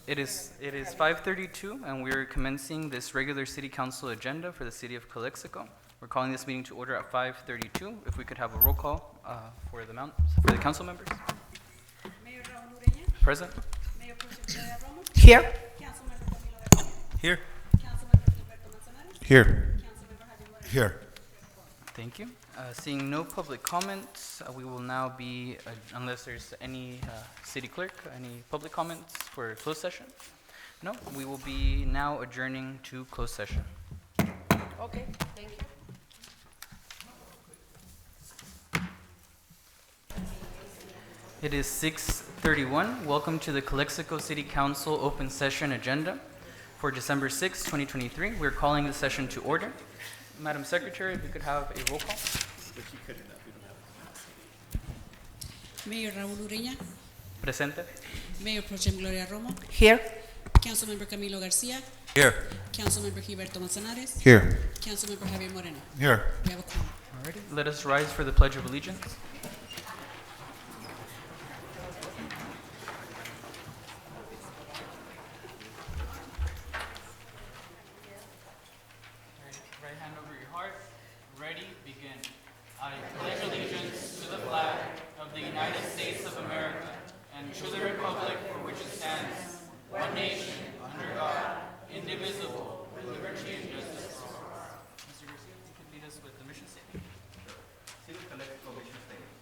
It is 5:32, and we're commencing this regular city council agenda for the city of Calexico. We're calling this meeting to order at 5:32. If we could have a roll call for the council members. Mayor Raúl Ureña. Present. Mayor Pro Tem Gloria Romo. Here. Councilmember Camilo Garcia. Here. Councilmember Gilberto Manzanares. Here. Councilmember Javier Moreno. Here. Thank you. Seeing no public comments, we will now be, unless there's any city clerk, any public comments for closed session? No, we will be now adjourning to closed session. Okay, thank you. It is 6:31. Welcome to the Calexico City Council open session agenda for December 6, 2023. We're calling the session to order. Madam Secretary, if we could have a roll call. Mayor Raúl Ureña. Presente. Mayor Pro Tem Gloria Romo. Here. Councilmember Camilo Garcia. Here. Councilmember Gilberto Manzanares. Here. Councilmember Javier Moreno. Here. We have a quorum. Alrighty, let us rise for the Pledge of Allegiance. Right hand over your heart. Ready, begin. I pledge allegiance to the flag of the United States of America and to the republic for which it stands, one nation, under God, indivisible, with liberty and justice for all. Mr. Garcia, you can lead us with the mission statement. City of Calexico mission statement.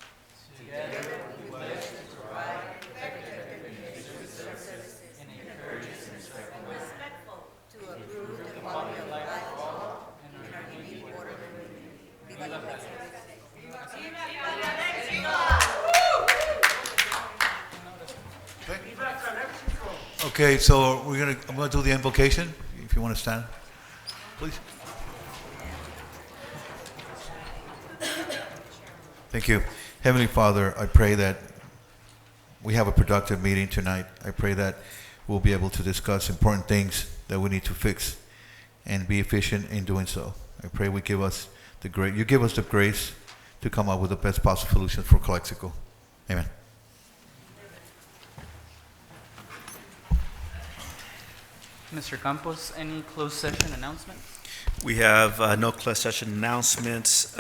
Together we pledge to provide effective community services in a courteous and respectful To approve the quality of life for all in our unique order. Viva la Okay, so I'm gonna do the invocation. If you want to stand, please. Thank you. Heavenly Father, I pray that we have a productive meeting tonight. I pray that we'll be able to discuss important things that we need to fix and be efficient in doing so. I pray you give us the grace to come up with the best possible solution for Calexico. Amen. Mr. Campos, any closed session announcements? We have no closed session announcements.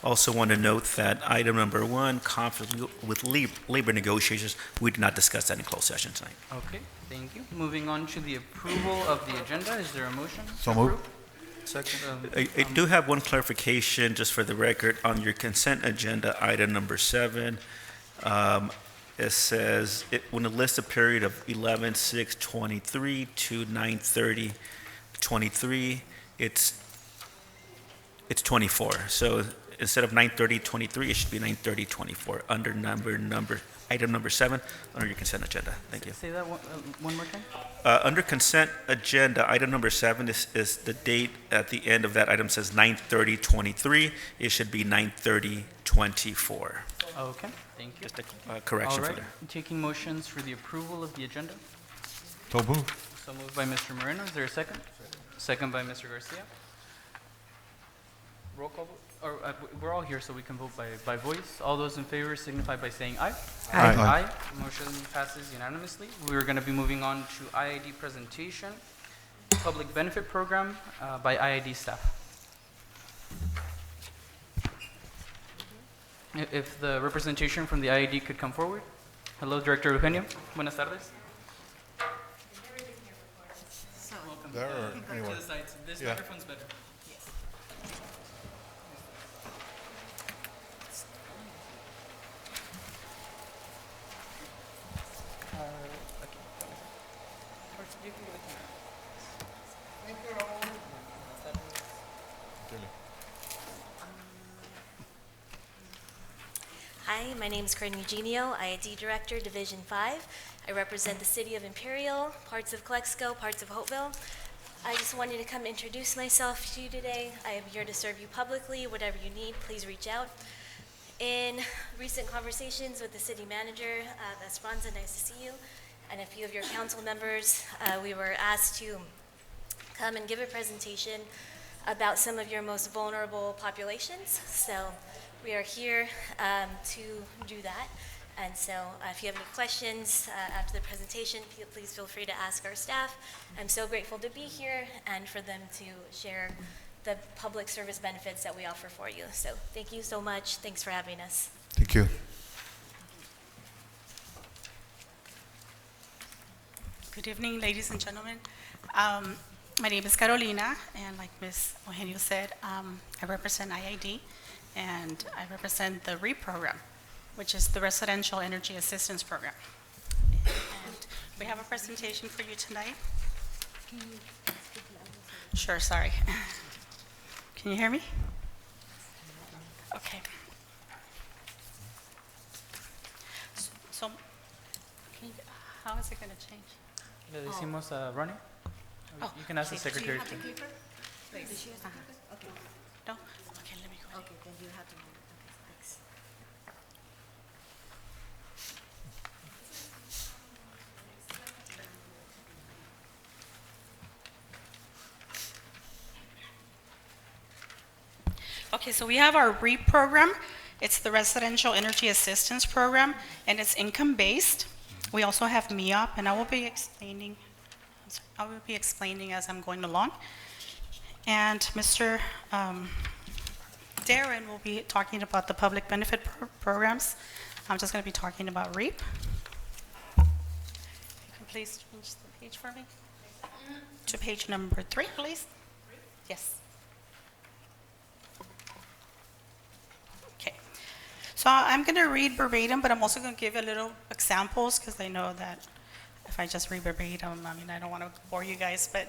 Also want to note that item number 1, conflict with labor negotiations, we did not discuss that in closed session tonight. Okay, thank you. Moving on to the approval of the agenda, is there a motion? So moved. Second. I do have one clarification, just for the record, on your consent agenda, item number 7. It says, when it lists a period of 11/6/23 to 9/30/23, it's 24. So instead of 9/30/23, it should be 9/30/24 under item number 7 under your consent agenda. Thank you. Say that one more time? Under consent agenda, item number 7 is the date at the end of that item says 9/30/23. It should be 9/30/24. Okay, thank you. Just a correction All for right, there. taking motions for the approval of the agenda. So moved. So moved by Mr. Moreno, is there a second? Second by Mr. Garcia. Roll call vote, or we're all here so we can vote by voice. All those in favor signify by saying aye. Aye. Aye. Motion passes unanimously. We're going to be moving on to IID presentation, public benefit program by IID staff. If the representation from the IID could come forward. Hello, Director Eugenio. Buenas tardes. There or anywhere? To the sides. This Yeah. microphone's better. Hi, my name is Corinne Eugenio, IID Director, Division 5. I represent the City of Imperial, parts of Calexico, parts of Hopeville. I just wanted to come introduce myself to you today. I am here to serve you publicly. Whatever you need, please reach out. In recent conversations with the city manager, Esperanza, nice to see you, and a few of your council members, we were asked to come and give a presentation about some of your most vulnerable populations. So we are here to do that. And so if you have any questions after the presentation, please feel free to ask our staff. I'm so grateful to be here and for them to share the public service benefits that we offer for you. So thank you so much. Thanks for having us. Thank you. Good evening, ladies and gentlemen. My name is Carolina, and like Ms. Eugenio said, I represent IID, and I represent the REAP program, which is the Residential Energy Assistance Program. And we have a presentation for you tonight. Sure, sorry. Can you hear me? Okay. So how is it going to change? Le decimos running? Oh, You can ask the okay. secretary. Do you have the paper? Does she have the paper? Okay. No? Okay, let me go. Okay, then you have to move it. Okay, thanks. Okay, so we have our REAP program. It's the Residential Energy Assistance Program, and it's income-based. We also have MEOP, and I will be explaining as I'm going along. And Mr. Darren will be talking about the public benefit programs. I'm just going to be talking about REAP. You can please change the page for me to page number 3, please. Yes. Okay. So I'm going to read verbatim, but I'm also going to give you a little examples because I know that if I just read verbatim, I mean, I don't want to bore you guys. But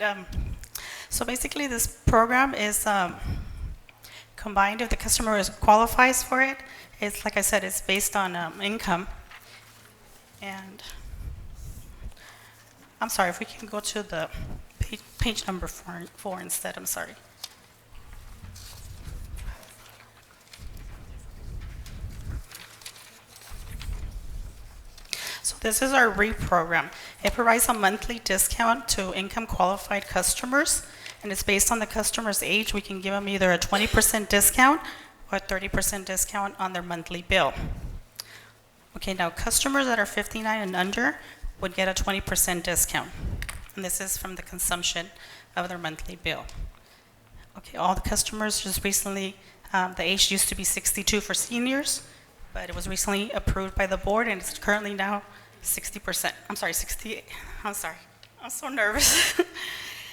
so basically, this program is combined if the customer qualifies for it. It's like I said, it's based on income. And I'm sorry, if we can go to the page number 4 instead, I'm sorry. So this is our REAP program. It provides a monthly discount to income qualified customers, and it's based on the customer's age. We can give them either a 20% discount or a 30% discount on their monthly bill. Okay, now customers that are 59 and under would get a 20% discount, and this is from the consumption of their monthly bill. Okay, all the customers just recently, the age used to be 62 for seniors, but it was recently approved by the board, and it's currently now 60%. I'm sorry, 68. I'm sorry. I'm so nervous.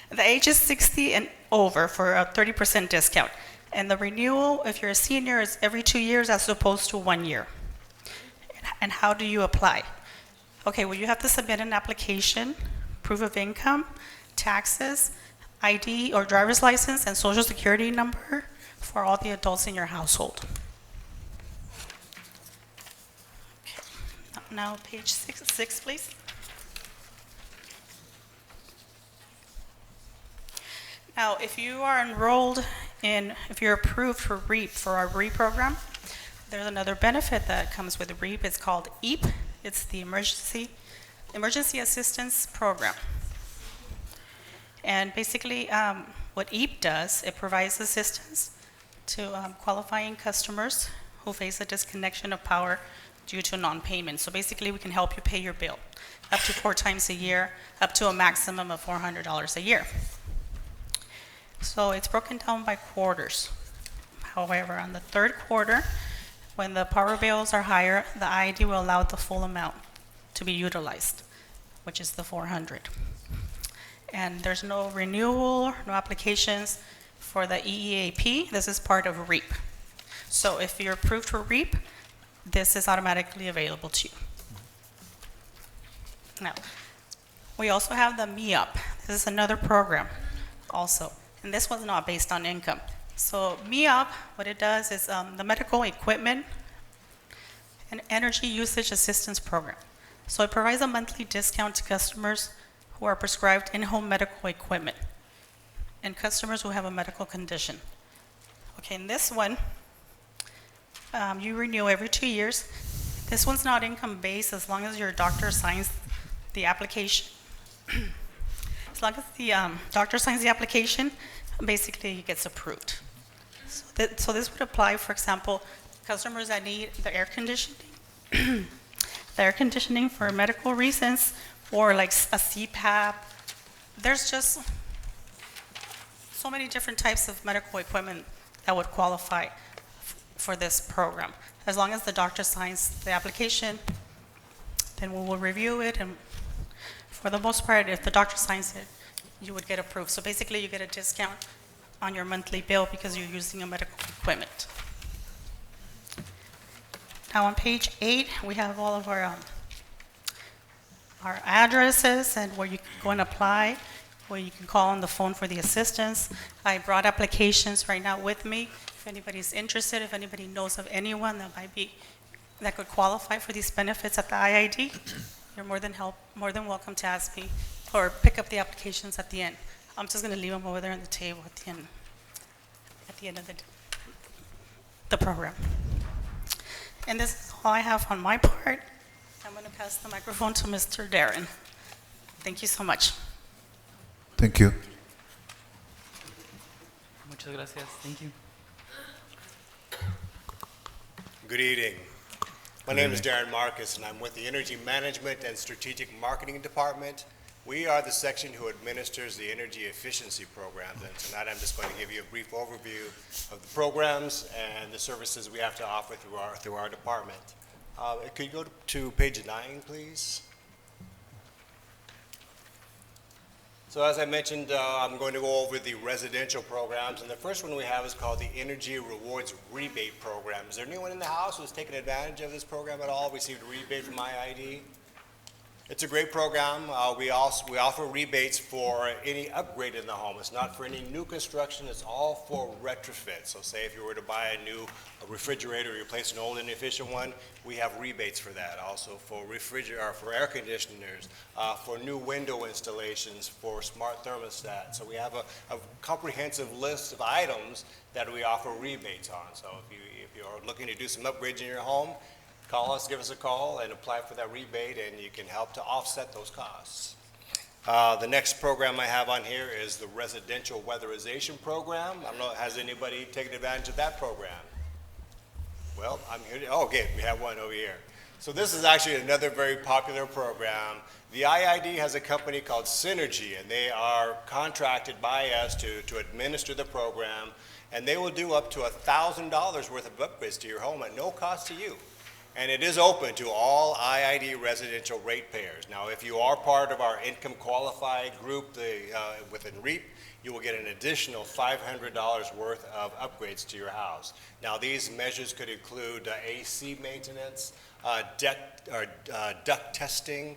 The age is 60 and over for a 30% discount. And the renewal, if you're a senior, is every 2 years as opposed to 1 year. And how do you apply? Okay, well, you have to submit an application, proof of income, taxes, ID or driver's license, and social security number for all the adults in your household. Now, page 6, please. Now, if you are enrolled if you're approved for REAP, for our REAP program, there's another benefit that comes with REAP. It's called EAP. It's the Emergency Assistance Program. And basically, what EAP does, it provides assistance to qualifying customers who face a disconnection of power due to non-payment. So basically, we can help you pay your bill up to 4 times a year, up to a maximum of $400 a year. So it's broken down by quarters. However, on the 3rd quarter, when the power bills are higher, the IID will allow the full amount to be utilized, which is the $400. And there's no renewal, no applications for the EEAP. This is part of REAP. So if you're approved for REAP, this is automatically available to you. Now, we also have the MEOP. This is another program also, and this one's not based on income. So MEOP, what it does is the Medical Equipment and Energy Usage Assistance Program. So it provides a monthly discount to customers who are prescribed in-home medical equipment and customers who have a medical condition. Okay, in this one, you renew every 2 years. This one's not income-based as long as your doctor signs the application. As long as the doctor signs the application, basically it gets approved. So this would apply, for example, customers that need the air conditioning. the air conditioning for medical reasons, or like a CPAP. There's just so many different types of medical equipment that would qualify for this program. As long as the doctor signs the application, then we will review it, and for the most part, if the doctor signs it, you would get approved. So basically, you get a discount on your monthly bill because you're using a medical equipment. Now on page 8, we have all of our addresses and where you can go and apply, where you can call on the phone for the assistance. I brought applications right now with me. If anybody's interested, if anybody knows of anyone that could qualify for these benefits at the IID, you're more than welcome to ask me or pick up the applications at the end. I'm just going to leave them over there on the table at the end of the program. And this is all I have on my part. I'm going to pass the microphone to Mr. Darren. Thank you so much. Thank you. Muchas gracias. Thank you. Good evening. My name is Darren Marcus, and I'm with the Energy Management and Strategic Marketing Department. We are the section who administers the energy efficiency programs, and tonight I'm just going to give you a brief overview of the programs and the services we have to offer through our department. Could you go to page 9, please? So as I mentioned, I'm going to go over the residential programs, and the first one we have is called the Energy Rewards Rebate Program. Is there anyone in the house who's taken advantage of this program at all, received a rebate from IID? It's a great program. We offer rebates for any upgrade in the home. It's not for any new construction. It's all for retrofit. So say if you were to buy a new refrigerator, or replace an old inefficient one, we have rebates for that. Also for for air conditioners, for new window installations, for smart thermostats. So we have a comprehensive list of items that we offer rebates on. So if you're looking to do some upgrades in your home, call us, give us a call, and apply for that rebate, and you can help to offset those costs. The next program I have on here is the Residential Weatherization Program. I don't know, has anybody taken advantage of that program? Well, I'm here to, okay, we have one over here. So this is actually another very popular program. The IID has a company called Synergy, and they are contracted by us to administer the program, and they will do up to $1,000 worth of upgrades to your home at no cost to you. And it is open to all IID residential ratepayers. Now, if you are part of our income qualified group within REAP, you will get an additional $500 worth of upgrades to your house. Now, these measures could include AC maintenance, duct testing.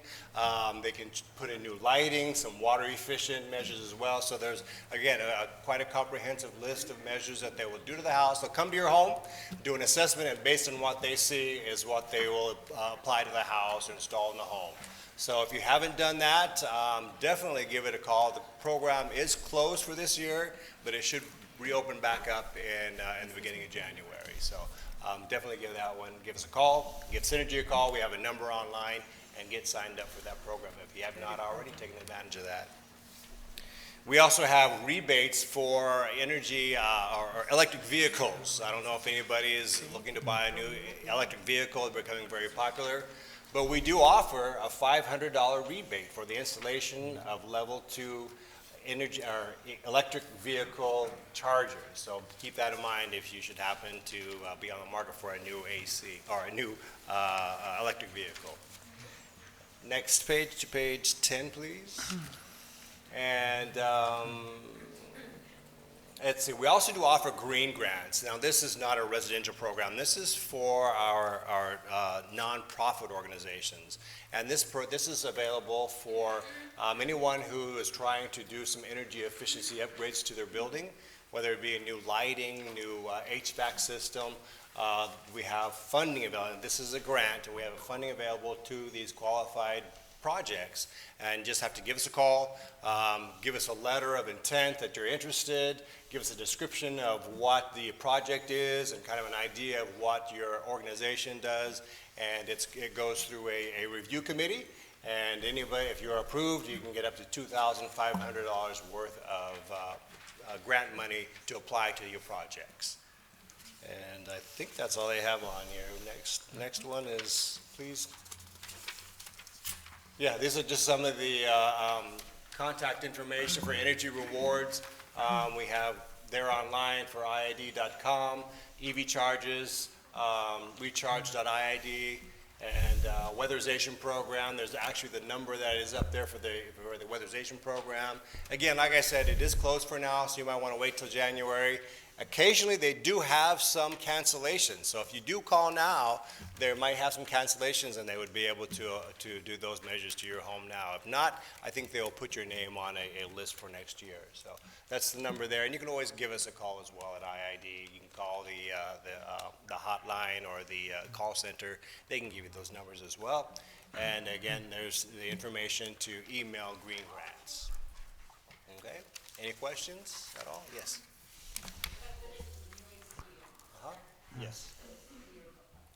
They can put in new lighting, some water efficient measures as well. So there's, again, quite a comprehensive list of measures that they will do to the house. They'll come to your home, do an assessment, and based on what they see is what they will apply to the house or install in the home. So if you haven't done that, definitely give it a call. The program is closed for this year, but it should reopen back up in the beginning of January. So definitely give us a call, give Synergy a call. We have a number online, and get signed up for that program if you have not already taken advantage of that. We also have rebates for energy or electric vehicles. I don't know if anybody is looking to buy a new electric vehicle. They're becoming very popular. But we do offer a $500 rebate for the installation of level 2 energy or electric vehicle chargers. So keep that in mind if you should happen to be on the market for a new AC or a new electric vehicle. Next page to page 10, please. And let's see, we also do offer green grants. Now, this is not a residential program. This is for our nonprofit organizations. And this is available for anyone who is trying to do some energy efficiency upgrades to their building, whether it be a new lighting, new HVAC system. We have funding available. This is a grant, and we have funding available to these qualified projects, and just have to give us a call, give us a letter of intent that you're interested, give us a description of what the project is and kind of an idea of what your organization does, and it goes through a review committee, and anybody, if you're approved, you can get up to $2,500 worth of grant money to apply to your projects. And I think that's all I have on here. Next one is, please. Yeah, these are just some of the contact information for Energy Rewards. We have, they're online for IID.com, EV charges, recharge.iid, and weatherization program. There's actually the number that is up there for the weatherization program. Again, like I said, it is closed for now, so you might want to wait till January. Occasionally, they do have some cancellations, so if you do call now, there might have some cancellations, and they would be able to do those measures to your home now. If not, I think they'll put your name on a list for next year. So that's the number there, and you can always give us a call as well at IID. You can call the hotline or the call center. They can give you those numbers as well. And again, there's the information to email Green Grants. Okay? Any questions at all? Yes. Yes.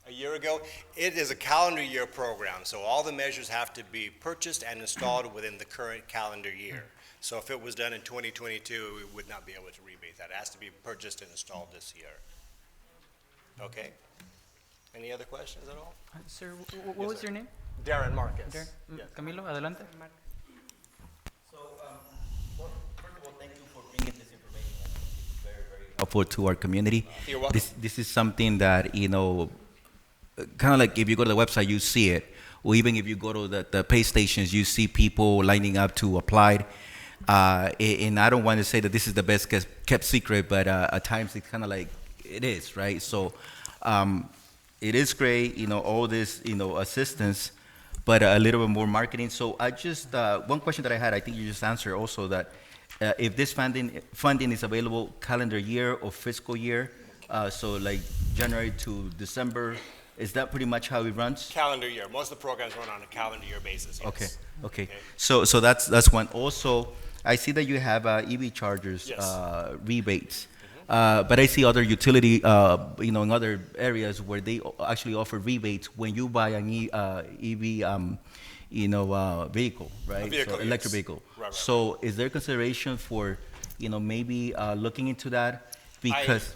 A year ago, it is a calendar year program, so all the measures have to be purchased and installed within the current calendar year. So if it was done in 2022, we would not be able to rebate that. It has to be purchased and installed this year. Okay? Any other questions at all? Sir, what Yes, was sir. your name? Darren Marcus. Darren? Yes. Camilo, adelante. So, well, first of all, thank you for bringing this information. It's very, very helpful to our community. You're welcome. This is something that, kind of like if you go to the website, you see it. Or even if you go to the pay stations, you see people lining up to apply. And I don't want to say that this is the best kept secret, but at times it's kind of like it is, right? So it is great, all this, assistance, but a little bit more marketing. So I just, one question that I had, I think you just answered also that if this funding is available calendar year or fiscal year, so like January to December, is that pretty much how it runs? Calendar year. Most of the programs run on a calendar year basis, yes. Okay. So that's one. Also, I see that you have EV chargers Yes. rebates, but I see other utility, in other areas where they actually offer rebates when you buy an EV, vehicle, right? A vehicle, so electric yes. vehicle. Right. So is there consideration for, maybe looking into that? Because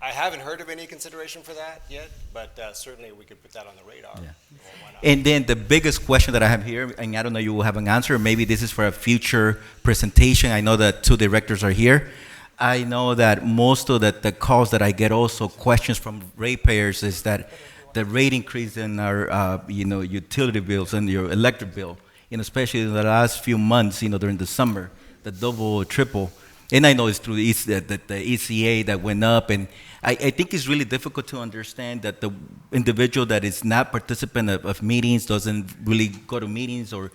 I haven't heard of any consideration for that yet, but certainly we could put that on the radar. Yeah. Well, why not? And then the biggest question that I have here, and I don't know you will have an answer, maybe this is for a future presentation. I know that two directors are here. I know that most of the calls that I get, also questions from ratepayers, is that the rate increase in our utility bills and your electric bill, especially in the last few months, during the summer, the double, triple. And I know it's through the ECA that went up, and I think it's really difficult to understand that the individual that is not participant of meetings, doesn't really go to meetings, or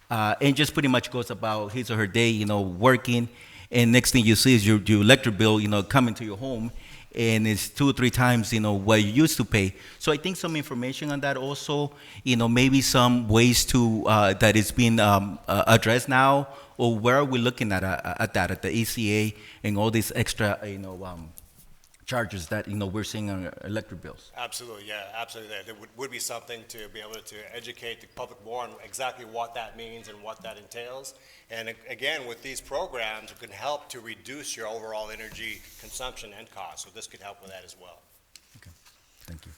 and just pretty much goes about his or her day, working, and next thing you see is your electric bill, coming to your home, and it's 2 or 3 times, what you used to pay. So I think some information on that also, maybe some ways to that is being addressed now, or where are we looking at that, at the ECA and all these extra, charges that, we're seeing on electric bills? Absolutely, yeah, absolutely. There would be something to be able to educate the public more on exactly what that means and what that entails. And again, with these programs, it can help to reduce your overall energy consumption and cost. So this could help with that as well. Okay, thank you.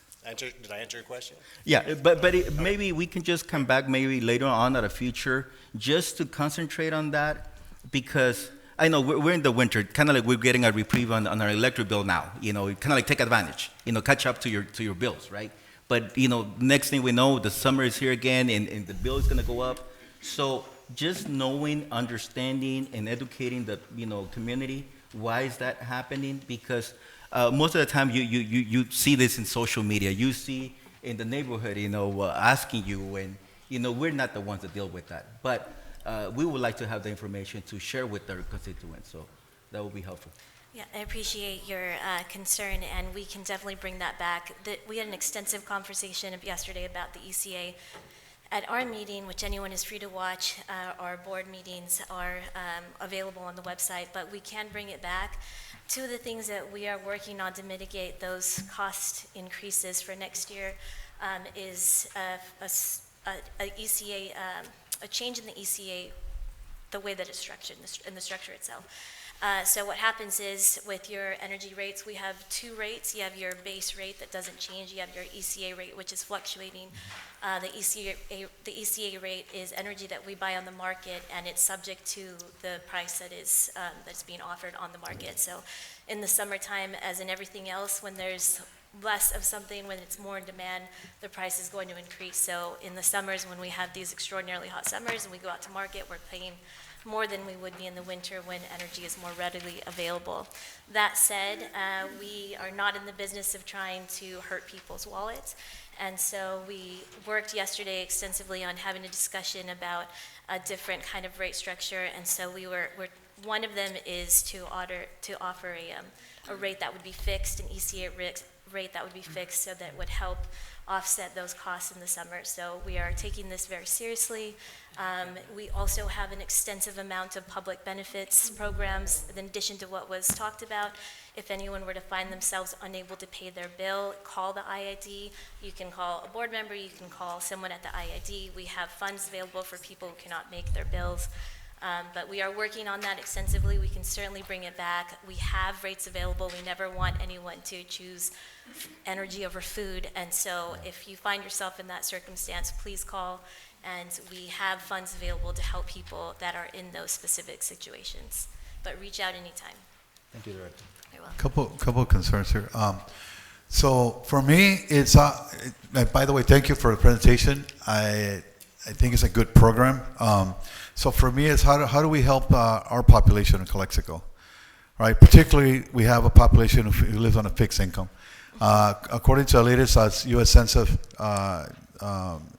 Did I answer your question? Yeah, but maybe we can just come back maybe later on at a future, just to concentrate on that, because I know we're in the winter, kind of like we're getting a reprieve on our electric bill now, kind of like take advantage, catch up to your bills, right? But, next thing we know, the summer is here again, and the bill is going to go up. So just knowing, understanding, and educating the, community, why is that happening? Because most of the time you see this in social media. You see in the neighborhood, asking you, and, we're not the ones that deal with that. But we would like to have the information to share with our constituents, so that would be helpful. Yeah, I appreciate your concern, and we can definitely bring that back. We had an extensive conversation yesterday about the ECA. At our meeting, which anyone is free to watch, our board meetings are available on the website, but we can bring it back. Two of the things that we are working on to mitigate those cost increases for next year is a change in the ECA, the way that it's structured, in the structure itself. So what happens is with your energy rates, we have two rates. You have your base rate that doesn't change. You have your ECA rate, which is fluctuating. The ECA rate is energy that we buy on the market, and it's subject to the price that is that's being offered on the market. So in the summertime, as in everything else, when there's less of something, when it's more in demand, the price is going to increase. So in the summers, when we have these extraordinarily hot summers and we go out to market, we're paying more than we would be in the winter when energy is more readily available. That said, we are not in the business of trying to hurt people's wallets. And so we worked yesterday extensively on having a discussion about a different kind of rate structure. And so one of them is to offer a rate that would be fixed, an ECA rate that would be fixed, so that would help offset those costs in the summer. So we are taking this very seriously. We also have an extensive amount of public benefits programs in addition to what was talked about. If anyone were to find themselves unable to pay their bill, call the IID. You can call a board member, you can call someone at the IID. We have funds available for people who cannot make their bills. But we are working on that extensively. We can certainly bring it back. We have rates available. We never want anyone to choose energy over food. And so if you find yourself in that circumstance, please call. And we have funds available to help people that are in those specific situations. But reach out anytime. Thank you, Director. You're welcome. Couple of concerns here. So for me, it's by the way, thank you for the presentation. I think it's a good program. So for me, it's how do we help our population in Calexico, right? Particularly, we have a population who lives on a fixed income. According to the latest U.S. Census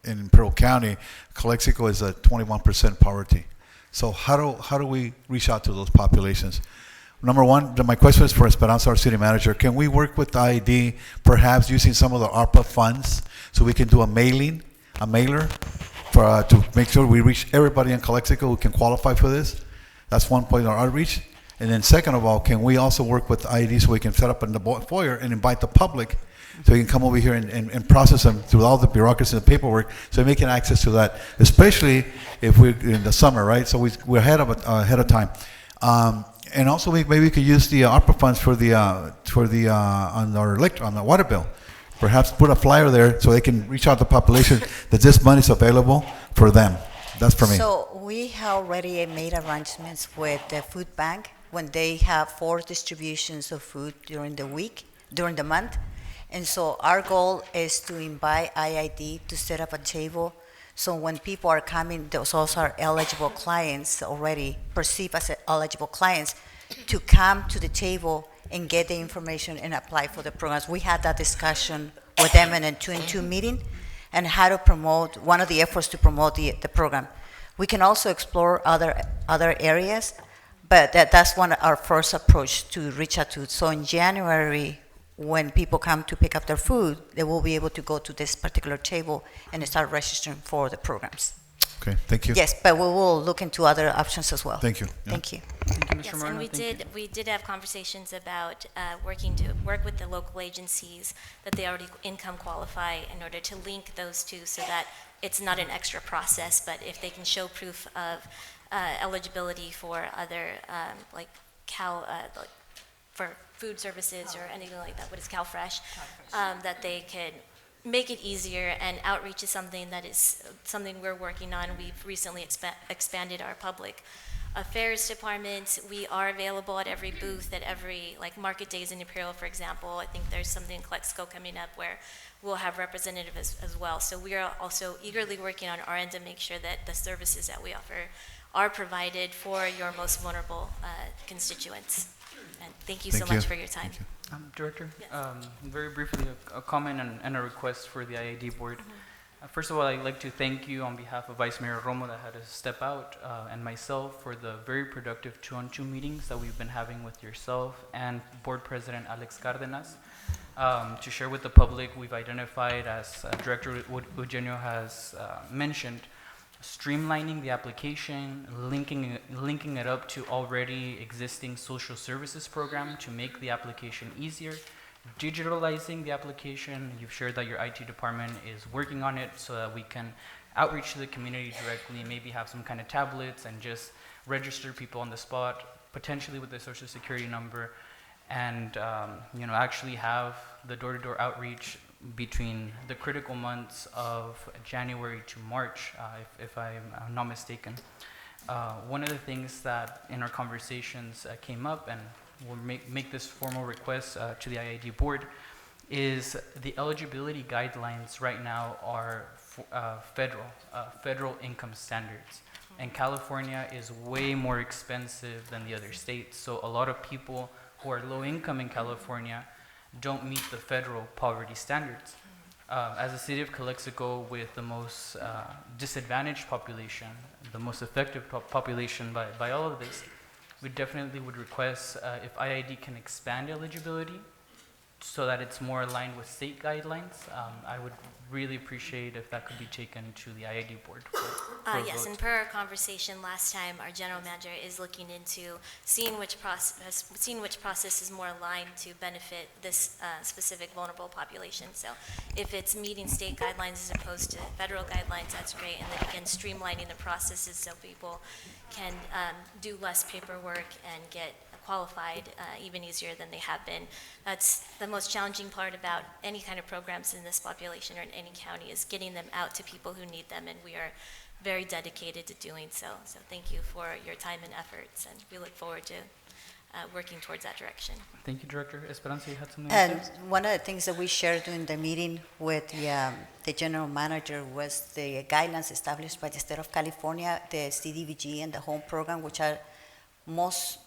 in Imperial County, Calexico is at 21% poverty. So how do we reach out to those populations? Number one, my question is for Esperanza, our city manager. Can we work with the IID, perhaps using some of the ARPA funds, so we can do a mailer, to make sure we reach everybody in Calexico who can qualify for this? That's one point of our outreach. And then second of all, can we also work with the IID so we can set up in the foyer and invite the public so we can come over here and process them through all the bureaucracy and the paperwork, so we can access to that, especially if we're in the summer, right? So we're ahead of time. And also maybe we could use the ARPA funds for the on the water bill. Perhaps put a flyer there so they can reach out to the population that this money is available for them. That's for me. So we have already made arrangements with the food bank when they have 4 distributions of food during the month. And so our goal is to invite IID to set up a table. So when people are coming, those also are eligible clients, already perceived as eligible clients, to come to the table and get the information and apply for the programs. We had that discussion with them in a 2-in-2 meeting, and how to promote, one of the efforts to promote the program. We can also explore other areas, but that's our first approach to reach out to. So in January, when people come to pick up their food, they will be able to go to this particular table and start registering for the programs. Okay, thank you. Yes, but we will look into other options as well. Thank you. Yeah. Thank you. Thank you, Mr. Yes, Moreno. and we did have conversations about work with the local agencies that they already income qualify in order to link those two, so that it's not an extra process, but if they can show proof of eligibility for other for food services or anything like that, what is CalFresh, that they could make it easier. And outreach is something we're working on. We've recently expanded our public affairs department. We are available at every booth, at every, like market days in Imperial, for example. I think there's something in Calexico coming up where we'll have representatives as well. So we are also eagerly working on our end to make sure that the services that we offer are provided for your most vulnerable constituents. And thank you so much for your time. Director, Yes. very briefly, a comment and a request for the IID board. First of all, I'd like to thank you on behalf of Vice Mayor Romo that had to step out, and myself, for the very productive 2-on-2 meetings that we've been having with yourself and Board President Alex Cardenas. To share with the public, we've identified, as Director Eugenio has mentioned, streamlining the application, linking it up to already existing social services program to make the application easier, digitalizing the application. You've shared that your IT department is working on it so that we can outreach to the community directly, maybe have some kind of tablets and just register people on the spot. potentially with the social security number, and actually have the door-to-door outreach between the critical months of January to March, if I'm not mistaken. One of the things that in our conversations came up, and we'll make this formal request to the IID board, is the eligibility guidelines right now are federal income standards. And California is way more expensive than the other states. So a lot of people who are low income in California don't meet the federal poverty standards. As a city of Calexico with the most disadvantaged population, the most affected population by all of this, we definitely would request if IID can expand eligibility so that it's more aligned with state guidelines. I would really appreciate if that could be taken to the IID board for a Yes, vote. and per our conversation last time, our general manager is looking into seeing which process is more aligned to benefit this specific vulnerable population. So if it's meeting state guidelines as opposed to federal guidelines, that's great. And then again, streamlining the processes so people can do less paperwork and get qualified even easier than they have been. That's the most challenging part about any kind of programs in this population or in any county, is getting them out to people who need them, and we are very dedicated to doing so. So thank you for your time and efforts, and we look forward to working towards that direction. Thank you, Director. Esperanza, you had something to And say? one of the things that we shared during the meeting with the general manager was the guidelines established by the state of California, the CDBG and the home program, which are most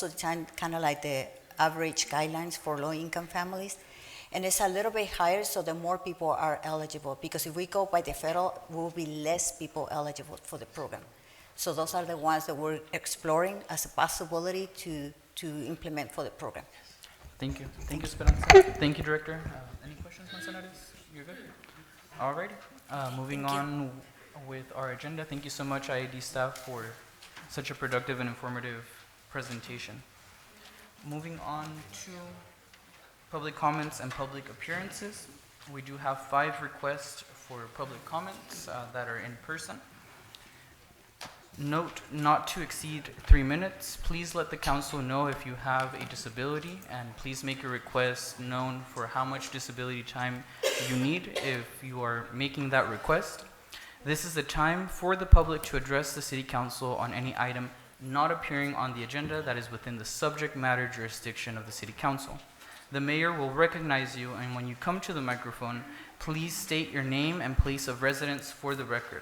of the time kind of like the average guidelines for low-income families. And it's a little bit higher, so the more people are eligible, because if we go by the federal, will be less people eligible for the program. So those are the ones that we're exploring as a possibility to implement for the program. Thank you. Thank you, Esperanza. Thank you, Director. Any questions, Manzanares? You're good? All right. Moving Thank you. on with our agenda. Thank you so much, IAD staff, for such a productive and informative presentation. Moving on to public comments and public appearances. We do have 5 requests for public comments that are in person. Note not to exceed 3 minutes. Please let the council know if you have a disability, and please make your request known for how much disability time you need if you are making that request. This is the time for the public to address the City Council on any item not appearing on the agenda that is within the subject matter jurisdiction of the City Council. The mayor will recognize you, and when you come to the microphone, please state your name and place of residence for the record.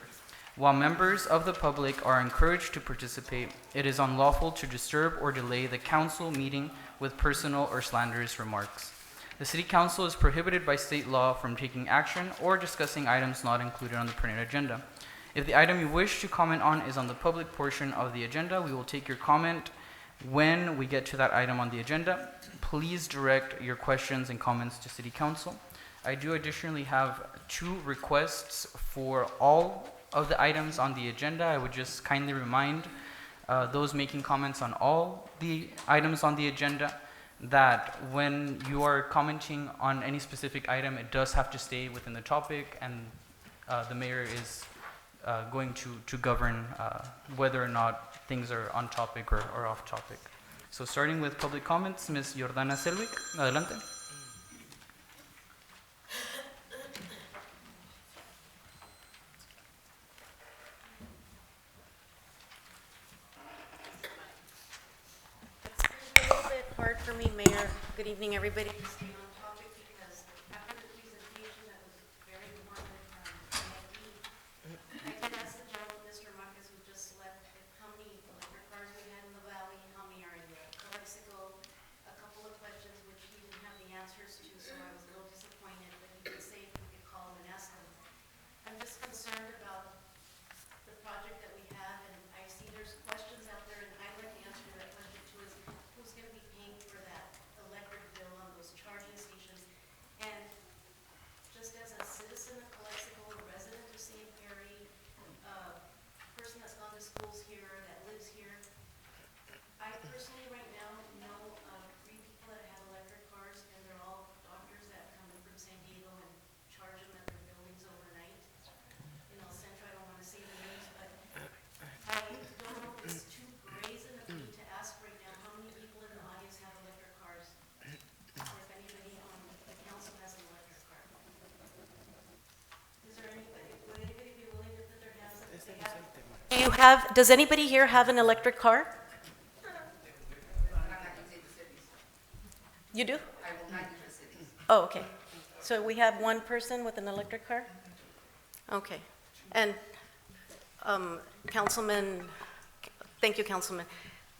While members of the public are encouraged to participate, it is unlawful to disturb or delay the council meeting with personal or slanderous remarks. The City Council is prohibited by state law from taking action or discussing items not included on the printed agenda. If the item you wish to comment on is on the public portion of the agenda, we will take your comment when we get to that item on the agenda. Please direct your questions and comments to City Council. I do additionally have 2 requests for all of the items on the agenda. I would just kindly remind those making comments on all the items on the agenda that when you are commenting on any specific item, it does have to stay within the topic, and the mayor is going to govern whether or not things are on topic or off topic. So starting with public comments, Ms. Jordana Selwick, adelante. It's a little bit hard for me, Mayor. Good evening, everybody. To stay on topic because after the presentation that was very informative from AID, I did ask the gentleman, Mr. Marquez, who just left, how many electric cars we had in the valley, how many are in the Calexico. A couple of questions which he didn't have the answers to, so I was a little disappointed, but he did say if we could call him and ask him. I'm just concerned about the project that we have, and I see there's questions out there, and I'd like the answer to that question too, is who's gonna be paying for that electric bill on those charging Does anybody here have an electric car? You do? I will not use the cities. Oh, okay. So we have one person with an electric car? Okay. And Councilman, thank you, Councilman.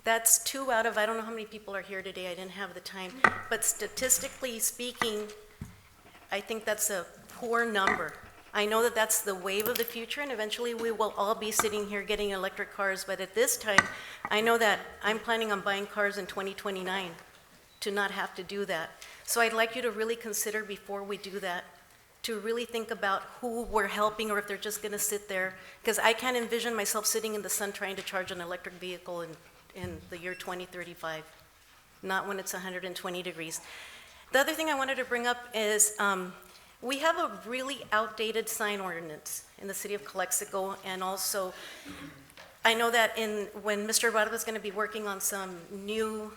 That's 2 out of, I don't know how many people are here today, I didn't have the time, but statistically speaking, I think that's a poor number. I know that that's the wave of the future, and eventually we will all be sitting here getting electric cars, but at this time, I know that I'm planning on buying cars in 2029 to not have to do that. So I'd like you to really consider before we do that, to really think about who we're helping or if they're just gonna sit there, because I can't envision myself sitting in the sun trying to charge an electric vehicle in the year 2035, not when it's 120 degrees. The other thing I wanted to bring up is we have a really outdated sign ordinance in the city of Calexico, and also I know that when Mr. Barba is going to be working on some new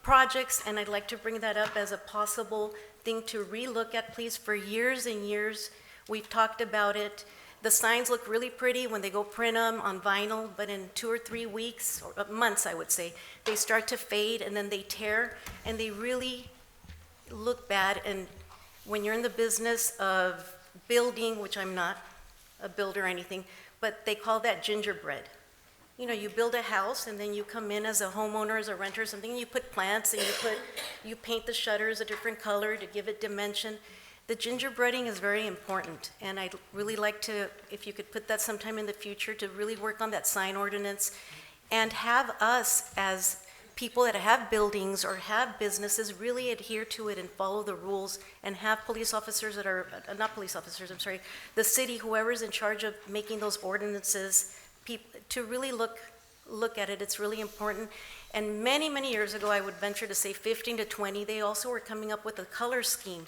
projects, and I'd like to bring that up as a possible thing to relook at, please. For years and years, we've talked about it. The signs look really pretty when they go print them on vinyl, but in 2 or 3 weeks, or months, I would say, they start to fade and then they tear, and they really look bad. And when you're in the business of building, which I'm not a builder or anything, but they call that gingerbread. You know, you build a house and then you come in as a homeowner, as a renter or something, and you put plants and you paint the shutters a different color to give it dimension. The gingerbreading is very important, and I'd really like to, if you could put that sometime in the future, to really work on that sign ordinance and have us as people that have buildings or have businesses really adhere to it and follow the rules, and have police officers that are, not police officers, I'm sorry, the city, whoever's in charge of making those ordinances, to really look at it. It's really important. And many, many years ago, I would venture to say 15 to 20, they also were coming up with a color scheme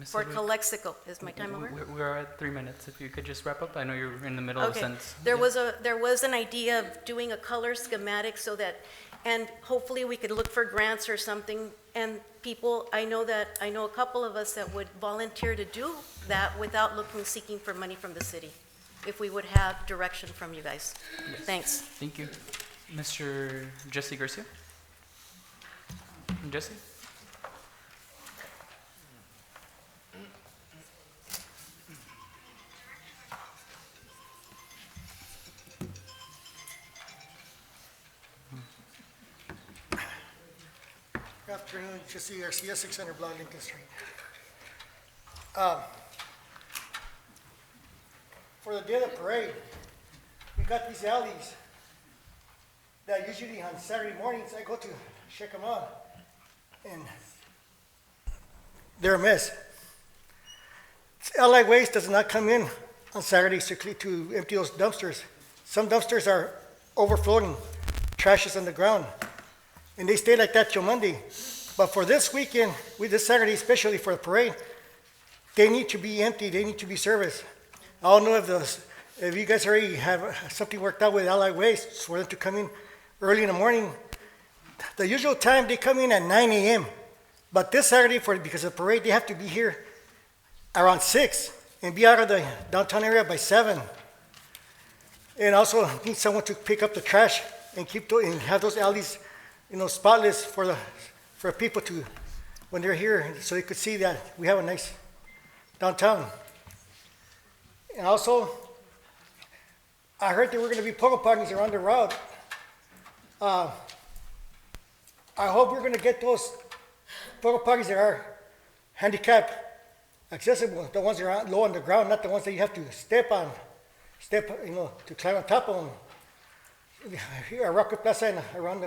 for Calexico. Is my time over? We're at 3 minutes. If you could just wrap up. I know you're in the middle of a Okay. sentence. There was an idea of doing a color schematic so that, and hopefully we could look for grants or something, and people, I know a couple of us that would volunteer to do that without seeking for money from the city, if we would have direction from you guys. Yes. Thanks. Thank you. Mr. Jesse Garcia? Jesse? Good afternoon, Jesse Garcia, 600 Block Lincoln Street. For the day of the parade, we got these alleys that usually on Saturday mornings I go to check them out, and they're a mess. LI Waste does not come in on Saturday strictly to empty those dumpsters. Some dumpsters are overflowing, trash is on the ground, and they stay like that till Monday. But for this weekend, this Saturday, especially for the parade, they need to be empty, they need to be serviced. I don't know if you guys already have something worked out with Allied Waste for them to come in early in the morning. The usual time, they come in at 9 a.m. But this Saturday, because of the parade, they have to be here around 6 and be out of the downtown area by 7. And also need someone to pick up the trash and and have those alleys, spotless for people to, when they're here, so they could see that we have a nice downtown. And also, I heard there were going to be pogo parties around the route. I hope we're going to get those pogo parties that are handicap accessible, the ones that are low on the ground, not the ones that you have to step, to climb on top of them. Here at Rocket Plaza and around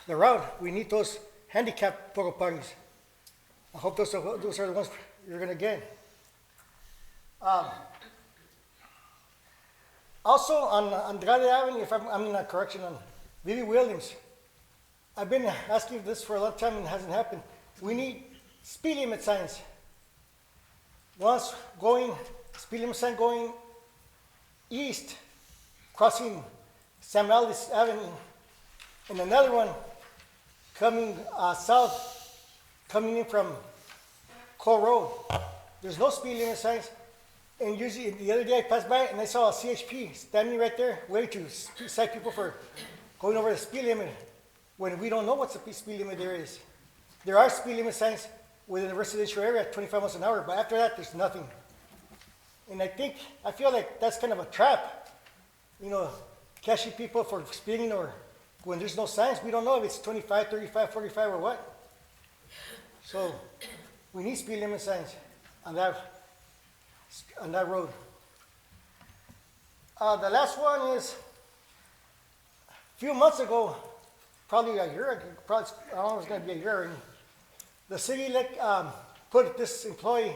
the route, we need those handicap pogo parties. I hope those are the ones you're going to get. Also on Andrade Avenue, on Vivi Williams, I've been asking this for a long time and it hasn't happened. We need speed limit signs. Speed limit sign going east, crossing Sam Alice Avenue, and another one coming south, coming in from Cole Road. There's no speed limit signs. And usually, the other day I passed by and I saw a CHP standing right there, waiting to cite people for going over the speed limit, when we don't know what the speed limit there is. There are speed limit signs within the residential area at 25 miles an hour, but after that, there's nothing. And I feel like that's kind of a trap, catching people for speeding, or when there's no signs, we don't know if it's 25, 35, 45, or what. So we need speed limit signs on that road. The last one is, a few months ago, probably a year ago, I don't know if it's going to be a year, the city put this employee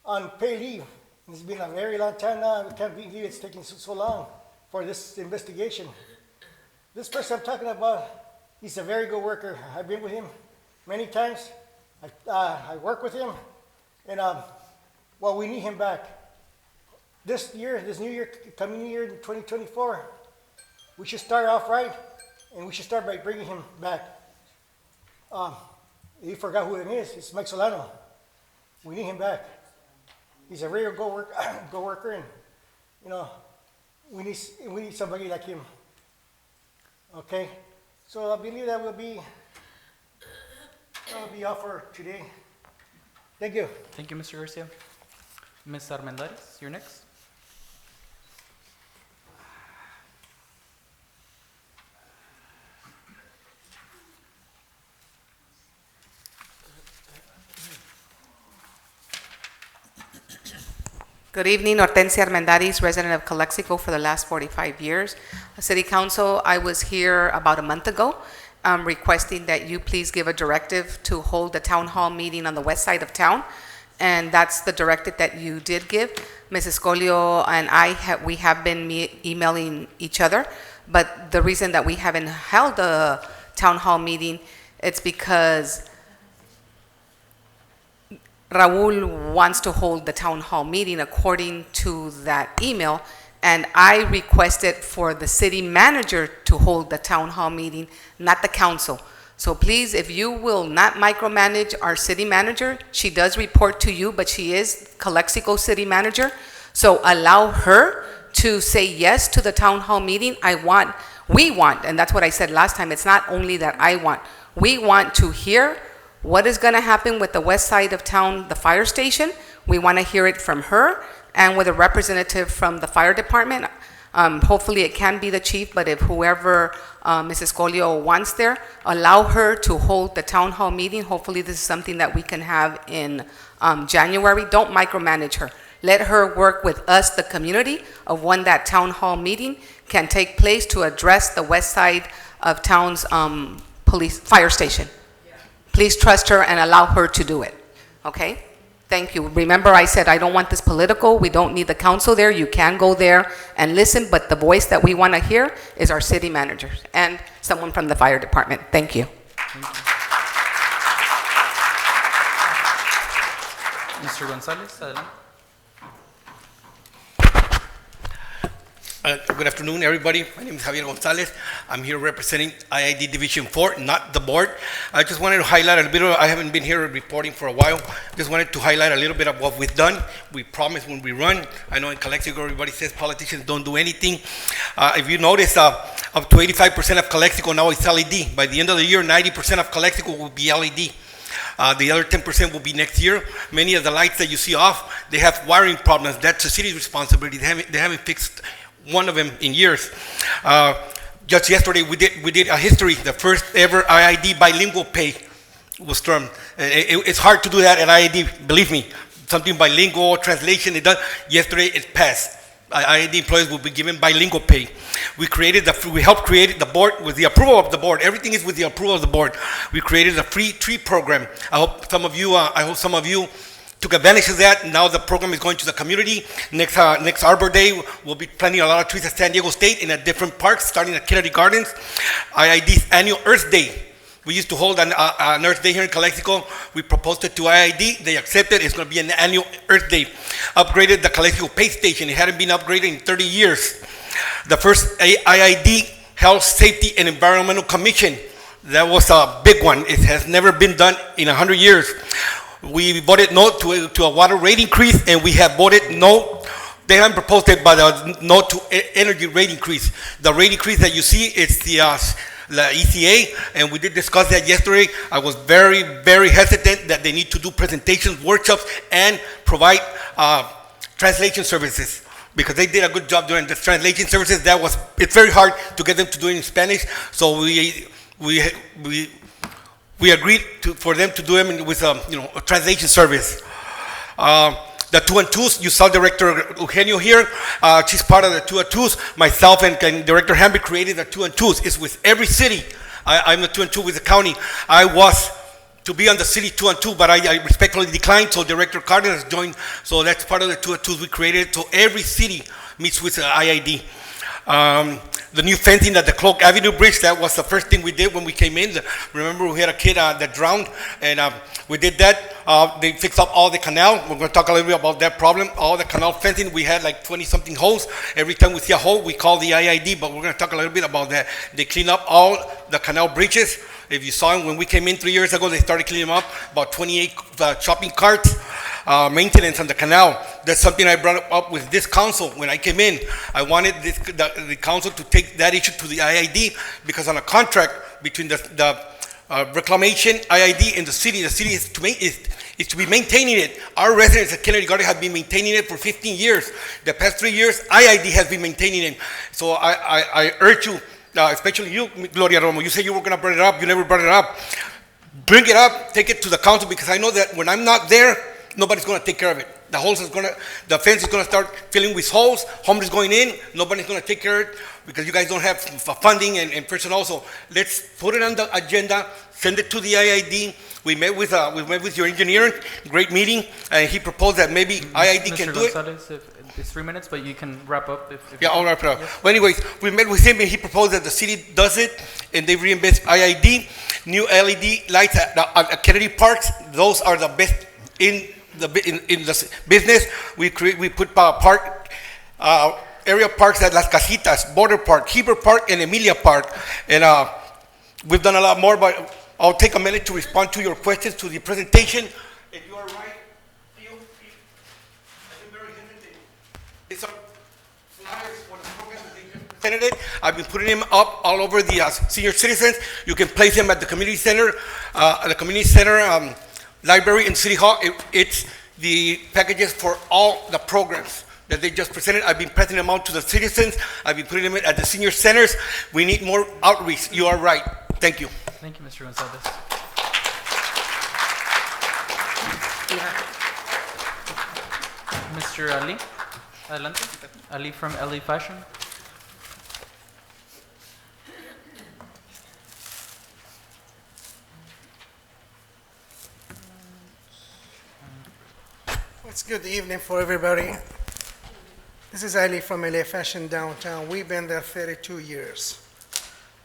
on pay leave. It's been a very long time now. We can't believe it's taking so long for this investigation. This person I'm talking about, he's a very good worker. I've been with him many times. I work with him, and we need him back. This new year, coming year, 2024, we should start off right, and we should start by bringing him back. You forgot who it is. It's Mike Solano. We need him back. He's a real go worker, and we need somebody like him. Okay, so I believe that will be all for today. Thank you. Thank you, Mr. Garcia. Ms. Armendariz, you're next. Good evening, Hortensia Armendariz, resident of Calexico for the last 45 years. City Council, I was here about a month ago requesting that you please give a directive to hold a town hall meeting on the west side of town. And that's the directive that you did give. Mrs. Scolio and we have been emailing each other, but the reason that we haven't held a town hall meeting, it's because Raul wants to hold the town hall meeting according to that email, and I requested for the city manager to hold the town hall meeting, not the council. So please, if you will not micromanage our city manager, she does report to you, but she is Calexico city manager. So allow her to say yes to the town hall meeting. We want, and that's what I said last time, it's not only that I want, we want to hear what is going to happen with the west side of town, the fire station. We want to hear it from her and with a representative from the fire department. Hopefully it can be the chief, but if whoever Mrs. Scolio wants there, allow her to hold the town hall meeting. Hopefully this is something that we can have in January. Don't micromanage her. Let her work with us, the community, of when that town hall meeting can take place to address the west side of town's fire station. Please trust her and allow her to do it, okay? Thank you. Remember, I said I don't want this political. We don't need the council there. You can go there and listen, but the voice that we want to hear is our city manager and someone from the fire department. Thank you. Mr. Gonzalez, adelante. Good afternoon, everybody. My name is Javier Gonzalez. I'm here representing IID Division 4, not the board. I just wanted to highlight a little bit. I haven't been here reporting for a while. Just wanted to highlight a little bit of what we've done. We promise when we run. I know in Calexico, everybody says politicians don't do anything. If you notice, up to 85% of Calexico now is LED. By the end of the year, 90% of Calexico will be LED. The other 10% will be next year. Many of the lights that you see off, they have wiring problems. That's the city's responsibility. They haven't fixed one of them in years. Just yesterday, we did a history. The first ever IID bilingual pay was termed. It's hard to do that at IID, believe me. Something bilingual, translation, yesterday it passed. IID employees will be given bilingual pay. We helped create the board with the approval of the board. Everything is with the approval of the board. We created a free tree program. I hope some of you took advantage of that. Now the program is going to the community. Next Arbor Day, we'll be planting a lot of trees at San Diego State and at different parks, starting at Kennedy Gardens. IID's annual Earth Day. We used to hold an Earth Day here in Calexico. We proposed it to IID. They accepted. It's going to be an annual Earth Day. Upgraded the Calexico Pay Station. It hadn't been upgraded in 30 years. The first IID Health, Safety, and Environmental Commission. That was a big one. It has never been done in 100 years. We voted no to a water rate increase, and we have voted no. They haven't proposed it, but no to energy rate increase. The rate increase that you see is the ECA, and we did discuss that yesterday. I was very, very hesitant that they need to do presentations, workshops, and provide translation services, because they did a good job doing the translation services. It's very hard to get them to do it in Spanish, so we agreed for them to do them with a translation service. The 2 and 2s, you saw Director Eugenio here. She's part of the 2 and 2s. Myself and Director Hamby created the 2 and 2s. It's with every city. I'm the 2 and 2 with the county. I was to be on the city 2 and 2, but I respectfully declined, so Director Cardenas joined. So that's part of the 2 and 2s we created. So every city meets with the IID. The new fencing at the Cloak Avenue Bridge, that was the first thing we did when we came in. Remember, we had a kid that drowned, and we did that. They fixed up all the canal. We're going to talk a little bit about that problem. All the canal fencing, we had like 20-something holes. Every time we see a hole, we call the IID, but we're going to talk a little bit about that. They clean up all the canal bridges. If you saw them, when we came in 3 years ago, they started cleaning them up, about 28 shopping carts. Maintenance on the canal. That's something I brought up with this council when I came in. I wanted the council to take that issue to the IID, because on a contract between the reclamation IID and the city is to be maintaining it. Our residents at Kennedy Garden have been maintaining it for 15 years. The past 3 years, IID has been maintaining it. So I urge you, especially you, Gloria Romo, you said you were going to bring it up. You never brought it up. Bring it up, take it to the council, because I know that when I'm not there, nobody's going to take care of it. The fence is going to start filling with holes. Homeless going in. Nobody's going to take care of it because you guys don't have funding and personnel. So let's put it on the agenda. Send it to the IID. We met with your engineer. Great meeting, and he proposed that maybe IID can do it. It's 3 minutes, but you can wrap up. Yeah, I'll wrap it up. Yes. Well, anyways, we met with him, and he proposed that the city does it, and they reimburse IID. New LED lights at Kennedy Parks. Those are the best in the business. We put area parks at Las Casitas, Border Park, Heber Park, and Emilia Park, and we've done a lot more. But I'll take a minute to respond to your questions to the presentation. If you are right, I'm very hesitant. These are flyers for the programs that they just presented. I've been putting them up all over the senior citizens. You can place them at the community center, library and City Hall. It's the packages for all the programs that they just presented. I've been passing them out to the citizens. I've been putting them at the senior centers. We need more outreach. You are right. Thank you. Thank you, Mr. Gonzalez. Mr. Ali, adelante. Ali from LA Fashion. It's good evening for everybody. This is Ali from LA Fashion downtown. We've been there 32 years.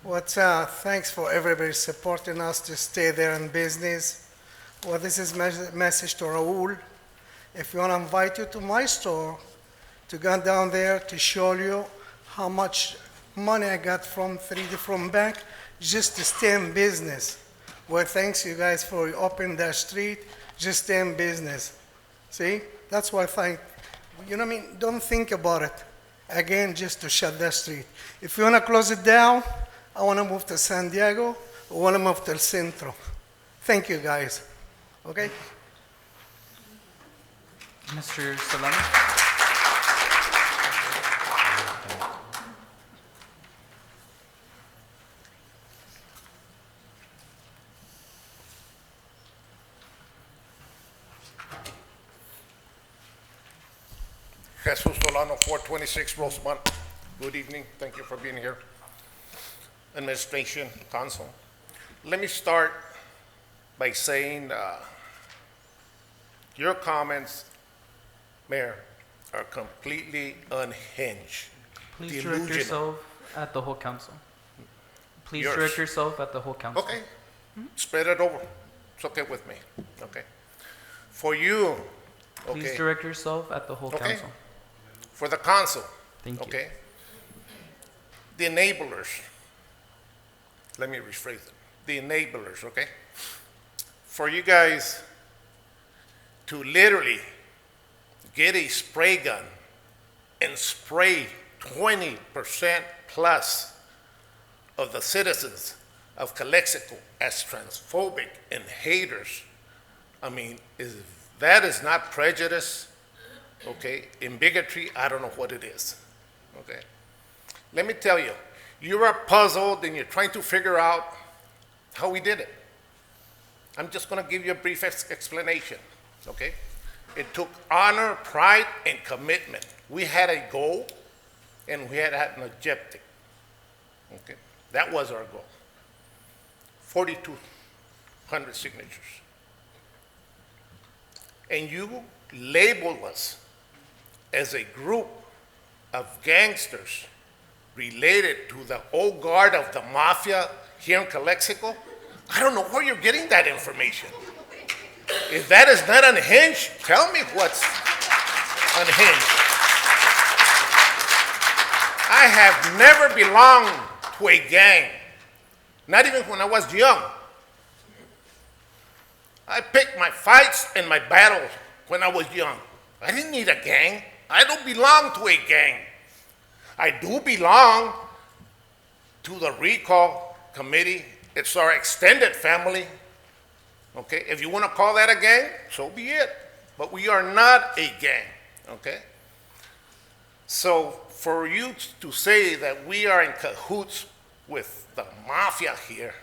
Thanks for everybody supporting us to stay there in business. This is message to Raul. If you want to invite you to my store, to go down there to show you how much money I got from 3 different banks just to stay in business. Well, thanks you guys for opening that street, just stay in business. See, that's why I think, you know what I mean? Don't think about it. Again, just to shut that street. If you want to close it down, I want to move to San Diego, I want to move to El Centro. Thank you, guys. Okay? Mr. Solano. Jesus Solano, 426 Rosemont. Good evening. Thank you for being here. Administration, Council. Let me start by saying your comments, Mayor, are completely unhinged. Please direct yourself at the whole council. Please direct yourself at the whole council. Okay. Spread it over. It's okay with me. Okay. For you, okay. Please direct yourself at the whole council. For the council. Thank you. Okay. The enablers. Let me rephrase it. The enablers, okay? For you guys to literally get a spray gun and spray 20% plus of the citizens of Calexico as transphobic and haters. I mean, that is not prejudice, okay? In bigotry, I don't know what it is, okay? Let me tell you, you are puzzled and you're trying to figure out how we did it. I'm just gonna give you a brief explanation, okay? It took honor, pride, and commitment. We had a goal and we had an objective, okay? That was our goal. 4,200 signatures. And you label us as a group of gangsters related to the old guard of the mafia here in Calexico. I don't know where you're getting that information. If that is not unhinged, tell me what's unhinged. I have never belonged to a gang, not even when I was young. I picked my fights and my battles when I was young. I didn't need a gang. I don't belong to a gang. I do belong to the recall committee. It's our extended family. Okay, if you want to call that a gang, so be it. But we are not a gang, okay? So for you to say that we are in cahoots with the mafia here,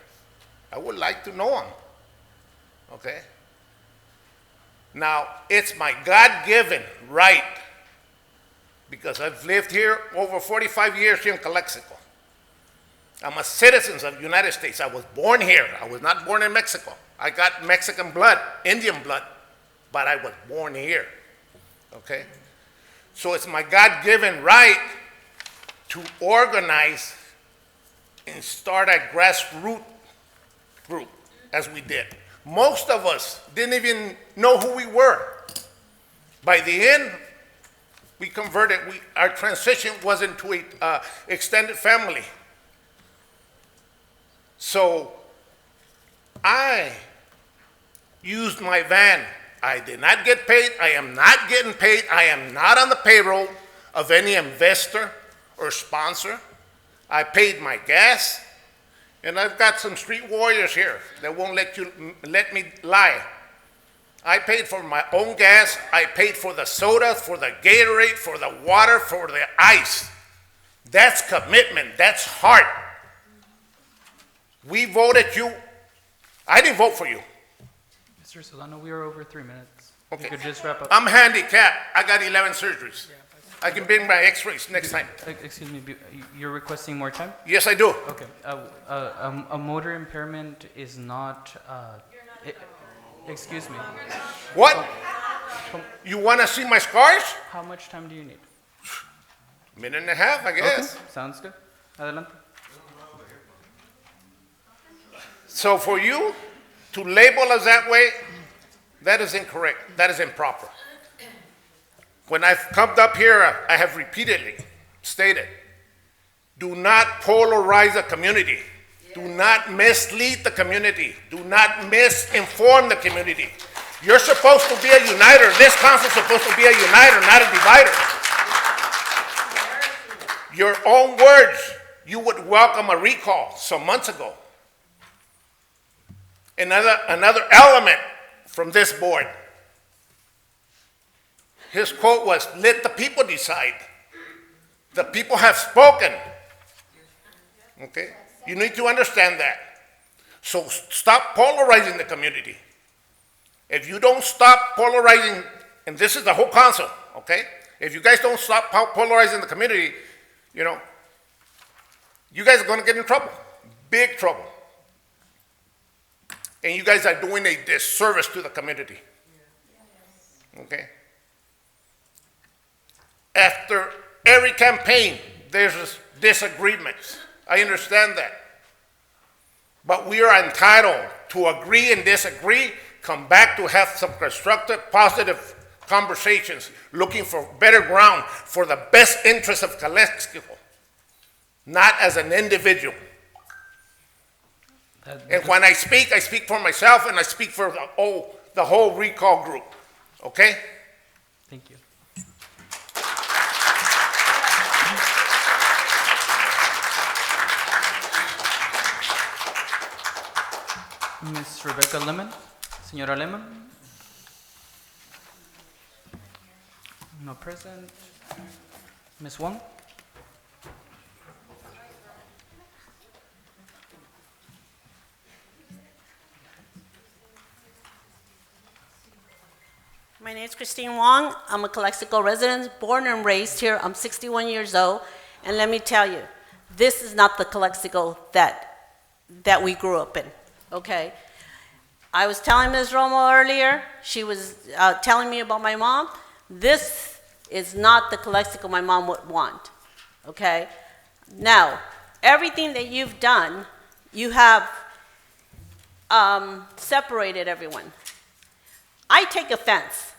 I would like to know them, okay? Now, it's my God-given right, because I've lived here over 45 years here in Calexico. I'm a citizen of the United States. I was born here. I was not born in Mexico. I got Mexican blood, Indian blood, but I was born here, okay? So it's my God-given right to organize and start a grassroots group, as we did. Most of us didn't even know who we were. By the end, we converted. Our transition was into an extended family. So I used my van. I did not get paid. I am not getting paid. I am not on the payroll of any investor or sponsor. I paid my gas, and I've got some street warriors here that won't let me lie. I paid for my own gas. I paid for the soda, for the Gatorade, for the water, for the ice. That's commitment. That's heart. We voted you. I didn't vote for you. Mr. Solano, we are over 3 minutes. Okay. You could just wrap up. I'm handicapped. I got 11 surgeries. I can bring my x-rays next time. Excuse me, you're requesting more time? Yes, I do. Okay. A motor impairment is not, excuse me. What? You want to see my scars? How much time do you need? Minute and a half, I guess. Okay, sounds good. Adelante. So for you to label us that way, that is incorrect. That is improper. When I've come up here, I have repeatedly stated, do not polarize the community. Do not mislead the community. Do not misinform the community. You're supposed to be a uniter. This council is supposed to be a uniter, not a divider. Your own words, you would welcome a recall some months ago. Another element from this board. His quote was, let the people decide. The people have spoken. Okay? You need to understand that. So stop polarizing the community. If you don't stop polarizing, and this is the whole council, okay? If you guys don't stop polarizing the community, you know, you guys are going to get in trouble, big trouble. And you guys are doing a disservice to the community. Okay? After every campaign, there's disagreements. I understand that. But we are entitled to agree and disagree, come back to have some constructive, positive conversations, looking for better ground for the best interest of Calexico, not as an individual. And when I speak for myself and I speak for the whole recall group. Okay? Thank you. Miss Rebecca Lemon, Señora Lemon. No present. Miss Wong. My name is Christine Wong. I'm a Calexico resident, born and raised here. I'm 61 years old. And let me tell you, this is not the Calexico that we grew up in, okay? I was telling Ms. Romo earlier, she was telling me about my mom. This is not the Calexico my mom would want, okay? Now, everything that you've done, you have separated everyone. I take offense,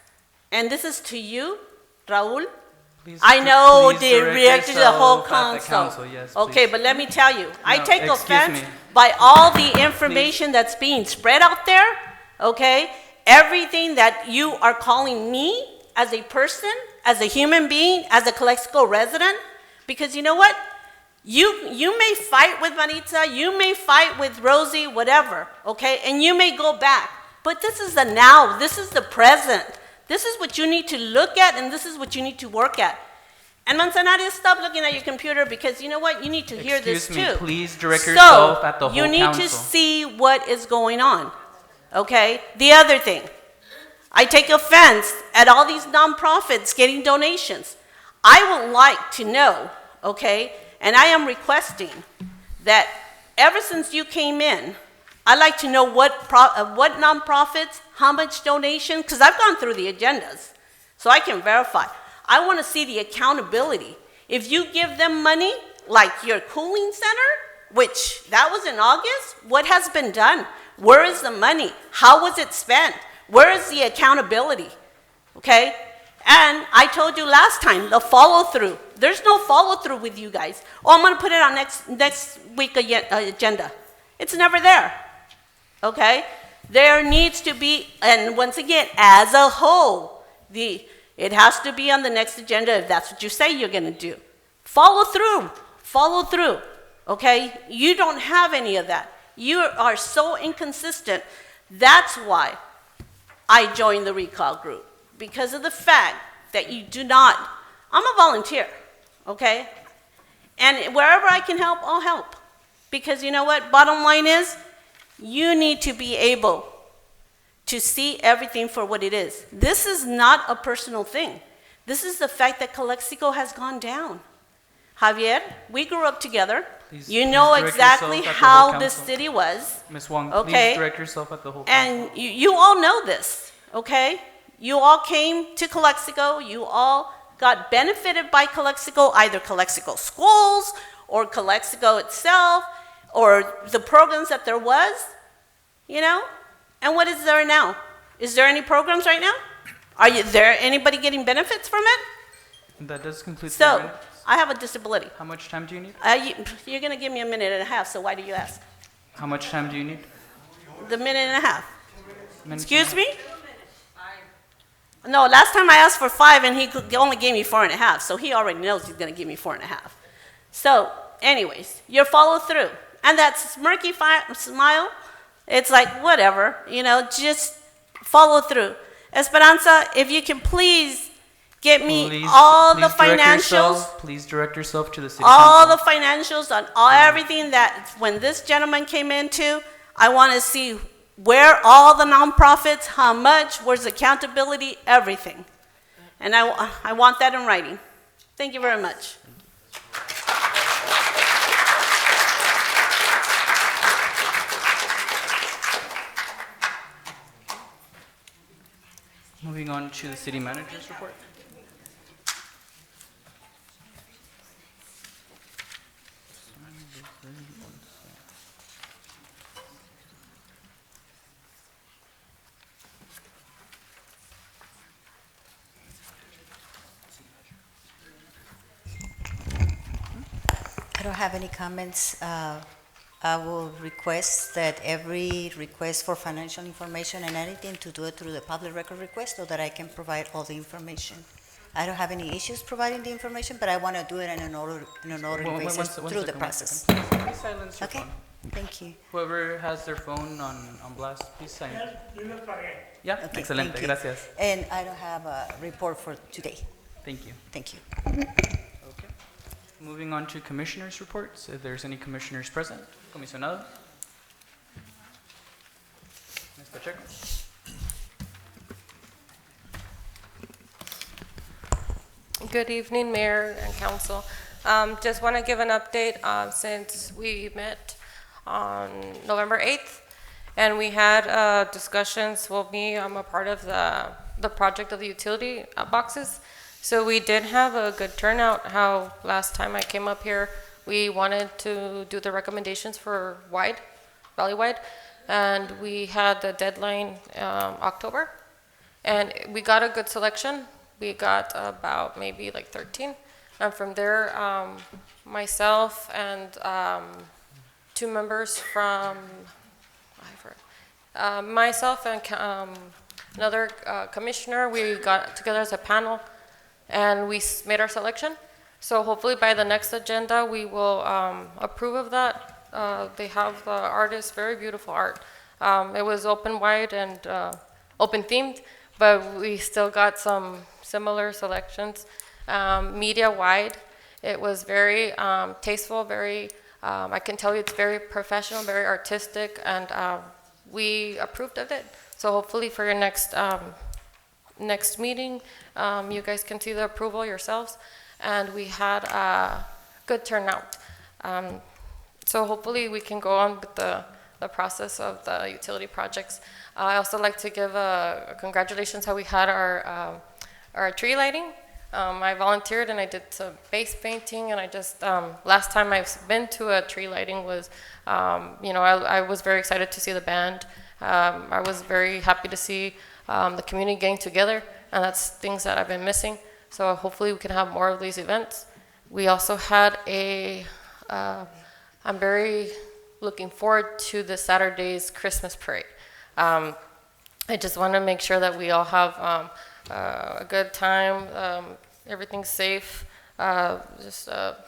and this is to you, Raul. I know the reaction to the whole council. Yes, okay, please. but let me tell you, I No, take excuse offense me. by all the information that's being spread out there, okay? Everything that you are calling me as a person, as a human being, as a Calexico resident, because you know what? You may fight with Maritza, you may fight with Rosie, whatever, okay? And you may go back. But this is the now, this is the present. This is what you need to look at, and this is what you need to work at. And Manzanares, stop looking at your computer, because you know what? You need to hear this too. Excuse me, please direct yourself at the whole you need council. to see what is going on, okay? The other thing, I take offense at all these nonprofits getting donations. I would like to know, okay, and I am requesting that ever since you came in, I'd like to know what nonprofits, how much donation, because I've gone through the agendas, so I can verify. I want to see the accountability. If you give them money, like your cooling center, which that was in August, what has been done? Where is the money? How was it spent? Where is the accountability? Okay? And I told you last time, the follow-through. There's no follow-through with you guys. Oh, I'm going to put it on next week agenda. It's never there. Okay? There needs to be, and once again, as a whole, it has to be on the next agenda if that's what you say you're going to do. Follow through, okay? You don't have any of that. You are so inconsistent. That's why I joined the recall group, because of the fact that you do not, I'm a volunteer, okay? And wherever I can help, I'll help. Because you know what, bottom line is, you need to be able to see everything for what it is. This is not a personal thing. This is the fact that Calexico has gone down. Javier, we grew up together. You know exactly how this city was. Ms. Wong, okay? please direct yourself at the whole council. And you all know this, okay? You all came to Calexico. You all got benefited by Calexico, either Calexico schools or Calexico itself, or the programs that there was, you know? And what is there now? Is there any programs right now? Are there anybody getting benefits from it? That does conclude the So, minutes. I have a disability. How much time do you need? You're going to give me a minute and a half, so why do you ask? How much time do you need? The minute and a half. Minutes Excuse and me? No, last time I asked for 5 and he only gave me 4 and a half, so he already knows he's going to give me 4 and a half. So, anyways, your follow through. And that smirky smile, it's like, whatever, you know, just follow through. Esperanza, if you can please get me all the financials. Please direct yourself to the city all council. the financials on everything that when this gentleman came into, I want to see where all the nonprofits, how much, where's accountability, everything. And I want that in writing. Thank you very much. Moving on to the city manager's report. I don't have any comments I will request that every request for financial information and anything to do it through the public record request so that I can provide all the information. I don't have any issues providing the information, but I want to do it in an orderly basis through the process. Please silence your Okay, phone. thank you. Whoever has their phone on blast, please silence. Yeah, Okay, excelente, thank you. gracias. And I don't have a report for today. Thank you. Thank you. Okay. Moving on to commissioners' reports. If there's any commissioners present, comisionado. Ms. Pacheco. Good evening, Mayor and Council. Just want to give an update since we met on November 8th, and we had discussions. Well, I'm a part of the project of the utility boxes. So we did have a good turnout. How last time I came up here, we wanted to do the recommendations for Valley-wide, and we had the deadline October, and we got a good selection. We got about maybe like 13, and from there, myself and 2 members from, myself and another commissioner, we got together as a panel, and we made our selection. So hopefully by the next agenda, we will approve of that. They have the artist, very beautiful art. It was open wide and open themed, but we still got some similar selections. Media wide, it was very tasteful, very, I can tell you it's very professional, very artistic, and we approved of it. So hopefully for your next meeting, you guys can see the approval yourselves, and we had a good turnout. So hopefully we can go on with the process of the utility projects. I also like to give a congratulations how we had our tree lighting. I volunteered and I did some base painting, and I just, last time I've been to a tree lighting was, I was very excited to see the band. I was very happy to see the community getting together, and that's things that I've been missing. So hopefully we can have more of these events. We also had I'm very looking forward to this Saturday's Christmas parade. I just want to make sure that we all have a good time, everything's safe.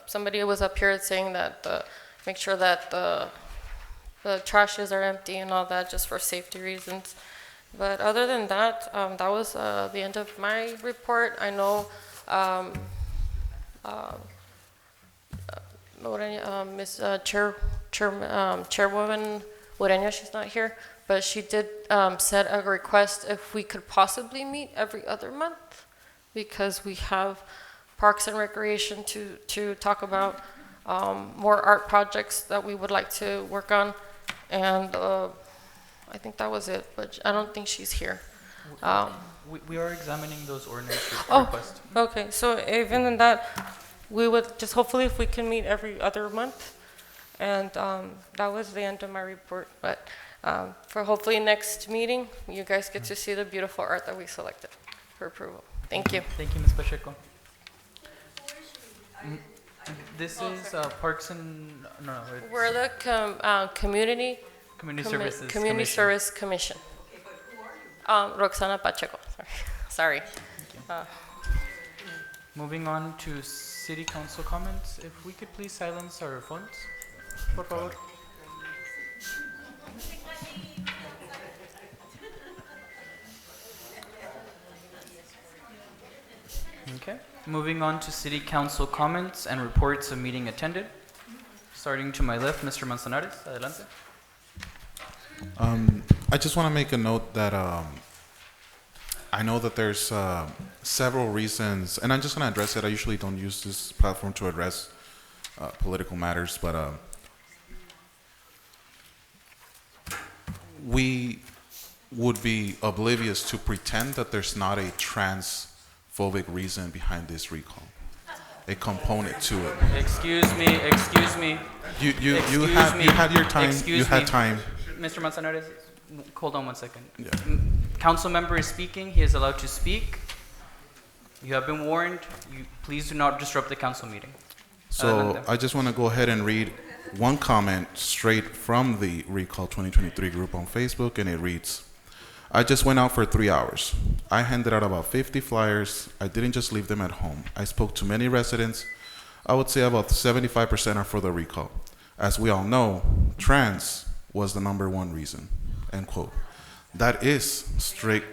Somebody was up here saying that make sure that the trashes are empty and all that, just for safety reasons. But other than that, that was the end of my report. I know Ms. Chairwoman Ureña, she's not here, but she did set a request if we could possibly meet every other month, because we have Parks and Recreation to talk about more art projects that we would like to work on, and I think that was it, but I don't think she's here. We are examining those ordinance requests. Okay, so even in that, we would just hopefully if we can meet every other month, and that was the end of my report. But for hopefully next meeting, you guys get to see the beautiful art that we selected for approval. Thank you. Thank you, Ms. Pacheco. This is Parks and we're the Community Services Service Commission. Roxana Pacheco. Sorry. Moving on to City Council comments. If we could please silence our phones, por favor. Okay. Moving on to City Council comments and reports of meeting attended. Starting to my left, Mr. Manzanares. Adelante. I just want to make a note that I know that there's several reasons, and I'm just going to address it. I usually don't use this platform to address political matters, but we would be oblivious to pretend that there's not a transphobic reason behind this recall, a component to it. Excuse me. You had your time. You had time. Mr. Manzanares, hold on one second. Yeah. Council member is speaking. He is allowed to speak. You have been warned. Please do not disrupt the council meeting. So I just want to go ahead and read one comment straight from the Recall 2023 group on Facebook, and it reads, I just went out for 3 hours. I handed out about 50 flyers. I didn't just leave them at home. I spoke to many residents. I would say about 75% are for the recall. As we all know, trans was the #1 reason, end quote. That is straight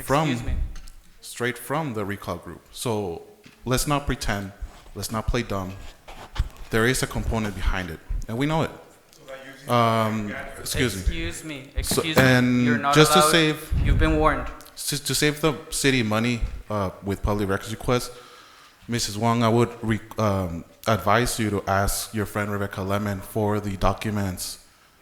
from the recall group. So let's not pretend, let's not play dumb. There is a component behind it, and we know it. Excuse me. And You're not just allowed. to save, You've been warned. to save the city money with public records requests, Mrs. Wong, I would advise you to ask your friend Rebecca Lemon for the documents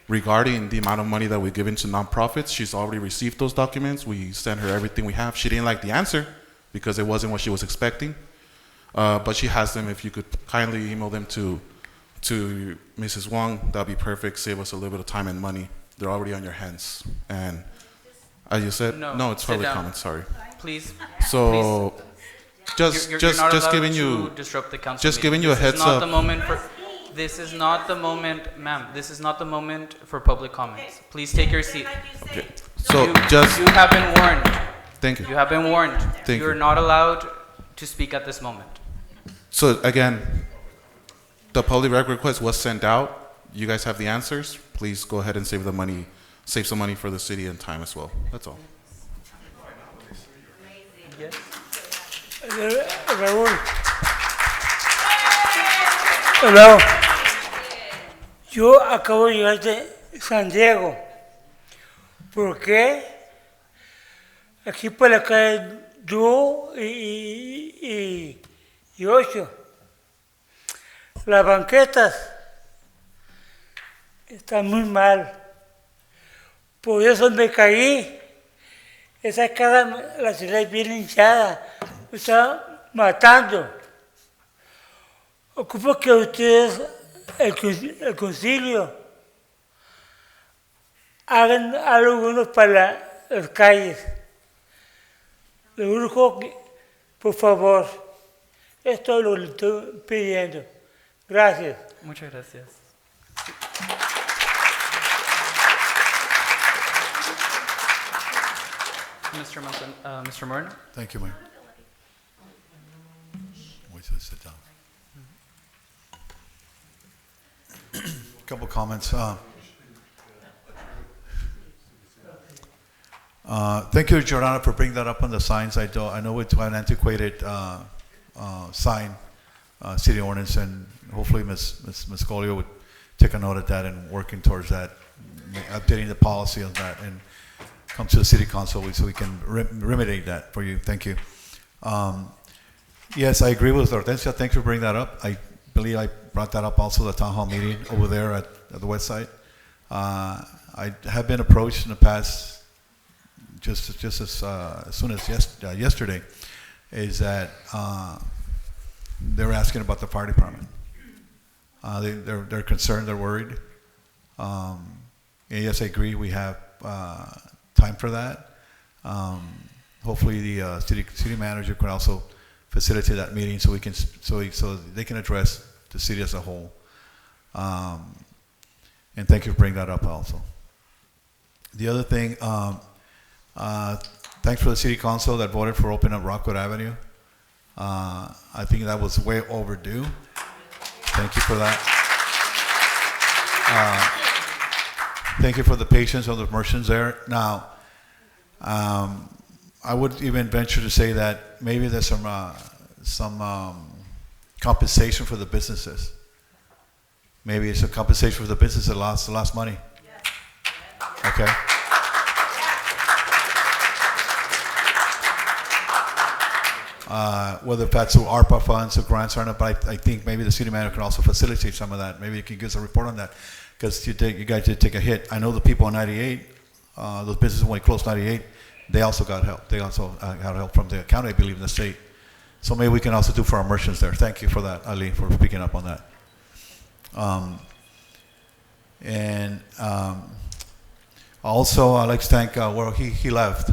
regarding the amount of money that we've given to nonprofits. She's already received those documents. We sent her everything we have. She didn't like the answer because it wasn't what she was expecting. But she has them. If you could kindly email them to Mrs. Wong, that'd be perfect. Save us a little bit of time and money. They're already on your hands. And as you said, no, it's public comment. Sorry. Please. So just giving you disrupt the council just meeting. giving you a heads up. This is not the moment, ma'am. This is not the moment for public comments. Please take your seat. Okay. So you have been warned. Thank you. You have been warned. Thank You're you. not allowed to speak at this moment. So again, the public record request was sent out. You guys have the answers. Please go ahead and save the money, save some money for the city and time as well. That's all. Yes. Raúl. Hello. Yo acabo de llegar de San Diego. ¿Por qué? Aquí por la calle yo y 8. Las banquetas están muy mal. Por eso me caí. Esa cara, la ciudad es bien hinchada. Me está matando. Ocupo que ustedes, el concilio, hagan algo bueno para las calles. Lo único que, por favor, esto es lo que le estoy pidiendo. Gracias. Muchas gracias. Mr. Martin. Thank you, Mayor. Wait till I sit down. Couple comments. Thank you, Jordana, for bringing that up on the signs. I know it's an antiquated sign, city ordinance, and hopefully Ms. Scolio would take a note of that and working towards that, updating the policy on that, and come to the city council so we can remedy that for you. Thank you. Yes, I agree with Hortensia. Thanks for bringing that up. I believe I brought that up also at the town hall meeting over there at the west side. I have been approached in the past, just as soon as yesterday, is that they're asking about the fire department. They're concerned, they're worried. And yes, I agree. We have time for that. Hopefully, the city manager can also facilitate that meeting so we can so they can address the city as a whole. And thank you for bringing that up also. The other thing, thanks for the city council that voted for opening up Rockwood Avenue. I think that was way overdue. Thank you for that. Thank you for the patience of the merchants there. Now, I would even venture to say that maybe there's some compensation for the businesses. Maybe it's a compensation for the business that lost money. Okay. Whether that's through ARPA funds or grants or not, but I think maybe the city manager can also facilitate some of that. Maybe you can give us a report on that, because you guys did take a hit. I know the people on 98, those businesses when they closed 98, they also got help. They also got help from the county, I believe, in the state. So maybe we can also do for our merchants there. Thank you for that, Ali, for speaking up on that. Also, I'd like to thank, well, he left,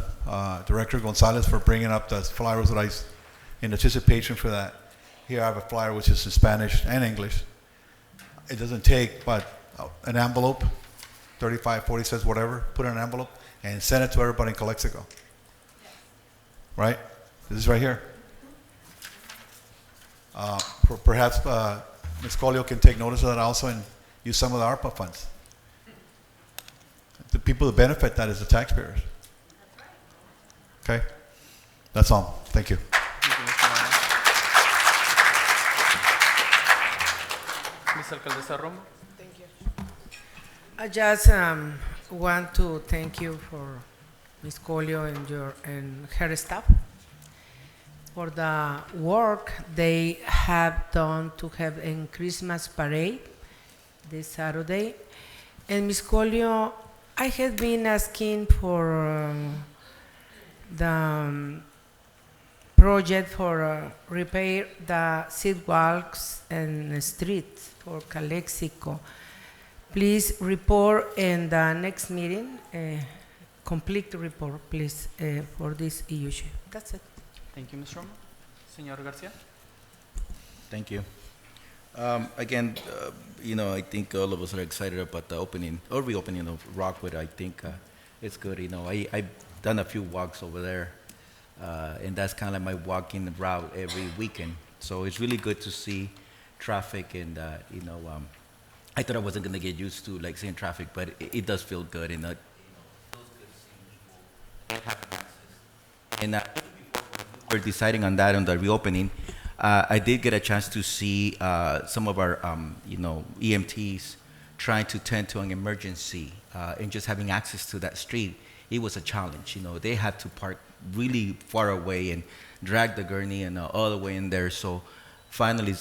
Director Gonzalez, for bringing up the flyers that I, in anticipation for that. Here I have a flyer which is in Spanish and English. it doesn't take but an envelope, 35, 40 cents, whatever, put it in an envelope and send it to everybody in Calexico. Right? This is right here. Perhaps Ms. Colio can take notice of that also and use some of the ARPA funds. The people that benefit that is the taxpayers. Okay? That's all. Thank you. Ms. Alcaldesa Romo. Thank you. I just want to thank you for Ms. Colio and her staff for the work they have done to have a Christmas parade this Saturday. And Ms. Colio, I have been asking for the project for repair the sidewalks and streets for Calexico. Please report in the next meeting, complete report, please, for this issue. That's it. Thank you, Ms. Romo. Señor Garcia. Thank you. Again, I think all of us are excited about the opening or reopening of Rockwood. I think it's good. I've done a few walks over there, and that's kind of like my walking route every weekend. So it's really good to see traffic, and I thought I wasn't going to get used to like seeing traffic, but it does feel good, and it feels good seeing people have access. And we're deciding on that on the reopening. I did get a chance to see some of our, EMTs trying to tend to an emergency and just having access to that street. It was a challenge. They had to park really far away and drag the gurney and all the way in there. So finally,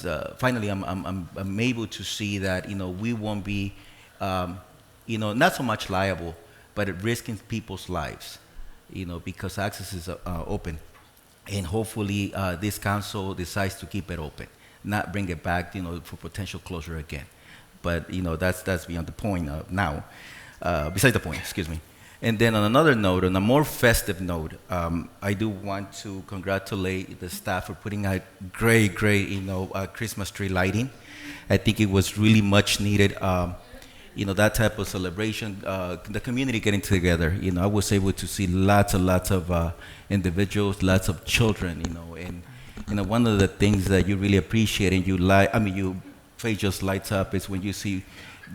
I'm able to see that we won't be, not so much liable, but risking people's lives, because access is open. And hopefully this council decides to keep it open, not bring it back, for potential closure again. But that's beyond the point now. Besides the point, excuse me. And then on another note, on a more festive note, I do want to congratulate the staff for putting out great, Christmas tree lighting. I think it was really much needed. That type of celebration, the community getting together. I was able to see lots of individuals, lots of children. And one of the things that you really appreciate and your face just lights up is when you see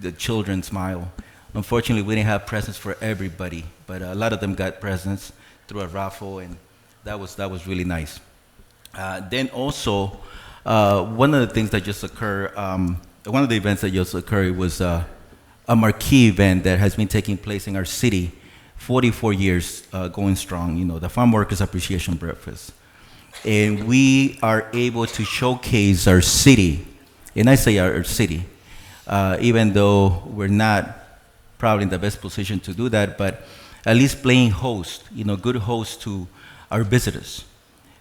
the children smile. Unfortunately, we didn't have presents for everybody, but a lot of them got presents through a raffle, and that was really nice. Then also, one of the things that just occurred, one of the events that just occurred was a marquee event that has been taking place in our city, 44 years going strong, the Farm Workers Appreciation Breakfast. And we are able to showcase our city, and I say our city, even though we're not probably in the best position to do that, but at least playing host, good host to our visitors.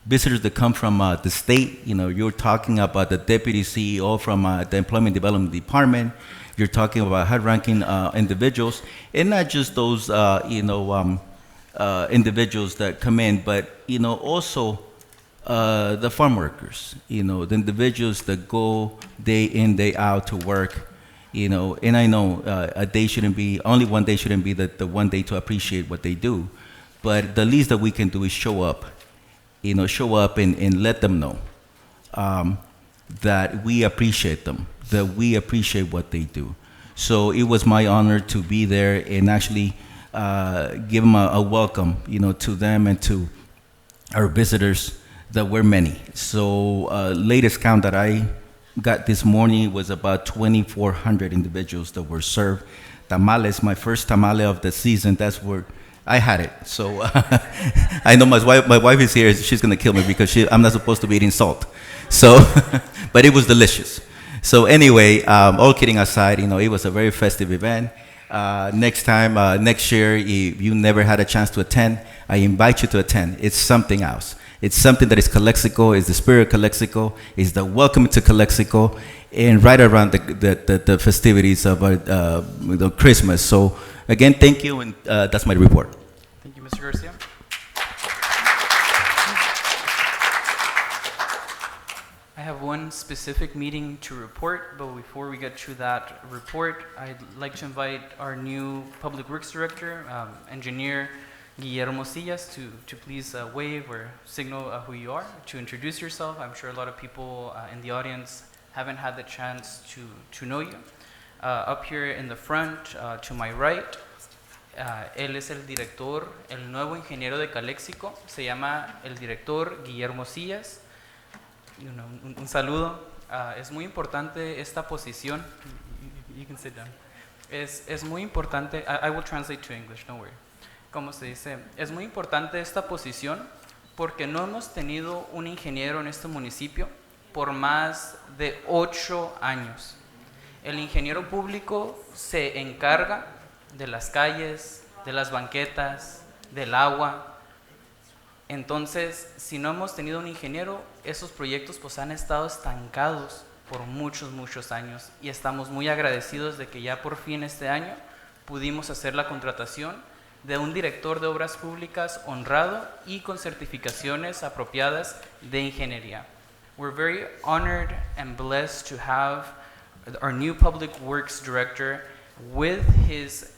Visitors that come from the state, you're talking about the deputy CEO from the Employment Development Department. You're talking about high-ranking individuals, and not just those, individuals that come in, but also the farm workers. The individuals that go day in, day out to work. And I know a day shouldn't be only one day shouldn't be the one day to appreciate what they do, but the least that we can do is show up, and let them know that we appreciate them, that we appreciate what they do. So it was my honor to be there and actually give them a welcome, to them and to our visitors that were many. So latest count that I got this morning was about 2,400 individuals that were served. Tamales, my first tamale of the season, that's where I had it. So I know my wife is here, she's gonna kill me because I'm not supposed to be eating salt. So, but it was delicious. So anyway, all kidding aside, it was a very festive event. Next year, if you never had a chance to attend, I invite you to attend. It's something else. It's something that is Calexico, is the spirit of Calexico, is the welcome to Calexico, and right around the festivities of Christmas. So again, thank you, and that's my report. Thank you, Mr. Garcia. I have one specific meeting to report, but before we get to that report, I'd like to invite our new Public Works Director, Engineer Guillermo Sillas, to please wave or signal who you are, to introduce yourself. I'm sure a lot of people in the audience haven't had the chance to know you. Up here in the front, to my right, él es el director, el nuevo ingeniero de Calexico, se llama el director Guillermo Sillas. Un saludo. Es muy importante esta posición. You can sit down. Es muy importante. I will translate to English, don't worry. Como se dice, es muy importante esta posición porque no hemos tenido un ingeniero en este municipio por más de 8 años. El ingeniero público se encarga de las calles, de las banquetas, del agua. Entonces, si no hemos tenido un ingeniero, esos proyectos pues han estado estancados por muchos años y estamos muy agradecidos de que ya por fin este año pudimos hacer la contratación de un director de obras públicas honrado y con certificaciones apropiadas de ingeniería. We're very honored and blessed to have our new Public Works Director with his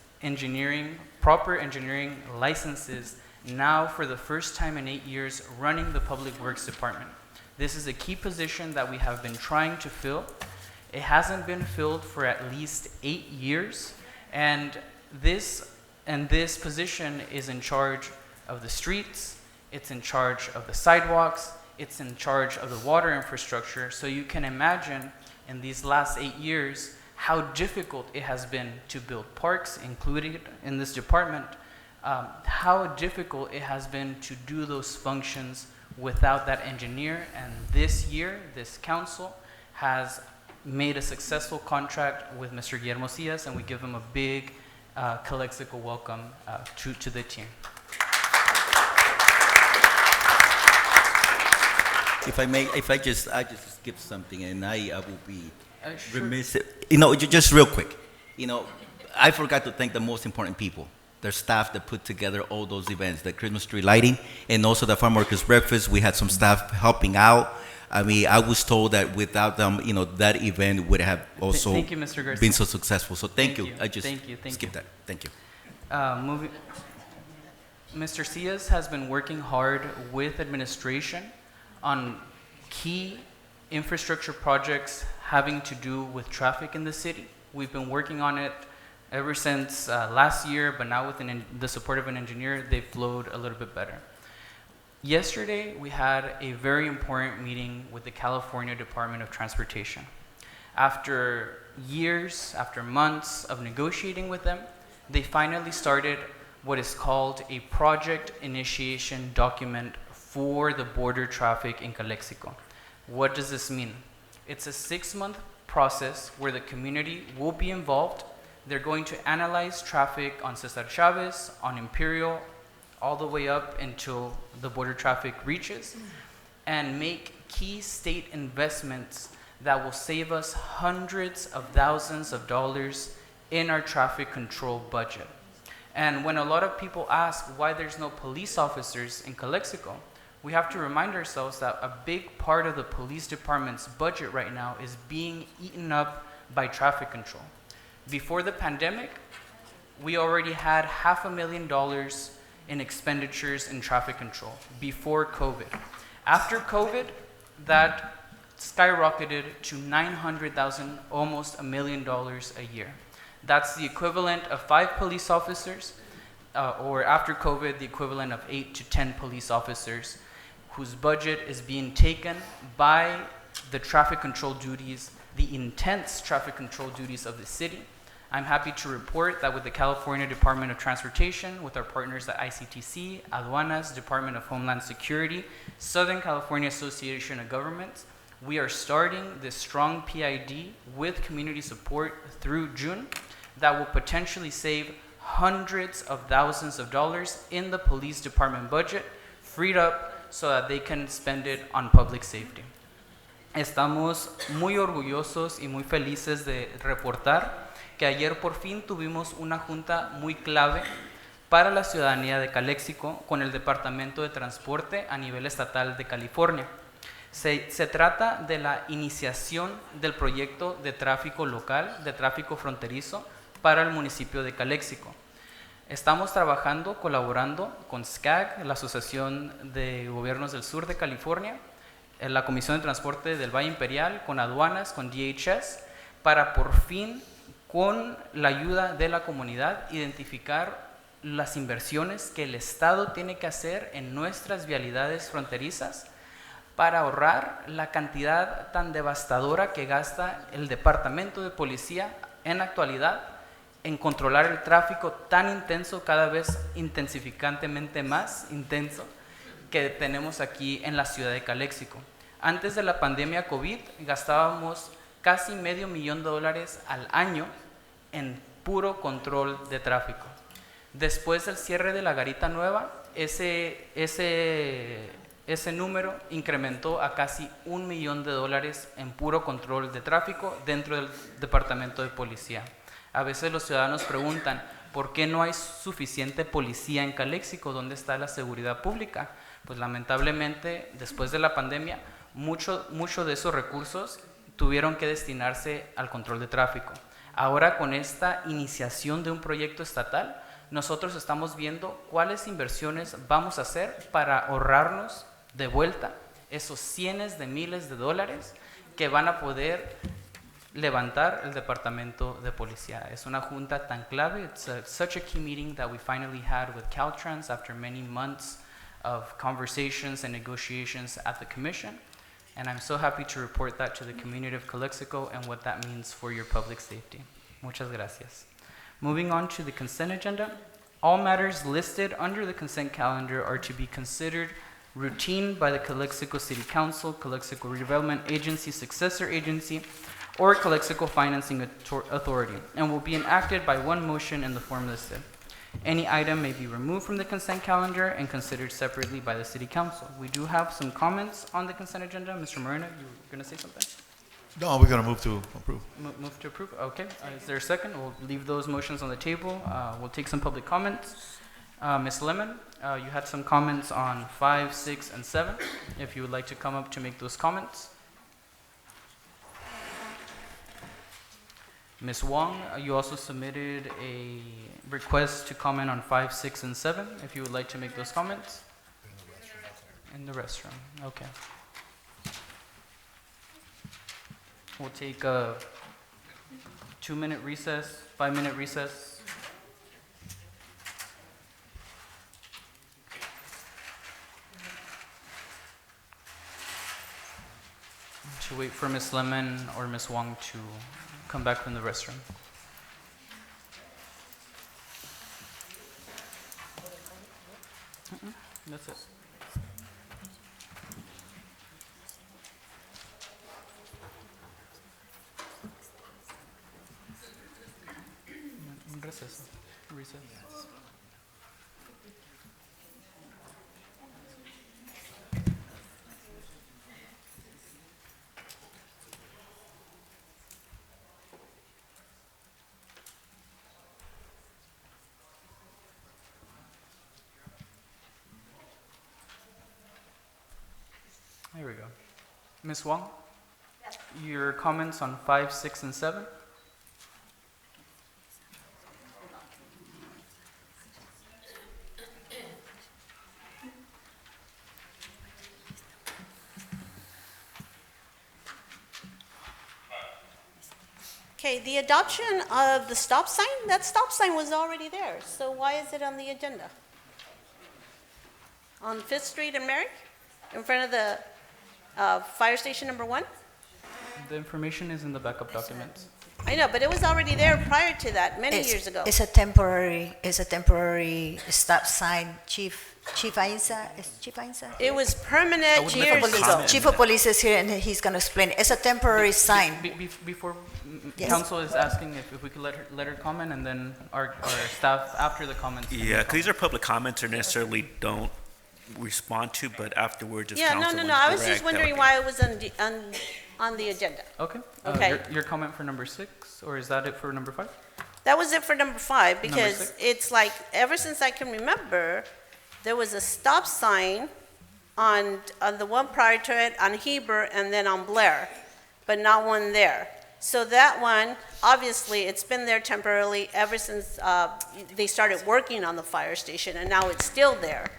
proper engineering licenses now for the first time in 8 years running the Public Works Department. This is a key position that we have been trying to fill. It hasn't been filled for at least 8 years, and this position is in charge of the streets, it's in charge of the sidewalks, it's in charge of the water infrastructure. So you can imagine in these last 8 years how difficult it has been to build parks included in this department, how difficult it has been to do those functions without that engineer. And this year, this council has made a successful contract with Mr. Guillermo Sillas, and we give him a big Calexico welcome to the team. If I just skip something, and I will be Sure. remiss. Just real quick. I forgot to thank the most important people. Their staff that put together all those events, the Christmas tree lighting, and also the farm workers breakfast. We had some staff helping out. I mean, I was told that without them, that event would have also Thank you, Mr. Garcia. been so successful. So thank you. I just Thank you. skipped that. Thank you. Mr. Sillas has been working hard with administration on key infrastructure projects having to do with traffic in the city. We've been working on it ever since last year, but now with the support of an engineer, they've flowed a little bit better. Yesterday, we had a very important meeting with the California Department of Transportation. After years, after months of negotiating with them, they finally started what is called a project initiation document for the border traffic in Calexico. What does this mean? It's a 6-month process where the community will be involved. They're going to analyze traffic on Cesar Chavez, on Imperial, all the way up until the border traffic reaches, and make key state investments that will save us hundreds of thousands of dollars in our traffic control budget. And when a lot of people ask why there's no police officers in Calexico, we have to remind ourselves that a big part of the police department's budget right now is being eaten up by traffic control. Before the pandemic, we already had $500,000 in expenditures in traffic control before COVID. After COVID, that skyrocketed to $900,000, almost $1 million a year. That's the equivalent of 5 police officers, or after COVID, the equivalent of 8 to 10 police officers whose budget is being taken by the traffic control duties, the intense traffic control duties of the city. I'm happy to report that with the California Department of Transportation, with our partners at ICTC, Aduanas, Department of Homeland Security, Southern California Association of Governments, we are starting this strong PID with community support through June that will potentially save hundreds of thousands of dollars in the police department budget, freed up so that they can spend it on public safety. Estamos muy orgullosos y muy felices de reportar que ayer por fin tuvimos una junta muy clave para la ciudadanía de Calexico con el Departamento de Transporte a nivel estatal de California. Se trata de la iniciación del proyecto de tráfico local, de tráfico fronterizo para el municipio de Calexico. Estamos trabajando, colaborando con SCAG, la Asociación de Gobiernos del Sur de California, la Comisión de Transporte del Valle Imperial, con aduanas, con DHS, para por fin, con la ayuda de la comunidad, identificar las inversiones que el Estado tiene que hacer en nuestras vialidades fronterizas para ahorrar la cantidad tan devastadora que gasta el Departamento de Policía en la actualidad en controlar el tráfico tan intenso, cada vez intensificantemente más intenso, que tenemos aquí en la ciudad de Calexico. Antes de la pandemia COVID gastábamos casi $500,000 al año en puro control de tráfico. Después del cierre de la garita nueva, ese número incrementó a casi $1 millón en puro control de tráfico dentro del Departamento de Policía. A veces los ciudadanos preguntan, ¿por qué no hay suficiente policía en Calexico? ¿Dónde está la seguridad pública? Pues lamentablemente, después de la pandemia, mucho de esos recursos tuvieron que destinarse al control de tráfico. Ahora, con esta iniciación de un proyecto estatal, nosotros estamos viendo cuáles inversiones vamos a hacer para ahorrarnos de vuelta esos cientos de miles de dólares que van a poder levantar el Departamento de Policía. Es una junta tan clave. It's such a key meeting that we finally had with Caltrans after many months of conversations and negotiations at the Commission. And I'm so happy to report that to the community of Calexico and what that means for your public safety. Muchas gracias. Moving on to the consent agenda. All matters listed under the consent calendar are to be considered routine by the Calexico City Council, Calexico Redevelopment Agency, successor agency, or Calexico Financing Authority, and will be enacted by one motion in the form listed. Any item may be removed from the consent calendar and considered separately by the City Council. We do have some comments on the consent agenda. Mr. Moreno, you were going to say something? No, we're going to move to approve. Move to approve? Okay. Is there a second? We'll leave those motions on the table. We'll take some public comments. Ms. Lemon, you had some comments on 5, 6, and 7. If you would like to come up to make those comments. Ms. Wong, you also submitted a request to comment on 5, 6, and 7. If you would like to make those comments. In the restroom. Okay. We'll take a 2-minute recess, 5-minute recess. To wait for Ms. Lemon or Ms. Wong to come back from the restroom. That's it. Receso. Recess. There we go. Ms. Wong? Yes. Your comments on 5, 6, and 7? Okay, the adoption of the stop sign, that stop sign was already there, so why is it on the agenda? On 5th Street and Merrick, in front of the fire station number 1? The information is in the backup documents. I know, but it was already there prior to that, many years ago. It's a temporary stop sign, Chief Ainsa, is Chief Ainsa? It was permanent years ago. Chief of Police is here and he's going to explain. It's a temporary sign. Before Yes. council is asking if we could let her comment, and then our staff after the comments. Yeah, because these are public comments or necessarily don't respond to, but afterwards if Yeah, council no, wants I to was just correct, wondering that why it was on the agenda. Okay. Okay. Your comment for number 6, or is that it for number 5? That was it for number 5, because six? it's like, ever since I can remember, there was a stop sign on the one prior to it, on Heber, and then on Blair, but not one there. So that one, obviously, it's been there temporarily ever since they started working on the fire station, and now it's still there,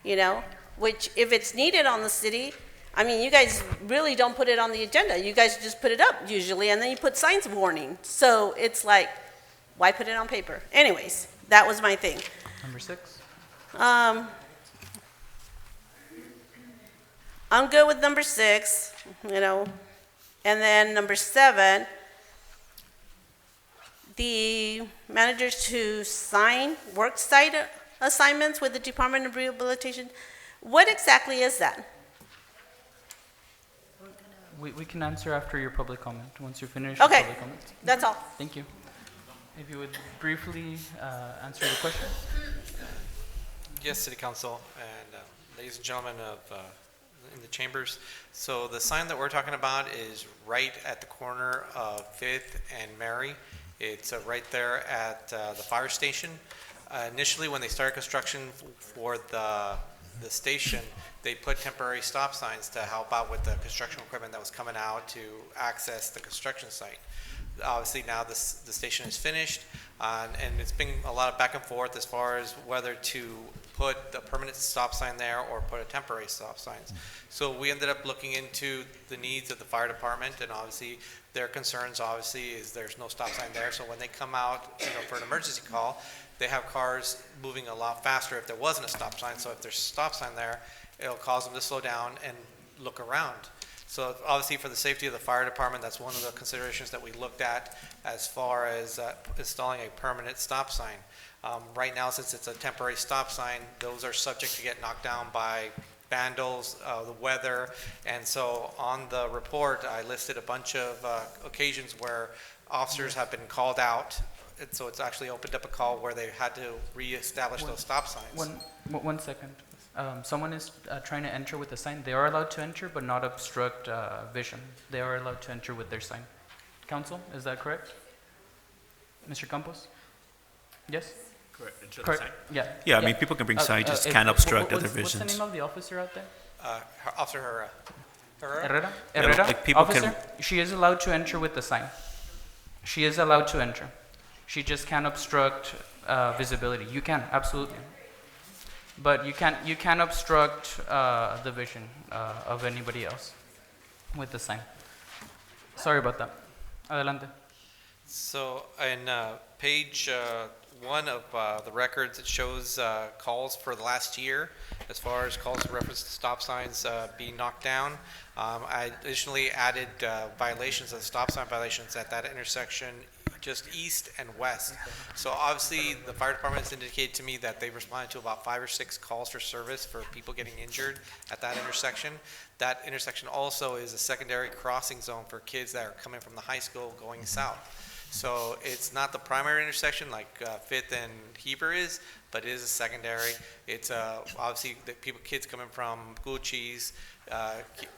you know, which if it's needed on the city, I mean, you guys really don't put it on the agenda. You guys just put it up usually, and then you put signs of warning. So it's like, why put it on paper? Anyways, that was my thing. Number 6. I'm good with number 6, you know. And then number 7, the managers to sign work site assignments with the Department of Rehabilitation. What exactly is that? We can answer after your public comment, once you finish Okay, your public comment. that's all. Thank you. If you would briefly answer the question. Yes, City Council and ladies and gentlemen of in the chambers. So the sign that we're talking about is right at the corner of 5th and Mary. It's right there at the fire station. Initially, when they started construction for the station, they put temporary stop signs to help out with the construction equipment that was coming out to access the construction site. Obviously, now the station is finished, and it's been a lot of back and forth as far as whether to put the permanent stop sign there or put a temporary stop signs. So we ended up looking into the needs of the fire department, and obviously their concerns obviously is there's no stop sign there. So when they come out, for an emergency call, they have cars moving a lot faster if there wasn't a stop sign. So if there's a stop sign there, it'll cause them to slow down and look around. So obviously for the safety of the fire department, that's one of the considerations that we looked at as far as installing a permanent stop sign. Right now, since it's a temporary stop sign, those are subject to get knocked down by vandals, the weather, and so on the report, I listed a bunch of occasions where officers have been called out, and so it's actually opened up a call where they had to reestablish those stop signs. One second. Someone is trying to enter with a sign. They are allowed to enter, but not obstruct vision. They are allowed to enter with their sign. Council, is that correct? Mr. Campos? Yes? Correct. Yeah. Yeah, I mean, people can bring signs, just can't obstruct other visions. What's the name of the officer out there? Officer Herrera. Herrera? Yeah, Herrera? like people Officer? can- She is allowed to enter with the sign. She is allowed to enter. She just can't obstruct visibility. You can, absolutely. But you can't obstruct the vision of anybody else with the sign. Sorry about that. Adelante. So in page 1 of the records, it shows calls for the last year as far as calls in reference to stop signs being knocked down. I additionally added violations of stop sign violations at that intersection just east and west. So obviously the fire department has indicated to me that they responded to about 5 or 6 calls for service for people getting injured at that intersection. That intersection also is a secondary crossing zone for kids that are coming from the high school going south. So it's not the primary intersection like 5th and Heber is, but it is a secondary. It's obviously the kids coming from Gucci's,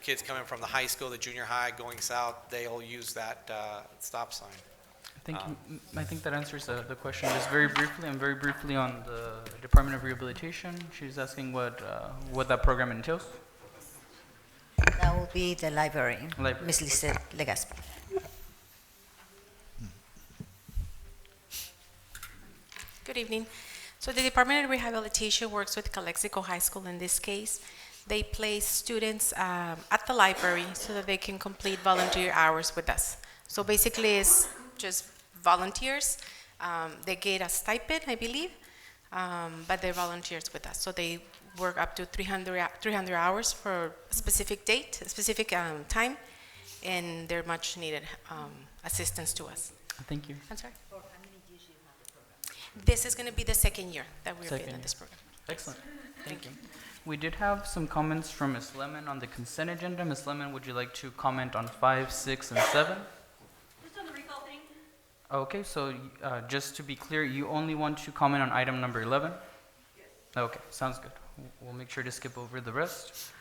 kids coming from the high school, the junior high going south, they all use that stop sign. I think that answers the question. Just very briefly, and very briefly on the Department of Rehabilitation. She's asking what that program entails. That will be the library. Library. Ms. Lisette Legaspi. Good evening. So the Department of Rehabilitation works with Calexico High School in this case. They place students at the library so that they can complete volunteer hours with us. So basically it's just volunteers. They get a stipend, I believe, but they're volunteers with us. So they work up to 300 hours for a specific date, a specific time, and they're much needed assistance to us. Thank you. I'm sorry? This is going to be the second year that we're being at this program. Excellent. Thank you. We did have some comments from Ms. Lemon on the consent agenda. Ms. Lemon, would you like to comment on 5, 6, and 7? Just on the recall thing. Okay, so just to be clear, you only want to comment on item number 11? Yes. Okay, sounds good. We'll make sure to skip over the rest.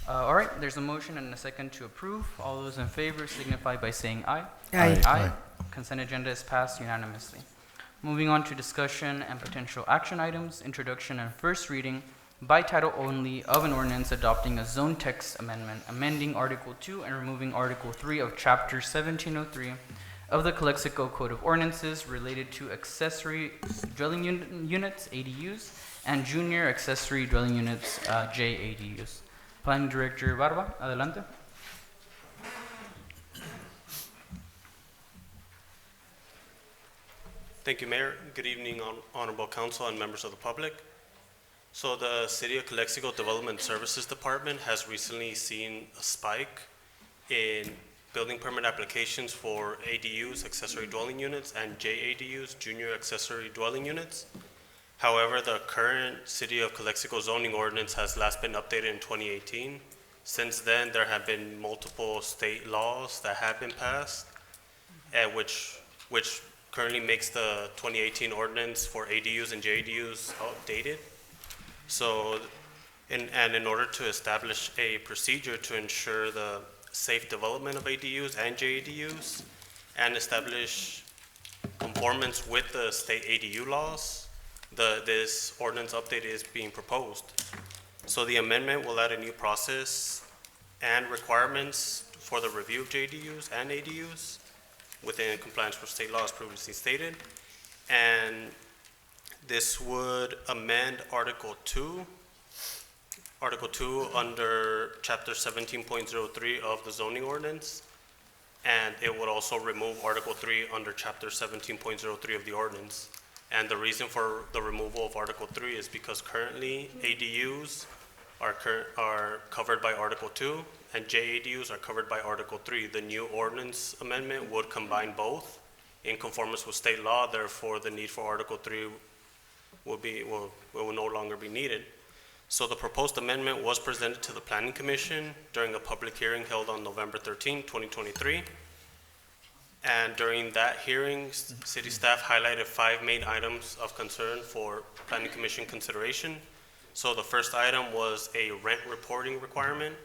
All right, there's a motion and a second to approve. All those in favor signify by saying aye. Aye. Aye. Consent agenda is passed unanimously. Moving on to discussion and potential action items, introduction and first reading, by title only of an ordinance adopting a zone text amendment, amending Article 2 and removing Article 3 of Chapter 1703 of the Calexico Code of Ordinances related to accessory dwelling units, ADUs, and junior accessory dwelling units, JADUs. Planning Director Barba, adelante. Thank you, Mayor. Good evening, Honorable Council and members of the public. So the City of Calexico Development Services Department has recently seen a spike in building permit applications for ADUs, accessory dwelling units, and JADUs, junior accessory dwelling units. However, the current City of Calexico zoning ordinance has last been updated in 2018. Since then, there have been multiple state laws that have been passed, which currently makes the 2018 ordinance for ADUs and JADUs outdated. So, in order to establish a procedure to ensure the safe development of ADUs and JADUs and establish conformance with the state ADU laws, this ordinance update is being proposed. So the amendment will add a new process and requirements for the review of JADUs and ADUs within compliance with state laws previously stated. And this would amend Article 2 under Chapter 17.03 of the zoning ordinance, and it would also remove Article 3 under Chapter 17.03 of the ordinance. And the reason for the removal of Article 3 is because currently ADUs are covered by Article 2 and JADUs are covered by Article 3. The new ordinance amendment would combine both in conformance with state law. Therefore, the need for Article 3 will no longer be needed. So the proposed amendment was presented to the Planning Commission during a public hearing held on November 13, 2023. And during that hearing, city staff highlighted 5 main items of concern for Planning Commission consideration. So the first item was a rent reporting requirement.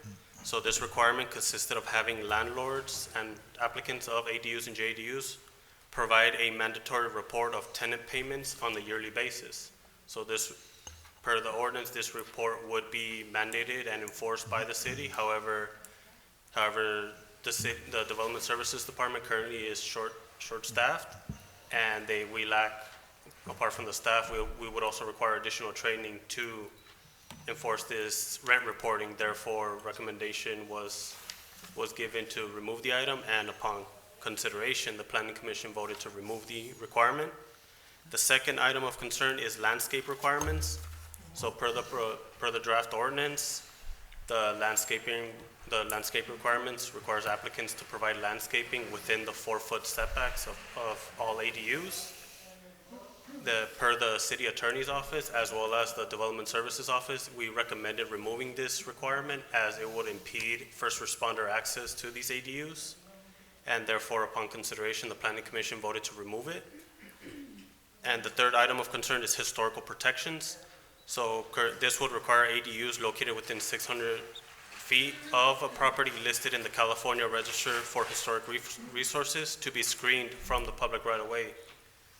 So this requirement consisted of having landlords and applicants of ADUs and JDUs provide a mandatory report of tenant payments on a yearly basis. So this, per the ordinance, this report would be mandated and enforced by the city. However, the Development Services Department currently is short-staffed, and we lack, apart from the staff, we would also require additional training to enforce this rent reporting. Therefore, recommendation was given to remove the item, and upon consideration, the Planning Commission voted to remove the requirement. The second item of concern is landscape requirements. So per the draft ordinance, the landscape requirements requires applicants to provide landscaping within the 4-foot setbacks of all ADUs. Per the city attorney's office, as well as the development services office, we recommended removing this requirement as it would impede first responder access to these ADUs. And therefore, upon consideration, the Planning Commission voted to remove it. And the third item of concern is historical protections. So this would require ADUs located within 600 feet of a property listed in the California Register for Historic Resources to be screened from the public right-of-way.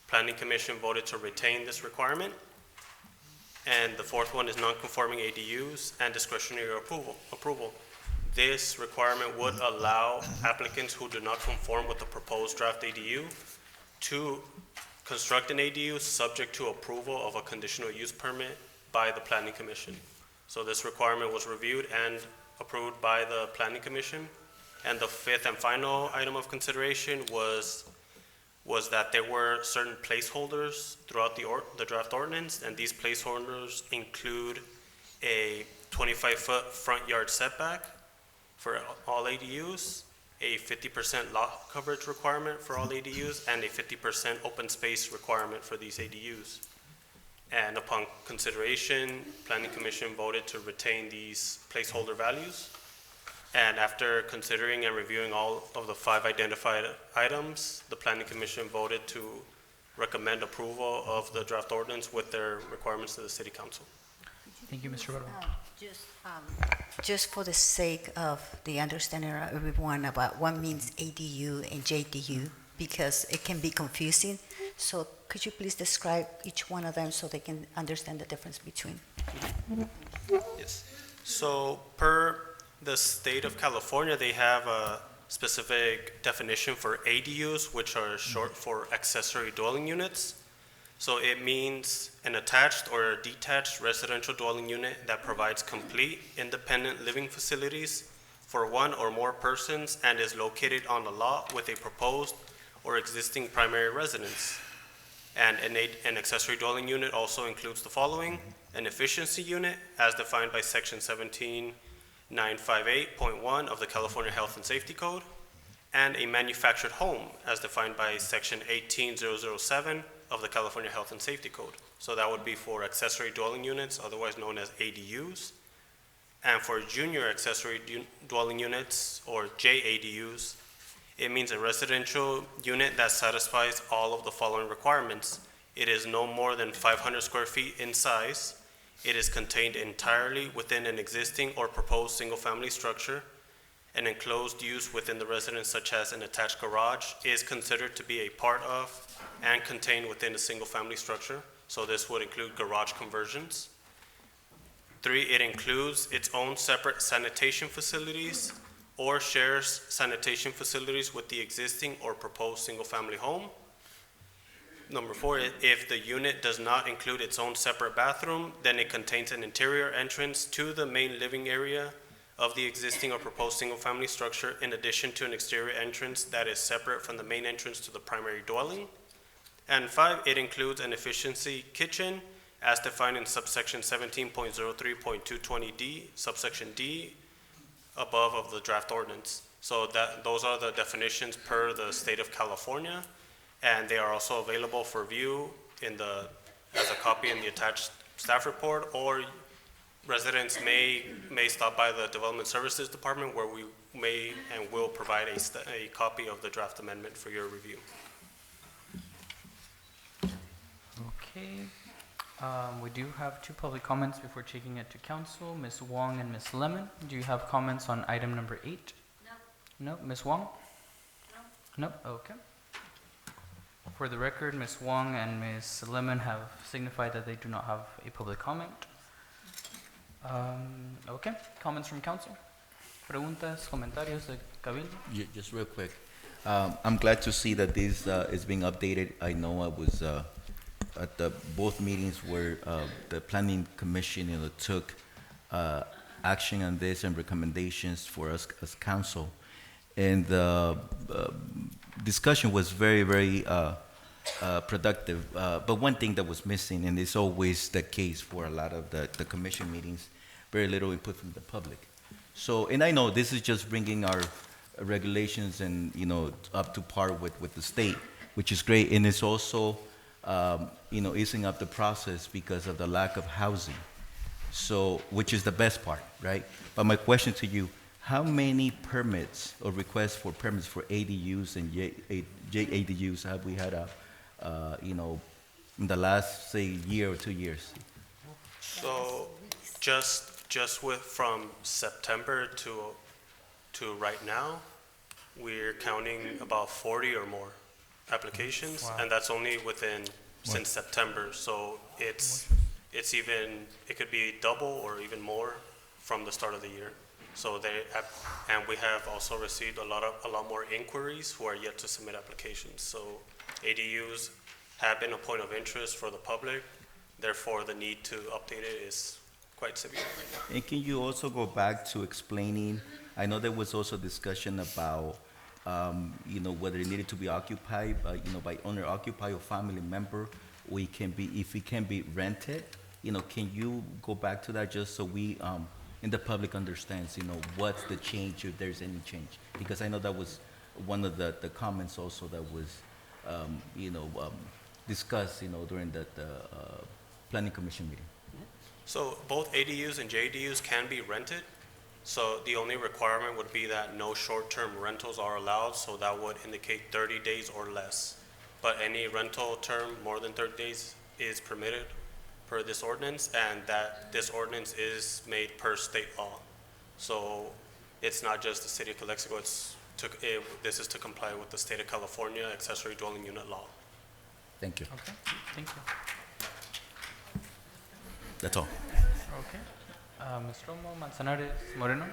Planning Commission voted to retain this requirement. And the fourth one is non-conforming ADUs and discretionary approval. This requirement would allow applicants who do not conform with the proposed draft ADU to construct an ADU subject to approval of a conditional use permit by the Planning Commission. So this requirement was reviewed and approved by the Planning Commission. And the fifth and final item of consideration was that there were certain placeholders throughout the draft ordinance, and these placeholders include a 25-foot front yard setback for all ADUs, a 50% lot coverage requirement for all ADUs, and a 50% open space requirement for these ADUs. And upon consideration, Planning Commission voted to retain these placeholder values. And after considering and reviewing all of the 5 identified items, the Planning Commission voted to recommend approval of the draft ordinance with their requirements to the City Council. Thank you, Mr. Barba. Just for the sake of the understanding of everyone about what means ADU and JDU, because it can be confusing. So could you please describe each one of them so they can understand the difference between? this? So per the state of California, they have a specific definition for ADUs, which are short for accessory dwelling units. So it means an attached or a detached residential dwelling unit that provides complete independent living facilities for one or more persons and is located on a lot with a proposed or existing primary residence. And an accessory dwelling unit also includes the following: an efficiency unit as defined by section 17958.1 of the California Health and Safety Code, and a manufactured home as defined by section 18007 of the California Health and Safety Code. So that would be for accessory dwelling units, otherwise known as ADUs. And for junior accessory dwelling units, or JADUs, it means a residential unit that satisfies all of the following requirements. It is no more than 500 square feet in size. It is contained entirely within an existing or proposed single-family structure. An enclosed use within the residence, such as an attached garage, is considered to be a part of and contained within a single-family structure. So this would include garage conversions. 3, it includes its own separate sanitation facilities or shares sanitation facilities with the existing or proposed single-family home. Number 4, if the unit does not include its own separate bathroom, then it contains an interior entrance to the main living area of the existing or proposed single-family structure, in addition to an exterior entrance that is separate from the main entrance to the primary dwelling. And 5, it includes an efficiency kitchen as defined in subsection 17.03.220D, subsection D, above of the draft ordinance. So those are the definitions per the state of California, and they are also available for view as a copy in the attached staff report, or residents may stop by the Development Services Department, where we may and will provide a copy of the draft amendment for your review. Okay. We do have 2 public comments before taking it to council. Ms. Wong and Ms. Lemon, do you have comments on item number 8? No. No? Ms. Wong? No. No? Okay. For the record, Ms. Wong and Ms. Lemon have signified that they do not have a public comment. Okay. Comments from council? Preguntas, comentarios de Cabildo? Just real quick. I'm glad to see that this is being updated. I know I was at both meetings where the Planning Commission took action on this and recommendations for us as council. And the discussion was very, very productive. But one thing that was missing, and it's always the case for a lot of the commission meetings, very little input from the public. So, and I know this is just bringing our regulations and, up to par with the state, which is great. And it's also, easing up the process because of the lack of housing. So, which is the best part, right? But my question to you, how many permits or requests for permits for ADUs and JADUs have we had, in the last, say, year or 2 years? So just from September to right now, we're counting about 40 or more applications. Wow. And that's only since September. So it could be double or even more from the start of the year. So and we have also received a lot more inquiries who are yet to submit applications. So ADUs have been a point of interest for the public. Therefore, the need to update it is quite severe. And can you also go back to explaining, I know there was also discussion about, whether it needed to be occupied by, by owner occupied or family member, or if it can be rented, can you go back to that just so we, and the public understands, what's the change, if there's any change? Because I know that was one of the comments also that was, discussed, during the Planning Commission meeting. So both ADUs and JDUs can be rented. So the only requirement would be that no short-term rentals are allowed, so that would indicate 30 days or less. But any rental term more than 30 days is permitted per this ordinance, and that this ordinance is made per state law. So it's not just the city of Calexico, this is to comply with the state of California accessory dwelling unit law. Thank you. Okay, thank you. That's all. Okay. Mr. Romo Manzanares Moreno,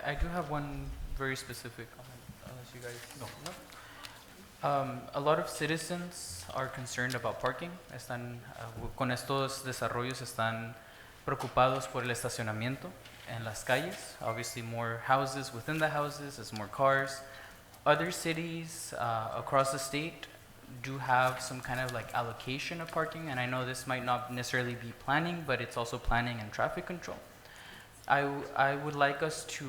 I do have one very specific comment, unless you guys no. A lot of citizens are concerned about parking. Con estos desarrollos están preocupados por el estacionamiento en las calles. Obviously, more houses within the houses is more cars. Other cities across the state do have some kind of like allocation of parking, and I know this might not necessarily be planning, but it's also planning and traffic control. I would like us to,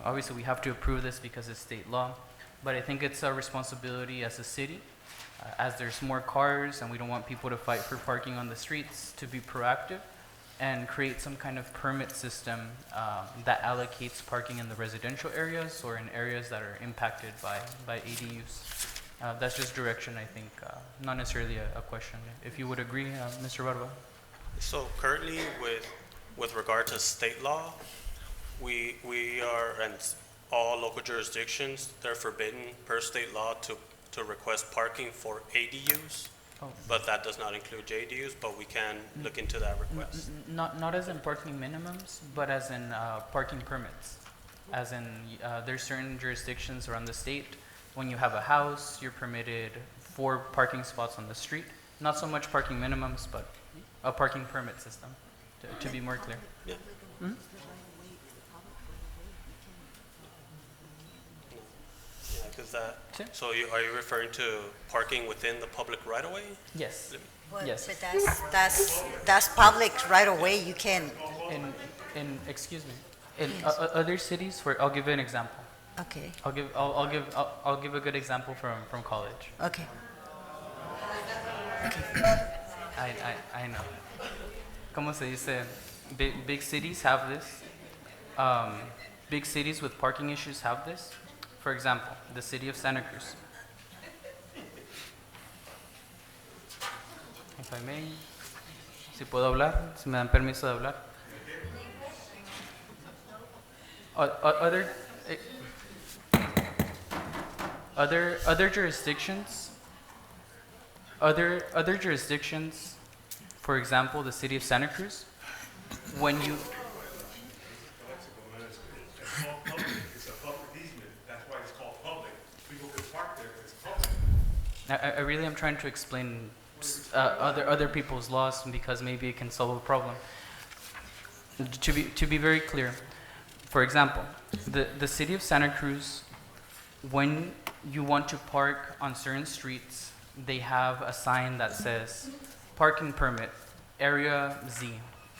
obviously we have to approve this because it's state law, but I think it's a responsibility as a city, as there's more cars and we don't want people to fight for parking on the streets, to be proactive and create some kind of permit system that allocates parking in the residential areas or in areas that are impacted by ADUs. That's just direction, I think, not necessarily a question. If you would agree, Mr. Barba. So currently, with regard to state law, we are, and all local jurisdictions, they're forbidden per state law to request parking for ADUs. Oh. But that does not include JDUs, but we can look into that request. Not as in parking minimums, but as in parking permits. As in, there's certain jurisdictions around the state, when you have a house, you're permitted 4 parking spots on the street. Not so much parking minimums, but a parking permit system, to be more clear. Yeah. Hmm? Yeah, because that, so are you referring to parking within the public right-of-way? Yes. Well, Yes. but that's public right away. You can. Excuse me. In other cities, I'll give you an example. Okay. I'll give a good example from college. Okay. I know. ¿Cómo se dice? Big cities have this. Big cities with parking issues have this. For example, the city of Santa Cruz. If I may, si puedo hablar, si me dan permiso de hablar. Other jurisdictions, other jurisdictions, for example, the city of Santa Cruz, when you It's a public easement, that's why it's called public. People can park there, it's public. I really am trying to explain other people's laws because maybe it can solve a problem. To be very clear, for example, the city of Santa Cruz, when you want to park on certain streets, they have a sign that says parking permit, area Z,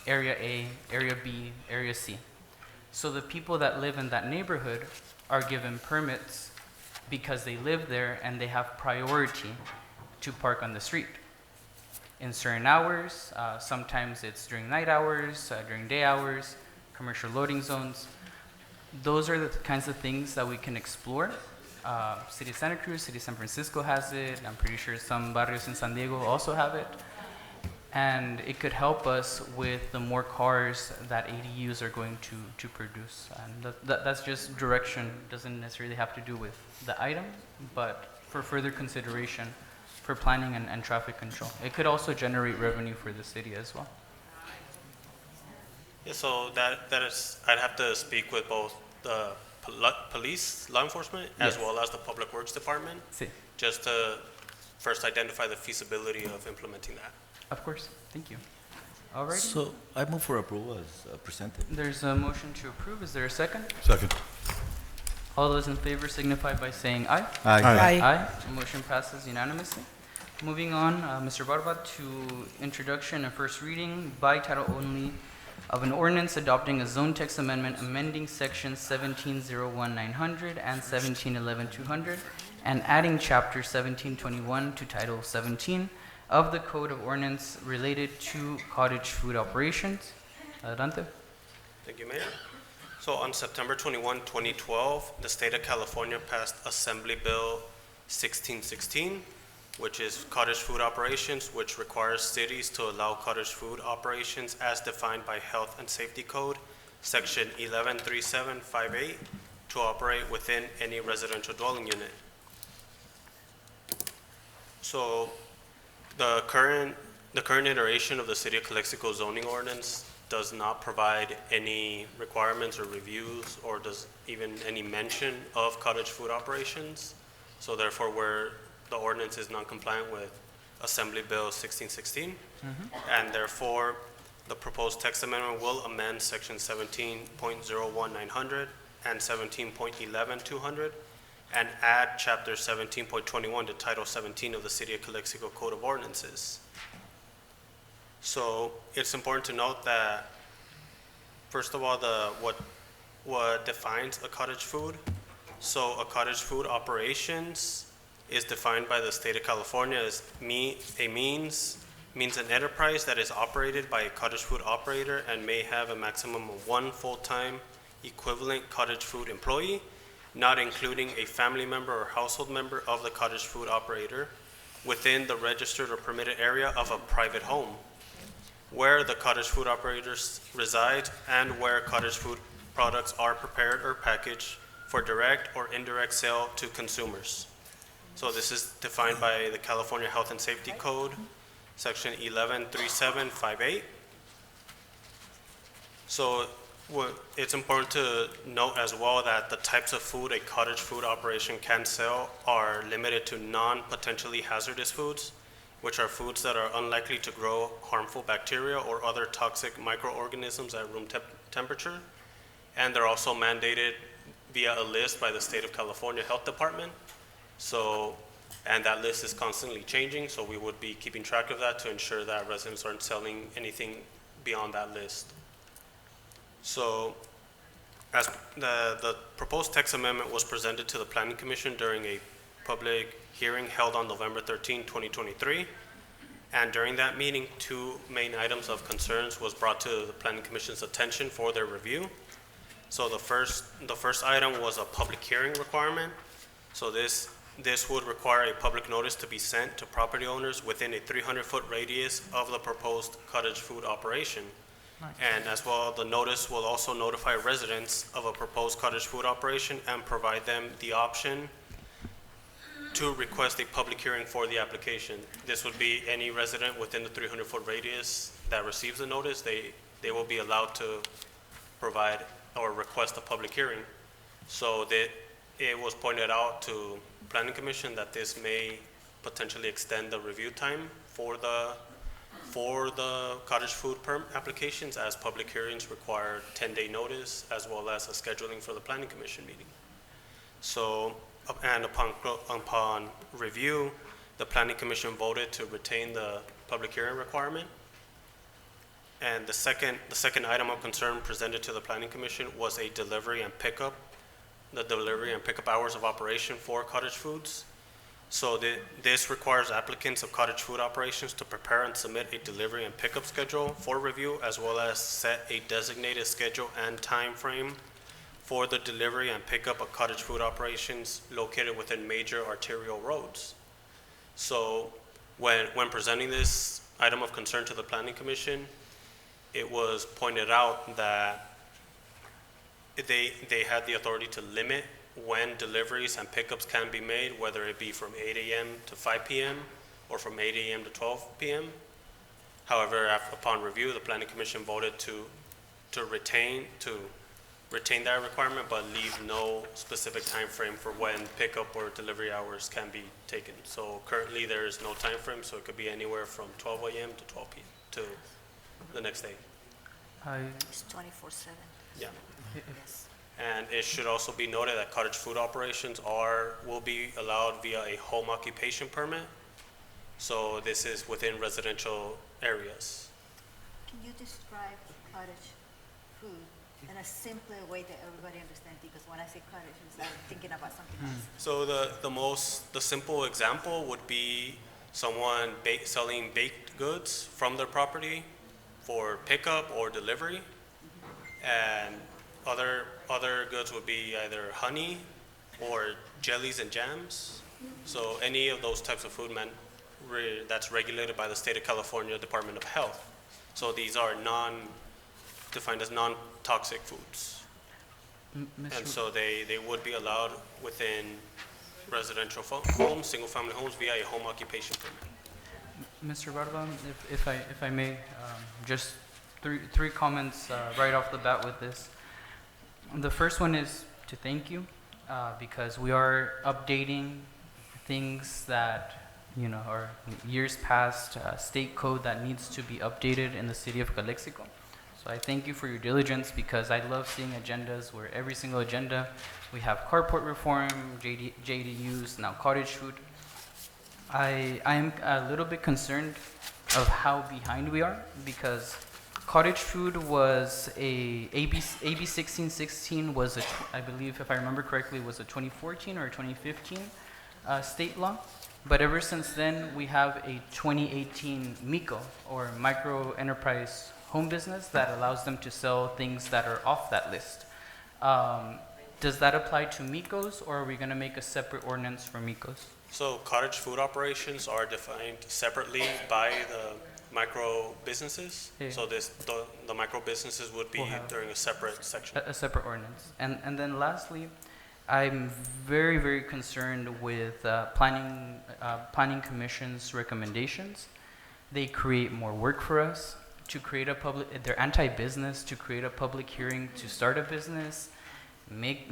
area A, area B, area C. So the people that live in that neighborhood are given permits because they live there and they have priority to park on the street. In certain hours, sometimes it's during night hours, during day hours, commercial loading zones. Those are the kinds of things that we can explore. City of Santa Cruz, City of San Francisco has it. I'm pretty sure some barrios in San Diego also have it. And it could help us with the more cars that ADUs are going to produce. And that's just direction, doesn't necessarily have to do with the item, but for further consideration for planning and traffic control. It could also generate revenue for the city as well. Yeah, so that is, I'd have to speak with both the police, law enforcement, as Yes. well as the Public Works Department, Sí. just to first identify the feasibility of implementing that. Of course, thank you. All right. So I move for approval as presented. There's a motion to approve. Is there a second? Second. All those in favor signify by saying aye. Aye. Aye. Aye. Motion passes unanimously. Moving on, Mr. Barba, to introduction and first reading by title only of an ordinance adopting a zone text amendment amending sections 1701-900 and 1711-200 and adding chapter 1721 to title 17 of the Code of Ordinance related to cottage food operations. Adelante. Thank you, Mayor. So on September 21, 2012, the state of California passed Assembly Bill 1616, which is cottage food operations, which requires cities to allow cottage food operations as defined by Health and Safety Code, Section 113758, to operate within any residential dwelling unit. So the current iteration of the City of Calexico zoning ordinance does not provide any requirements or reviews or does even any mention of cottage food operations. So therefore, the ordinance is non-compliant with Assembly Bill 1616. And therefore, the proposed text amendment will amend section 17.01900 and 17.11200 and add chapter 17.21 to title 17 of the City of Calexico Code of Ordinances. So it's important to note that, first of all, what defines a cottage food. So a cottage food operations is defined by the state of California as means an enterprise that is operated by a cottage food operator and may have a maximum of one full-time equivalent cottage food employee, not including a family member or household member of the cottage food operator, within the registered or permitted area of a private home, where the cottage food operators reside and where cottage food products are prepared or packaged for direct or indirect sale to consumers. So this is defined by the California Health and Safety Code, section 113758. So it's important to note as well that the types of food a cottage food operation can sell are limited to non-potentially hazardous foods, which are foods that are unlikely to grow harmful bacteria or other toxic microorganisms at room temperature. And they're also mandated via a list by the State of California Health Department. So, and that list is constantly changing, so we would be keeping track of that to ensure that residents aren't selling anything beyond that list. So, as the proposed text amendment was presented to the Planning Commission during a public hearing held on November 13, 2023. And during that meeting, two main items of concerns was brought to the Planning Commission's attention for their review. So the first item was a public hearing requirement. So this would require a public notice to be sent to property owners within a 300-foot radius of the proposed cottage food operation. And as well, the notice will also notify residents of a proposed cottage food operation and provide them the option to request a public hearing for the application. This would be any resident within the 300-foot radius that receives the notice. They will be allowed to provide or request a public hearing. So that it was pointed out to Planning Commission that this may potentially extend the review time for the cottage food permit applications, as public hearings require 10-day notice as well as a scheduling for the Planning Commission meeting. So, and upon review, the Planning Commission voted to retain the public hearing requirement. And the second item of concern presented to the Planning Commission was a delivery and pickup, the delivery and pickup hours of operation for cottage foods. So this requires applicants of cottage food operations to prepare and submit a delivery and pickup schedule for review, as well as set a designated schedule and time frame for the delivery and pickup of cottage food operations located within major arterial roads. So when presenting this item of concern to the Planning Commission, it was pointed out that they had the authority to limit when deliveries and pickups can be made, whether it be from 8 a.m. to 5 p.m. or from 8 a.m. to 12 p.m. However, upon review, the Planning Commission voted to retain that requirement, but leave no specific time frame for when pickup or delivery hours can be taken. So currently, there is no time frame, so it could be anywhere from 12 a.m. to 12 p.m. to the next day. It's 24/7. Yeah. Yes. And it should also be noted that cottage food operations will be allowed via a home occupation permit. So this is within residential areas. Can you describe cottage food in a simpler way that everybody understands? Because when I say cottage, I'm thinking about something else. So the simple example would be someone selling baked goods from their property for pickup or delivery. And other goods would be either honey or jellies and jams. So any of those types of food that's regulated by the State of California Department of Health. So these are defined as non-toxic foods. And so they would be allowed within residential homes, single-family homes, via a home occupation permit. Mr. Barban, if I may, just three comments right off the bat with this. The first one is to thank you because we are updating things that are years past state code that needs to be updated in the city of Calexico. So I thank you for your diligence because I love seeing agendas where every single agenda we have carport reform, JDUs, now cottage food. I am a little bit concerned of how behind we are because cottage food was AB 1616 was I believe if I remember correctly was a 2014 or 2015 state law. But ever since then, we have a 2018 MICO, or Micro Enterprise Home Business, that allows them to sell things that are off that list. Does that apply to MICOs, or are we going to make a separate ordinance for MICOs? So cottage food operations are defined separately by the micro businesses. Yeah. So the micro businesses would be during a separate section. A separate ordinance. And then lastly, I'm very, very concerned with planning commission's recommendations. They create more work for us to create a they're anti-business, to create a public hearing to start a business,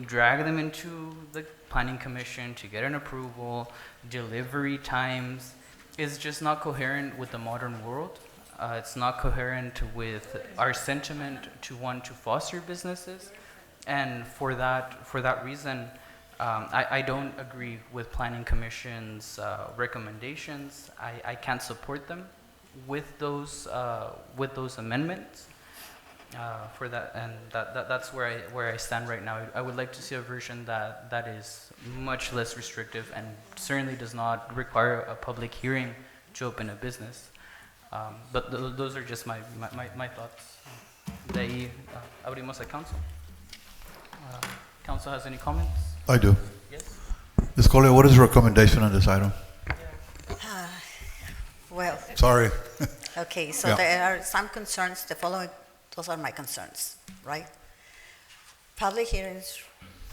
drag them into the planning commission to get an approval, delivery times. It's just not coherent with the modern world. It's not coherent with our sentiment to want to foster businesses. And for that reason, I don't agree with Planning Commission's recommendations. I can't support them with those amendments. For that, and that's where I stand right now. I would like to see a version that is much less restrictive and certainly does not require a public hearing to open a business. But those are just my thoughts. De ahí abrimos a council. Council has any comments? I do. Yes. Ms. Collier, what is your recommendation on this item? Well. Sorry. Okay, so Yeah. there are some concerns. Those are my concerns, right? Public hearings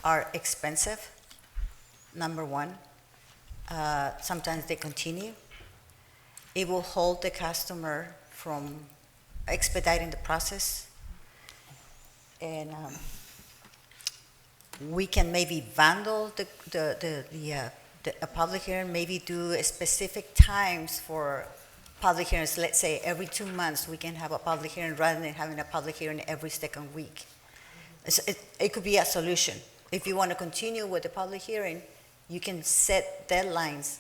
are expensive, number one. Sometimes they continue. It will hold the customer from expediting the process. And we can maybe vandal a public hearing, maybe do specific times for public hearings. Let's say every 2 months we can have a public hearing rather than having a public hearing every second week. It could be a solution. If you want to continue with the public hearing, you can set deadlines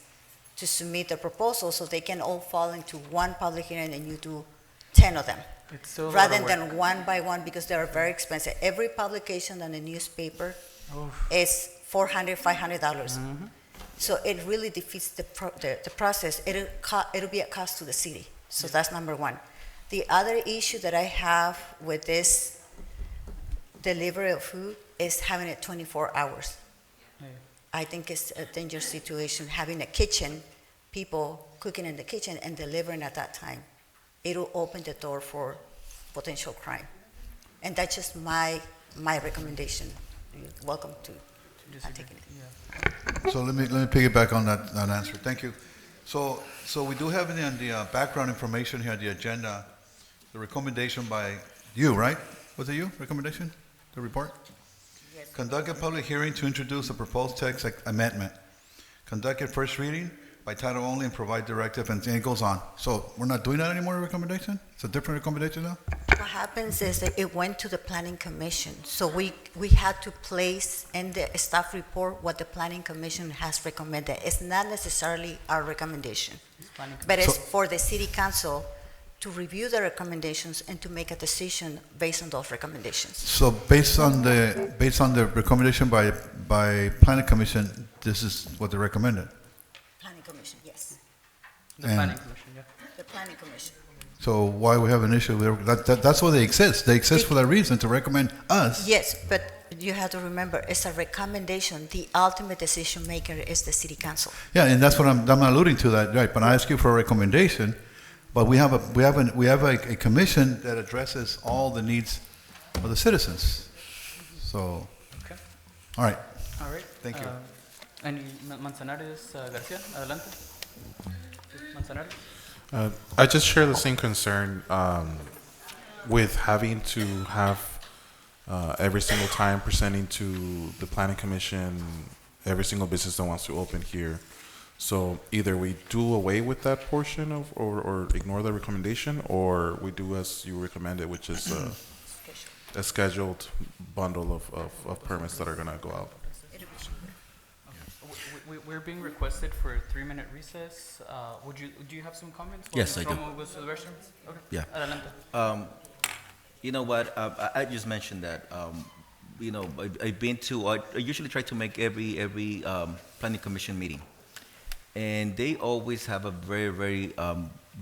to submit the proposal so they can all fall into one public hearing and you do 10 of them. It's still a lot Rather of work. than one by one because they are very expensive. Every publication on the newspaper is $400, $500. So it really defeats the process. It'll be a cost to the city. So that's number one. The other issue that I have with this delivery of food is having it 24 hours. I think it's a dangerous situation, having a kitchen, people cooking in the kitchen and delivering at that time. It'll open the door for potential crime. And that's just my recommendation. You're welcome to take it. So let me piggyback on that answer. Thank you. So we do have in the background information here, the agenda, the recommendation by you, right? Was it you, recommendation, the report? Yes. Conduct a public hearing to introduce a proposed text amendment. Conduct a first reading by title only and provide directive, and it goes on. So we're not doing that anymore, recommendation? It's a different recommendation now? What happens is that it went to the planning commission. So we had to place in the staff report what the planning commission has recommended. It's not necessarily our recommendation, but it's for the city council to review the recommendations and to make a decision based on those recommendations. So based on the recommendation by planning commission, this is what they recommended? Planning commission, yes. The planning commission, yeah. The planning commission. So why we have an issue with that's why they exist. They exist for that reason, to recommend us. Yes, but you have to remember, it's a recommendation. The ultimate decision maker is the city council. Yeah, and that's what I'm alluding to that, right? But I ask you for a recommendation, but we have a commission that addresses all the needs of the citizens. So, Okay. all right. All right. Thank you. Any Manzanares, Garcia, adelante. Manzanares. I just share the same concern with having to have every single time presenting to the planning commission, every single business that wants to open here. So either we do away with that portion of, or ignore the recommendation, or we do as you recommended, which is a scheduled bundle of permits that are gonna go out. We're being requested for a 3-minute recess. Do you have some comments? Yes, I do. Someone goes to the restroom? Okay. Yeah. Adelante. You know what? I just mentioned that. You know, I've been to. I usually try to make every planning commission meeting, and they always have a very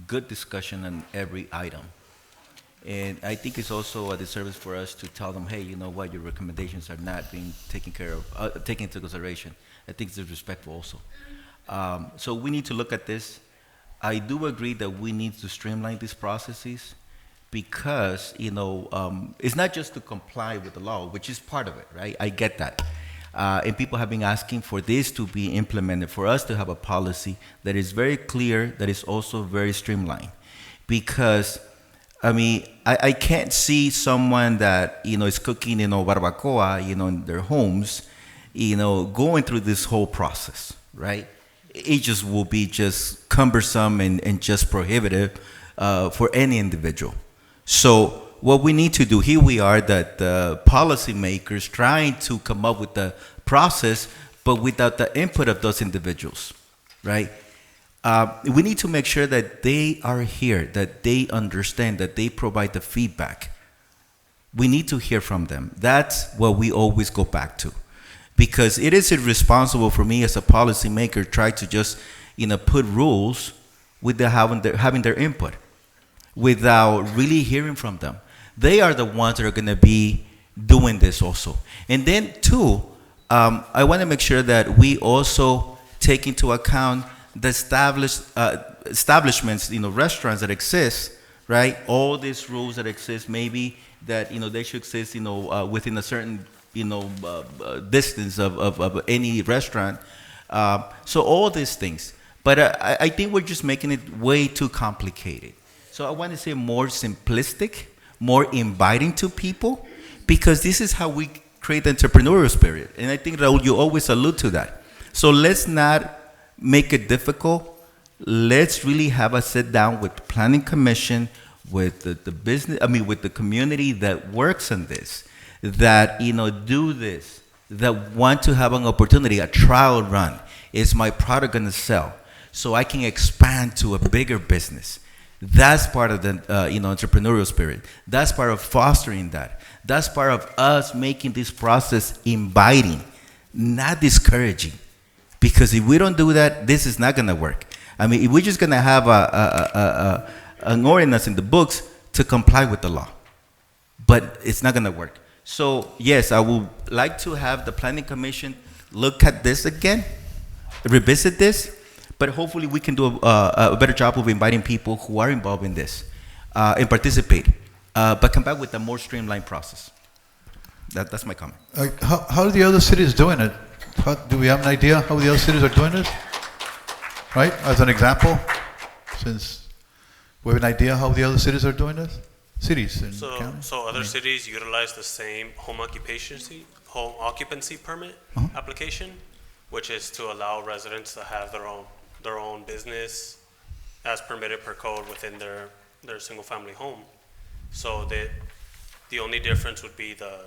good discussion on every item. And I think it's also a disservice for us to tell them, hey, you know what, your recommendations are not being taken care of, taken into consideration. I think it's disrespectful also. So we need to look at this. I do agree that we need to streamline these processes because, you know, it's not just to comply with the law, which is part of it, right? I get that. And people have been asking for this to be implemented, for us to have a policy that is very clear, that is also very streamlined. Because, I mean, I can't see someone that, you know, is cooking, you know, barbacoa, you know, in their homes, you know, going through this whole process, right? It just will be just cumbersome and just prohibitive for any individual. So what we need to do, here we are, that the policymakers trying to come up with the process, but without the input of those individuals, right? We need to make sure that they are here, that they understand, that they provide the feedback. We need to hear from them. That's what we always go back to. Because it is irresponsible for me as a policymaker try to just, you know, put rules without having their input, without really hearing from them. They are the ones that are going to be doing this also. And then, too, I want to make sure that we also take into account the establishments, you know, restaurants that exist, right? All these rules that exist, maybe that, you know, they should exist, you know, within a certain, you know, distance of any restaurant. So all these things. But I think we're just making it way too complicated. So I want to say more simplistic, more inviting to people, because this is how we create the entrepreneurial spirit. And I think, Raul, you always allude to that. So let's not make it difficult. Let's really have a sit down with the planning commission, with the business, with the community that works on this, that, you know, do this, that want to have an opportunity, a trial run. Is my product going to sell? So I can expand to a bigger business. That's part of the you know, entrepreneurial spirit. That's part of fostering that. That's part of us making this process inviting, not discouraging. Because if we don't do that, this is not going to work. I mean, if we're just going to have an ordinance in the books to comply with the law, but it's not going to work. So yes, I would like to have the planning commission look at this again, revisit this, but hopefully we can do a better job of inviting people who are involved in this and participate, but come back with a more streamlined process. That's my comment. How are the other cities doing it? Do we have an idea how the other cities are doing it? Right, as an example, since we have an idea how the other cities are doing this? Cities and counties? So other cities utilize the same home occupancy permit application, which is to allow residents to have their own business as permitted per code within their single-family home. So the only difference would be the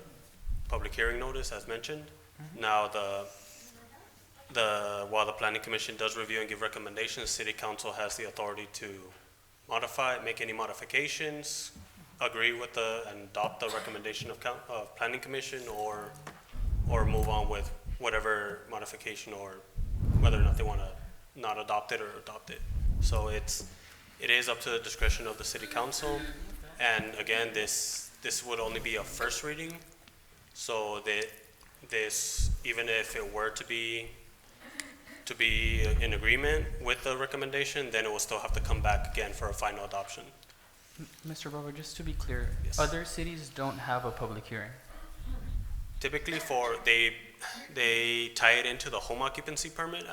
public hearing notice, as mentioned. Now, while the planning commission does review and give recommendations, city council has the authority to modify, make any modifications, agree with and adopt the recommendation of planning commission, or move on with whatever modification, or whether or not they want to not adopt it or adopt it. So it is up to the discretion of the city council. And again, this would only be a first reading. So this, even if it were to be in agreement with the recommendation, then it will still have to come back again for a final adoption. Mr. Barber, just to be clear, Yes. other cities don't have a public hearing. Typically they tie it into the home occupancy permit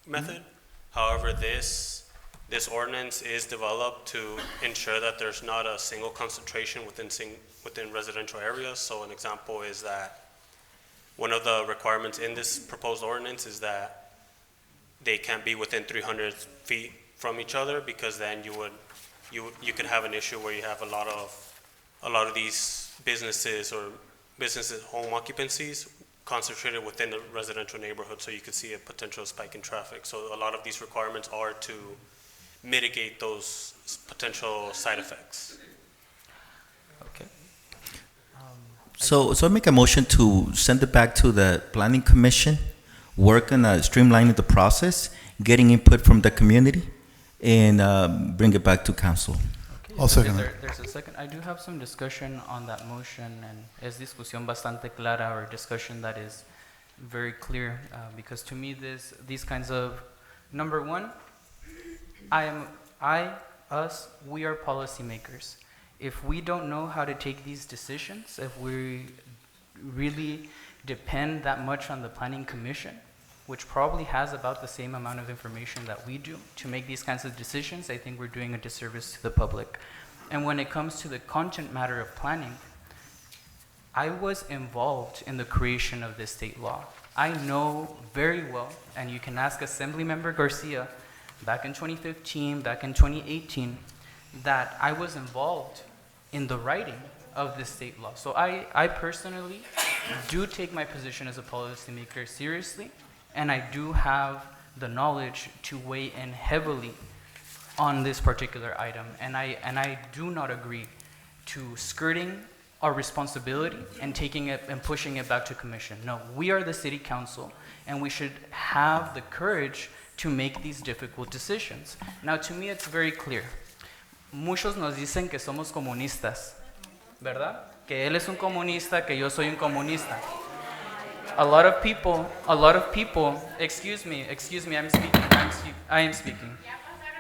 method. However, this This ordinance is developed to ensure that there's not a single concentration within residential areas. So an example is that one of the requirements in this proposed ordinance is that they can't be within 300 feet from each other, because then you could have an issue where you have a lot of these businesses home occupancies concentrated within a residential neighborhood, so you could see a potential spike in traffic. So a lot of these requirements are to mitigate those potential side effects. Okay. So I make a motion to send it back to the planning commission, work on streamlining the process, getting input from the community, and bring it back to council. I'll second that. There's a second. I do have some discussion on that motion, and es discusión bastante clara, or discussion that is very clear, because to me these kinds of, number one, we are policymakers. If we don't know how to take these decisions, if we really depend that much on the planning commission, which probably has about the same amount of information that we do to make these kinds of decisions, I think we're doing a disservice to the public. And when it comes to the content matter of planning, I was involved in the creation of this state law. I know very well, and you can ask Assemblymember Garcia, back in 2015, back in 2018, that I was involved in the writing of this state law. So I personally do take my position as a policymaker seriously, and I do have the knowledge to weigh in heavily on this particular item. And I do not agree to skirting our responsibility and taking it and pushing it back to commission. No, we are the city council, and we should have the courage to make these difficult decisions. Now, to me, it's very clear. Muchos nos dicen que somos comunistas, ¿verdad? Que él es un comunista, que yo soy un comunista. A lot of people, excuse me, I am speaking.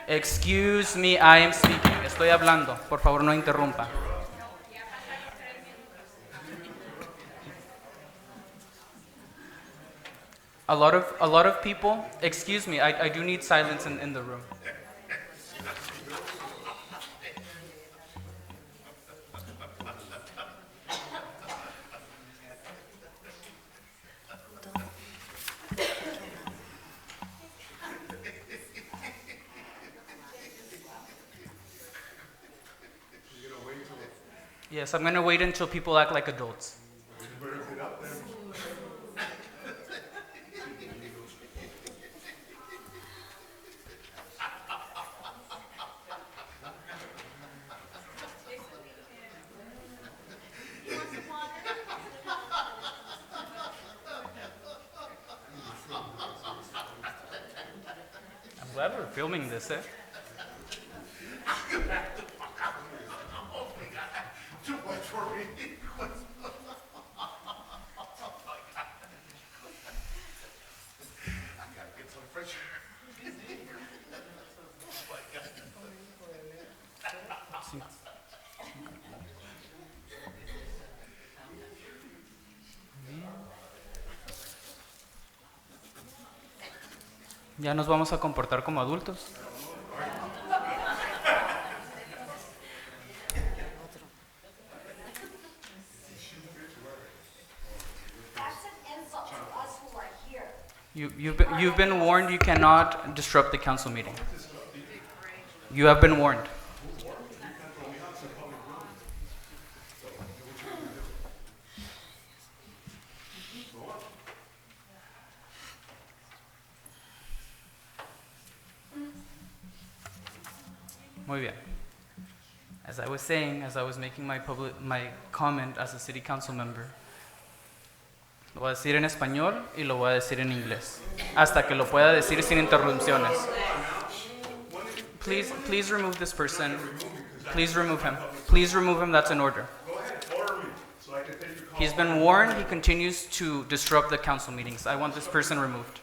Excuse me, I am speaking. Estoy hablando. Por favor, no interrumpa. A lot of people, excuse me, I do need silence in the room. Yes, I'm going to wait until people act like adults. I'm glad we're filming this, eh? Too much for me. I gotta get some fresh air. Ya nos vamos a comportar como adultos. You've been warned. You cannot disrupt the council meeting. You have been warned. Muy bien. As I was saying, as I was making my comment as a city council member, lo voy a decir en español y lo voy a decir en inglés, hasta que lo pueda decir sin interrupciones. Please remove this person. Please remove him. Please remove him. That's an order. He's been warned. He continues to disrupt the council meetings. I want this person removed.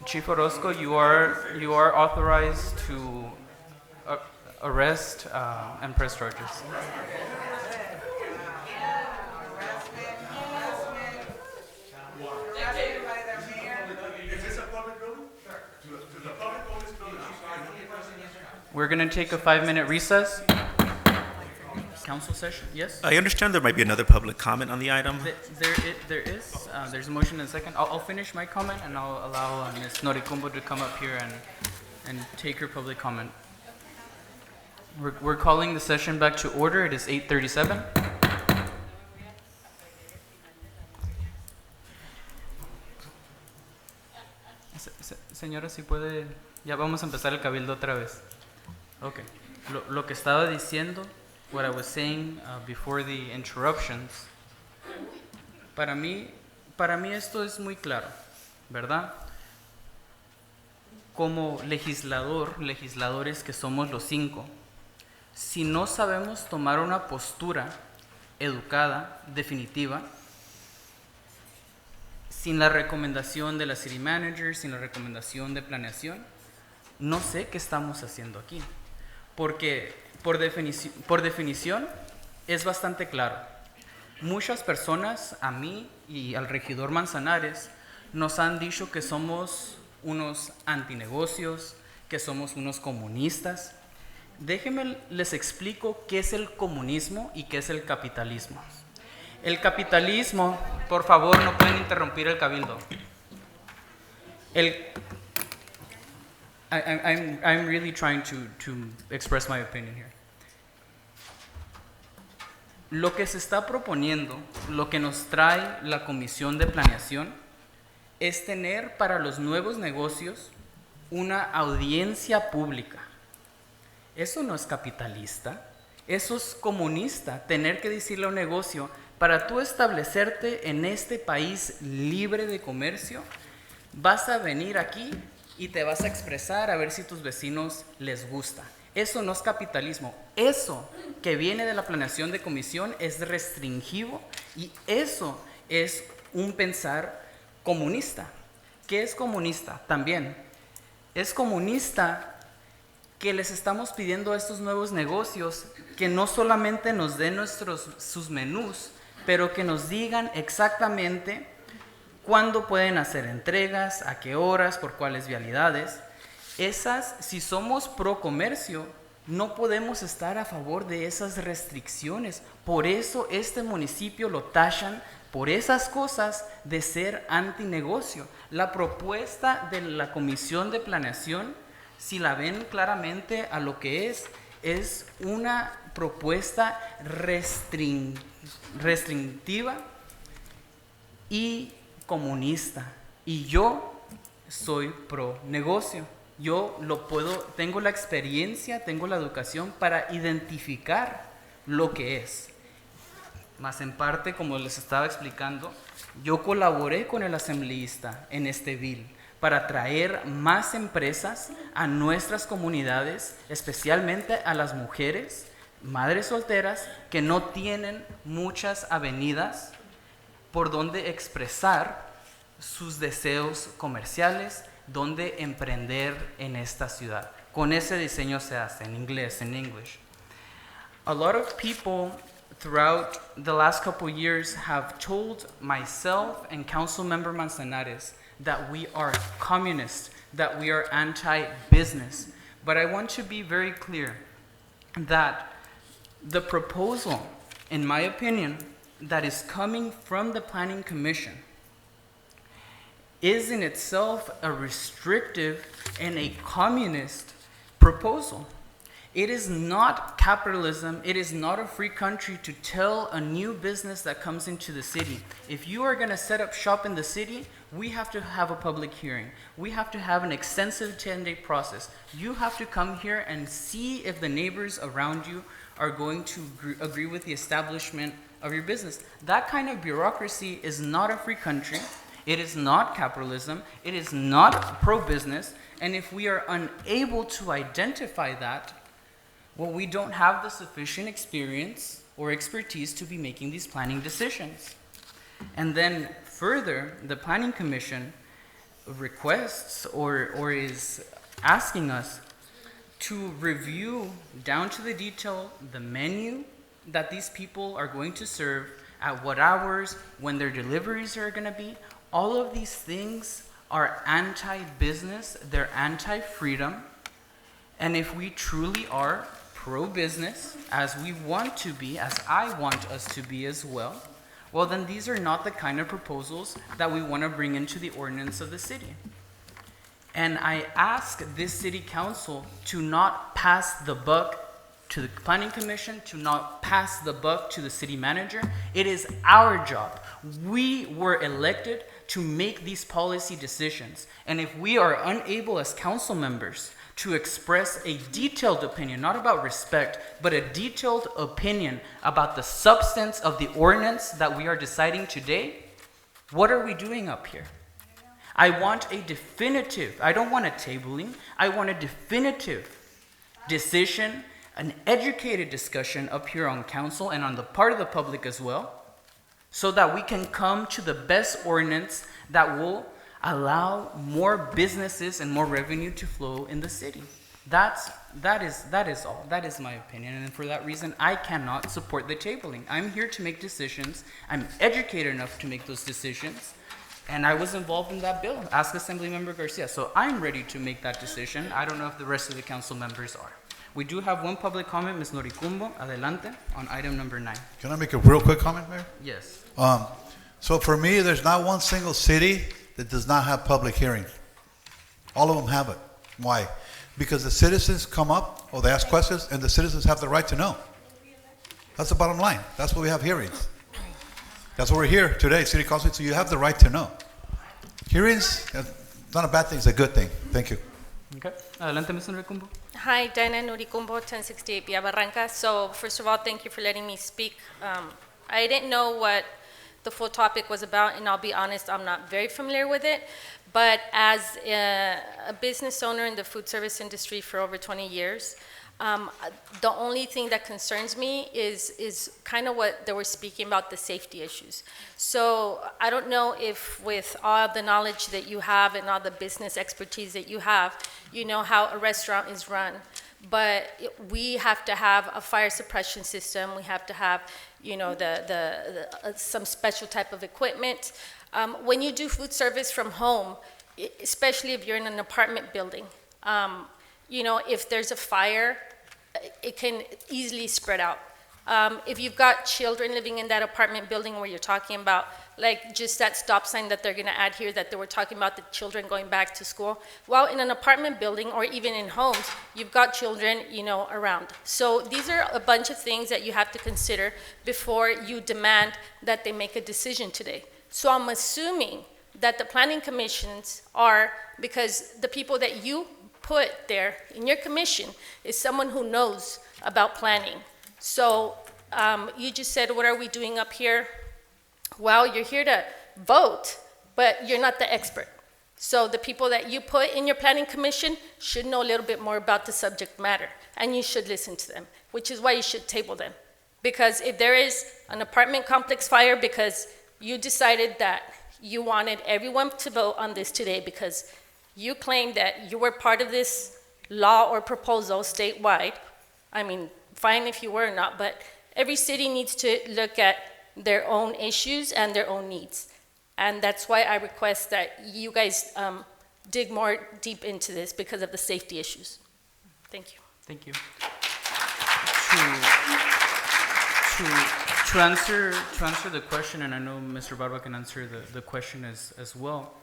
Chief Orozco, you are authorized to arrest and press charges. Is this a public building? To the public on this building? We're going to take a 5-minute recess. Council session, yes? I understand there might be another public comment on the item. There is. There's a motion and a second. I'll finish my comment and I'll allow Ms. Noricumbo to come up here and take her public comment. We're calling the session back to order. It is 8:37. Señora, si puede, ya vamos a empezar el cabildo otra vez. Okay. Lo que estaba diciendo, what I was saying before the interruptions, para mí esto es muy claro, ¿verdad? Como legisladores que somos los 5, si no sabemos tomar una postura educada, definitiva, sin la recomendación de la city manager, sin la recomendación de planeación, no sé qué estamos haciendo aquí. Porque por definición es bastante claro. Muchas personas, a mí y al regidor Manzanares, nos han dicho que somos unos antinegocios, que somos unos comunistas. Déjenme les explico qué es el comunismo y qué es el capitalismo. El capitalismo, por favor, no pueden interrumpir el cabildo. I'm really trying to express my opinion here. Lo que se está proponiendo, lo que nos trae la Comisión de Planeación, es tener para los nuevos negocios una audiencia pública. Eso no es capitalista, eso es comunista, tener que decirle a un negocio, para tú establecerte en este país libre de comercio, vas a venir aquí y te vas a expresar a ver si tus vecinos les gusta. Eso no es capitalismo. Eso que viene de la planeación de comisión es restringivo y eso es un pensar comunista. ¿Qué es comunista? También es comunista que les estamos pidiendo a estos nuevos negocios que no solamente nos den sus menús, pero que nos digan exactamente cuándo pueden hacer entregas, a qué horas, por cuáles vialidades. Si somos pro comercio, no podemos estar a favor de esas restricciones. Por eso este municipio lo tachan por esas cosas de ser antinegocio. La propuesta de la Comisión de Planeación, si la ven claramente a lo que es una propuesta restrictiva y comunista. Y yo soy pro negocio. Yo tengo la experiencia, tengo la educación para identificar lo que es. Más en parte, como les estaba explicando, yo colaboré con el asambleísta en este bill para traer más empresas a nuestras comunidades, especialmente a las mujeres, madres solteras, que no tienen muchas avenidas por donde expresar sus deseos comerciales, donde emprender en esta ciudad. Con ese diseño se hace en inglés, en English. A lot of people throughout the last couple years have told myself and Councilmember Manzanares that we are communist, that we are anti-business. But I want to be very clear that the proposal, in my opinion, that is coming from the Planning Commission is in itself a restrictive and a communist proposal. It is not capitalism, it is not a free country to tell a new business that comes into the city, if you are going to set up shop in the city, we have to have a public hearing. We have to have an extensive 10-day process. You have to come here and see if the neighbors around you are going to agree with the establishment of your business. That kind of bureaucracy is not a free country. It is not capitalism. It is not pro-business. And if we are unable to identify that, well, we don't have the sufficient experience or expertise to be making these planning decisions. And then further, the Planning Commission requests or is asking us to review down to the detail the menu that these people are going to serve, at what hours, when their deliveries are going to be. All of these things are anti-business, they're anti-freedom. And if we truly are pro-business, as we want to be, as I want us to be as well, well then these are not the kind of proposals that we want to bring into the ordinance of the city. And I ask this city council to not pass the buck to the planning commission, to not pass the buck to the city manager. It is our job. We were elected to make these policy decisions. And if we are unable as council members to express a detailed opinion, not about respect, but a detailed opinion about the substance of the ordinance that we are deciding today, what are we doing up here? I want a definitive, I don't want a tabling, I want a definitive decision, an educated discussion up here on council and on the part of the public as well, so that we can come to the best ordinance that will allow more businesses and more revenue to flow in the city. That is all. That is my opinion. And for that reason, I cannot support the tabling. I'm here to make decisions. I'm educated enough to make those decisions. And I was involved in that bill. Ask Assemblymember Garcia. So I'm ready to make that decision. I don't know if the rest of the council members are. We do have one public comment, Ms. Noricumbo, adelante, on item number 9. Can I make a real quick comment, Mayor? Yes. So for me, there's not one single city that does not have public hearings. All of them have it. Why? Because the citizens come up, or they ask questions, and the citizens have the right to know. That's the bottom line. That's why we have hearings. That's why we're here today, City Council, so you have the right to know. Hearings, not a bad thing, it's a good thing. Thank you. Okay. Adelante, Ms. Noricumbo. Hi, Diana Noricumbo, 1068 Villa Barranca. So first of all, thank you for letting me speak. I didn't know what the full topic was about, and I'll be honest, I'm not very familiar with it. But as a business owner in the food service industry for over 20 years, the only thing that concerns me is kind of what they were speaking about, the safety issues. So I don't know if with all the knowledge that you have and all the business expertise that you have, you know how a restaurant is run. But we have to have a fire suppression system. We have to have, you know, some special type of equipment. When you do food service from home, especially if you're in an apartment building, you know, if there's a fire, it can easily spread out. If you've got children living in that apartment building where you're talking about, like just that stop sign that they're gonna add here that they were talking about, the children going back to school. Well, in an apartment building or even in homes, you've got children, you know, around. So these are a bunch of things that you have to consider before you demand that they make a decision today. So I'm assuming that the planning commissions are, because the people that you put there in your commission is someone who knows about planning. So you just said, what are we doing up here? Well, you're here to vote, but you're not the expert. So the people that you put in your planning commission should know a little bit more about the subject matter, and you should listen to them, which is why you should table them. Because if there is an apartment complex fire because you decided that you wanted everyone to vote on this today because you claimed that you were part of this law or proposal statewide, I mean, fine if you were or not, but every city needs to look at their own issues and their own needs. And that's why I request that you guys dig more deep into this because of the safety issues. Thank you. Thank you. To answer the question, and I know Mr. Barba can answer the question as well,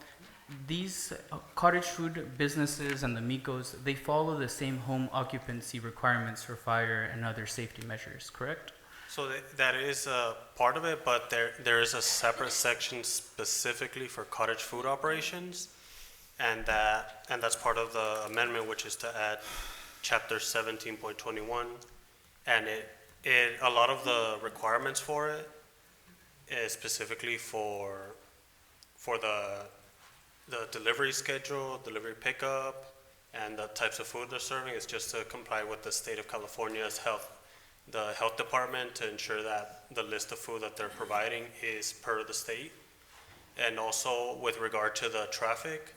these cottage food businesses and the Micos, they follow the same home occupancy requirements for fire and other safety measures, correct? So that is a part of it, but there is a separate section specifically for cottage food operations, and that's part of the amendment, which is to add chapter 17.21, and a lot of the requirements for it is specifically for the delivery schedule, delivery pickup, and the types of food they're serving. Is just to comply with the state of California's the health department, to ensure that the list of food that they're providing is per the state. And also with regard to the traffic,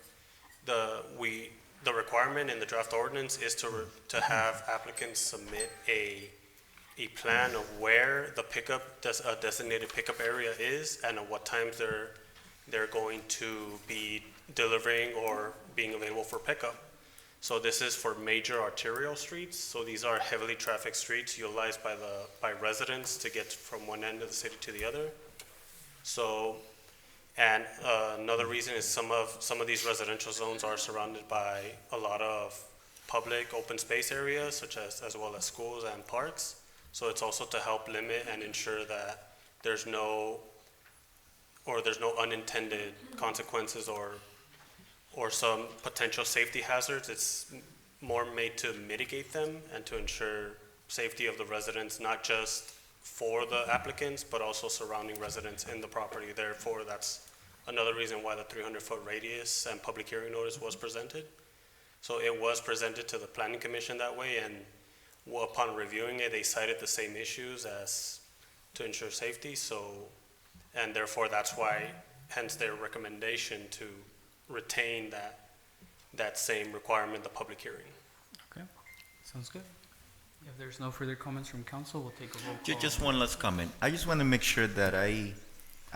the requirement in the draft ordinance is to have applicants submit a plan of where the a designated pickup area is and at what times they're going to be delivering or being available for pickup. So this is for major arterial streets. So these are heavily trafficked streets utilized by residents to get from one end of the city to the other. So, and another reason is some of these residential zones are surrounded by a lot of public open space areas, such as well as schools and parks. So it's also to help limit and ensure that there's no unintended consequences or some potential safety hazards. It's more made to mitigate them and to ensure safety of the residents, not just for the applicants, but also surrounding residents in the property. Therefore, that's another reason why the 300-foot radius and public hearing notice was presented. So it was presented to the Planning Commission that way, and upon reviewing it, they cited the same issues as to ensure safety. So, and therefore, that's why, hence their recommendation to retain that same requirement, the public hearing. Okay, sounds good. If there's no further comments from council, we'll take a roll call. Just one last comment. I just want to make sure that I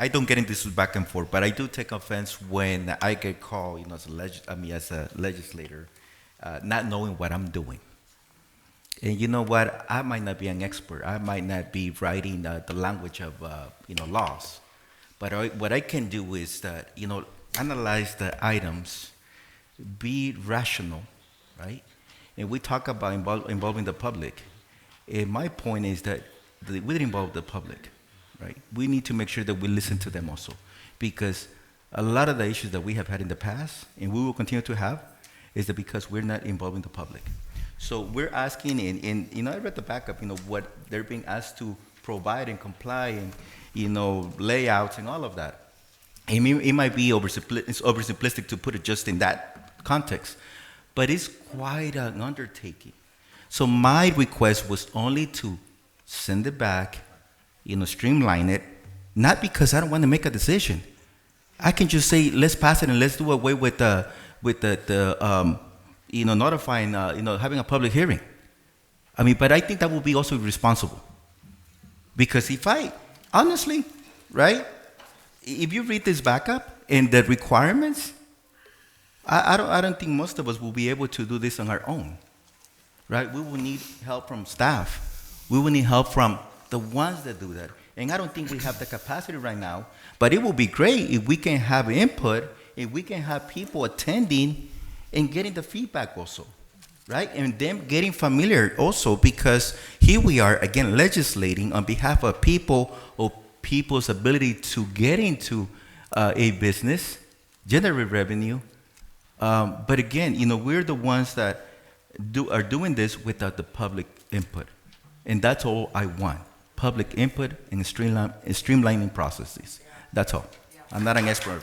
don't get into this back and forth, but I do take offense when I get called, as a legislator, not knowing what I'm doing. And you know what? I might not be an expert. I might not be writing the language of laws, but what I can do is that analyze the items, be rational, right? And we talk about involving the public. And my point is that we didn't involve the public, right? We need to make sure that we listen to them also, because a lot of the issues that we have had in the past, and we will continue to have, is that because we're not involving the public. So we're asking, and I read the backup, what they're being asked to provide and comply, and layouts and all of that. It might be oversimplistic to put it just in that context, but it's quite an undertaking. So my request was only to send it back, streamline it, not because I don't want to make a decision. I can just say, let's pass it and let's do away with notifying, having a public hearing. But I think that would be also irresponsible. Because honestly, right, if you read this backup and the requirements, I don't think most of us will be able to do this on our own, right? We will need help from staff. We will need help from the ones that do that. And I don't think we have the capacity right now, but it would be great if we can have input, if we can have people attending and getting the feedback also, right? And them getting familiar also, because here we are, again, legislating on behalf of people or people's ability to get into a business, generate revenue. But again, we're the ones that are doing this without the public input. And that's all I want, public input and streamlining processes. That's all. I'm not an expert.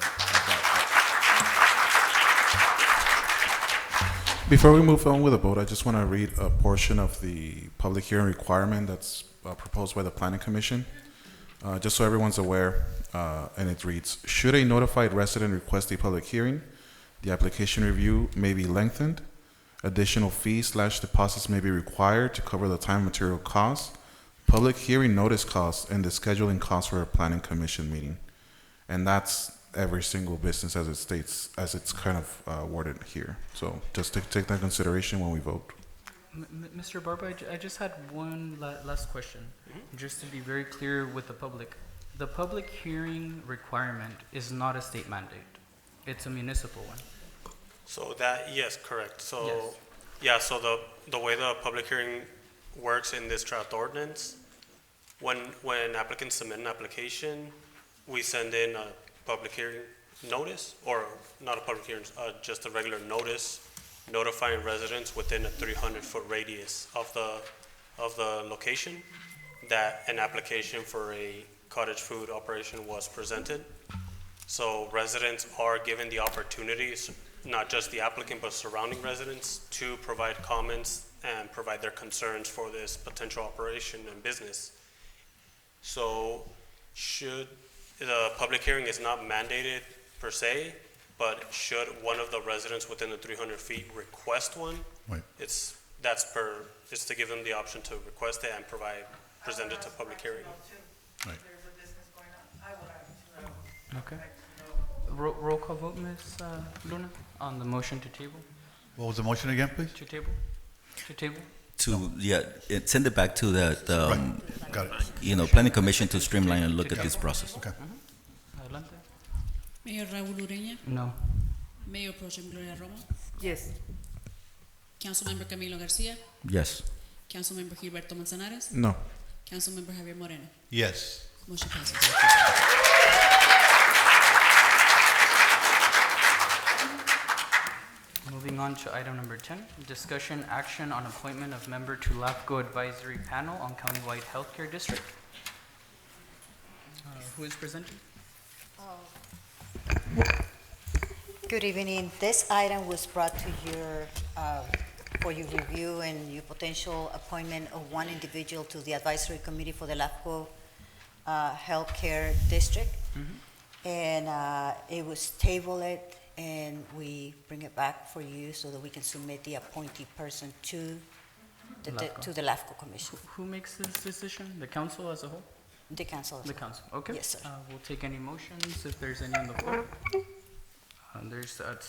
Before we move on with the vote, I just want to read a portion of the public hearing requirement that's proposed by the Planning Commission, just so everyone's aware, and it reads, should a notified resident request a public hearing, the application review may be lengthened, additional fees/deposits may be required to cover the time and material costs, public hearing notice costs, and the scheduling costs for a Planning Commission meeting. And that's every single business as it states, as it's kind of worded here. So just take that into consideration when we vote. Mr. Barba, I just had one last question, just to be very clear with the public. The public hearing requirement is not a state mandate. It's a municipal one. So yes, correct. So, yes. Yeah, so the way the public hearing works in this draft ordinance, when applicants submit an application, we send in a public hearing notice, or not a public hearing, just a regular notice notifying residents within a 300-foot radius of the location that an application for a cottage food operation was presented. So residents are given the opportunities, not just the applicant, but surrounding residents, to provide comments and provide their concerns for this potential operation and business. So the public hearing is not mandated per se, but should one of the residents within the 300 feet request one, Right. it's to give them the option to request it and present it to public hearing. Okay. Roll call vote, Ms. Luna, on the motion to table? What was the motion again, please? To table? To table? Send it back to the Got it. planning commission to streamline and look at this process. Okay. Adelante. Mayor Raúl Ureña, No. Mayor Pro Tem Gloria Roma, Yes. Councilmember Camilo Garcia, Yes. Councilmember Gilberto Manzanares, No. Councilmember Javier Moreno. Yes. Motion passes. Moving on to item number 10, discussion action on appointment of member to LAFCO Advisory Panel on Countywide Healthcare District. Who is presenting? Good evening. This item was brought to for your review and your potential appointment of one individual to the advisory committee for the LAFCO Healthcare District. And it was tabled, and we bring it back for you so that we can submit the appointee person to the LAFCO Commission. Who makes this decision? The council as a whole? The council. The council, okay. Yes, sir. We'll take any motions if there's any on the floor.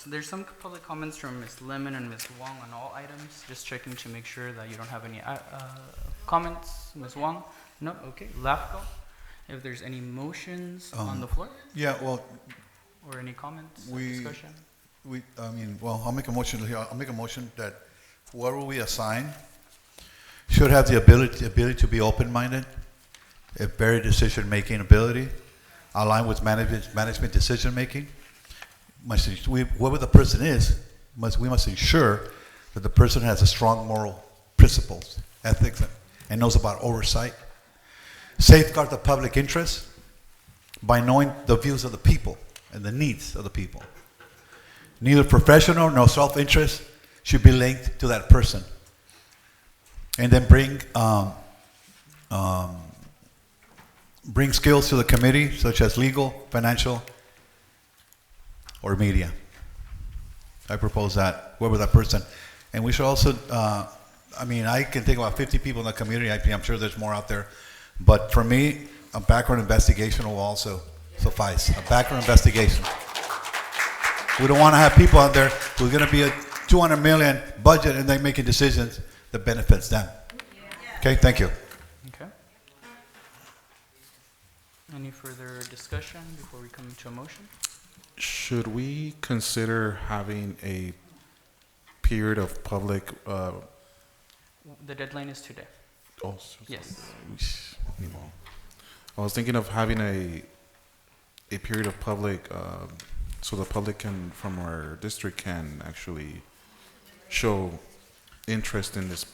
There's some public comments from Ms. Lemon and Ms. Wong on all items, just checking to make sure that you don't have any comments. Ms. Wong? No? Okay. LAFCO? If there's any motions on the floor? Yeah, well, Or any comments or discussion? I'll make a motion here. I'll make a motion that whoever we assign should have the ability to be open-minded, a very decision-making ability, aligned with management decision-making. Whoever the person is, we must ensure that the person has a strong moral principles, ethics, and knows about oversight. Safeguard the public interest by knowing the views of the people and the needs of the people. Neither professional nor self-interest should be linked to that person. And then bring skills to the committee, such as legal, financial, or media. I propose that, whoever that person. And we should also, I can think about 50 people in the community. I'm sure there's more out there. But for me, a background investigation will also suffice. A background investigation. We don't want to have people out there who's going to be a $200 million budget and they're making decisions that benefits them. Okay, thank you. Okay. Any further discussion before we come to a motion? Should we consider having a period of public? The deadline is today. Oh, Yes. I was thinking of having a period of public, so the public from our district can actually show interest in this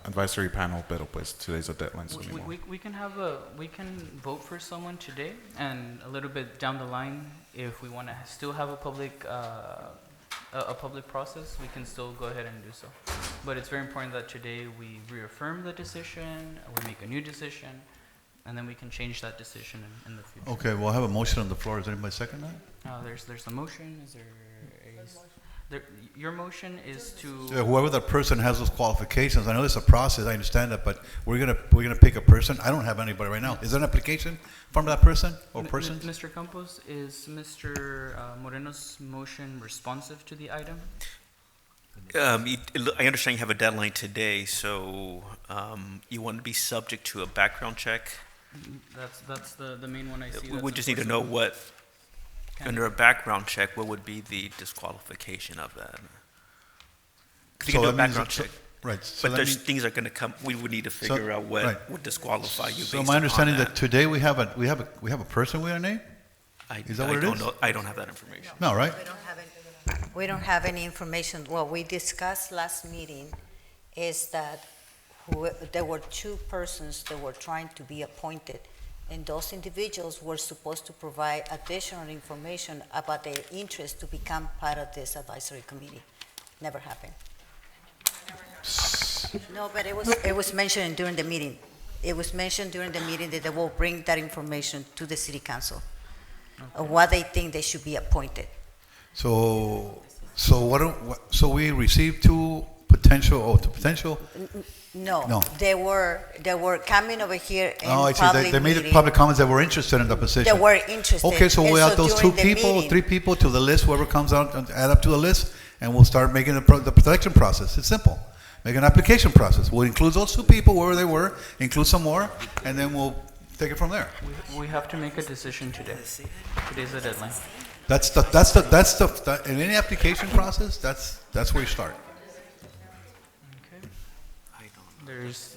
advisory panel. Pero pues today's a deadline, so We can vote for someone today, and a little bit down the line, if we want to still have a public process, we can still go ahead and do so. But it's very important that today we reaffirm the decision, we make a new decision, and then we can change that decision in the future. Okay, well, I have a motion on the floor. Is anybody second that? There's a motion. Is there your motion is to Whoever the person has those qualifications. I know there's a process. I understand that, but we're gonna pick a person. I don't have anybody right now. Is there an application from that person or persons? Mr. Campos, is Mr. Moreno's motion responsive to the item? I understand you have a deadline today, so you want to be subject to a background check? That's the main one I see. We just need to know what, under a background check, what would be the disqualification of that? Because you can do a background check. Right. So But there's things that are going to come, we would need to figure out what would disqualify you based So upon my understanding that. that today we have a person with a name? Is that what it is? I don't have that information. No, right? We don't have any information. What we discussed last meeting is that there were two persons that were trying to be appointed, and those individuals were supposed to provide additional information about their interest to become part of this advisory committee. Never happened. No, but it was mentioned during the meeting. It was mentioned during the meeting that they will bring that information to the city council of what they think they should be appointed. So we received two potential. No, No. they were coming over here in Oh, I see. public They made meeting. public comments that were interested in the position. They were interested. Okay, so And we'll add so those two during the people, meeting- 3 people to the list, whoever comes out, and add up to the list, and we'll start making the selection process. It's simple. Make an application process. We'll include those 2 people, wherever they were, include some more, and then we'll take it from there. We have to make a decision today. Today's the deadline. In any application process, that's where you start. There's.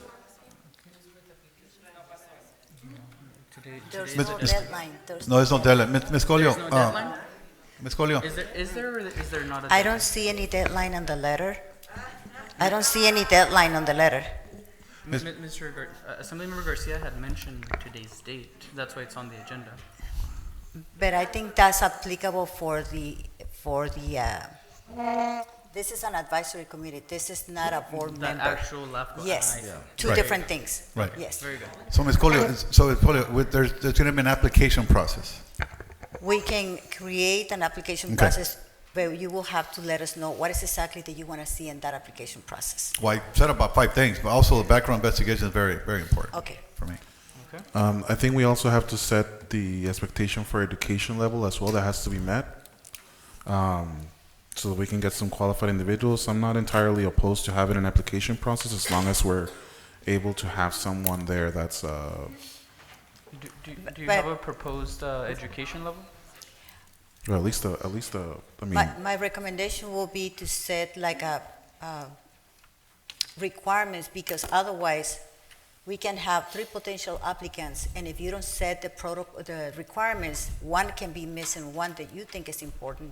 There's Miss- no Miss- deadline. No, there's no deadline. Ms. Colio. There's no deadline? Ms. Colio. Is there or is there not a I deadline? don't see any deadline on the letter. I don't see any deadline on the letter. Assemblymember Garcia had mentioned today's date. That's why it's on the agenda. But I think that's applicable for the, this is an advisory committee. This is not a board The member. actual LAFCO. Yes, Yeah. two Right. different things. Right. Yes. Very good. So, Ms. Colio, there's going to be an application process. We can create an application Okay. process, but you will have to let us know what is exactly that you want to see in that application process. Well, I said about 5 things, but also the background investigation is very, very important Okay. for me. I think we also have to set the expectation for education level as well. That has to be met, so that we can get some qualified individuals. I'm not entirely opposed to having an application process as long as we're able to have someone there that's. Do you have a proposed education level? Or at least I mean. My recommendation will be to set like a requirements, because otherwise we can have 3 potential applicants, and if you don't set the requirements, one can be missing one that you think is important,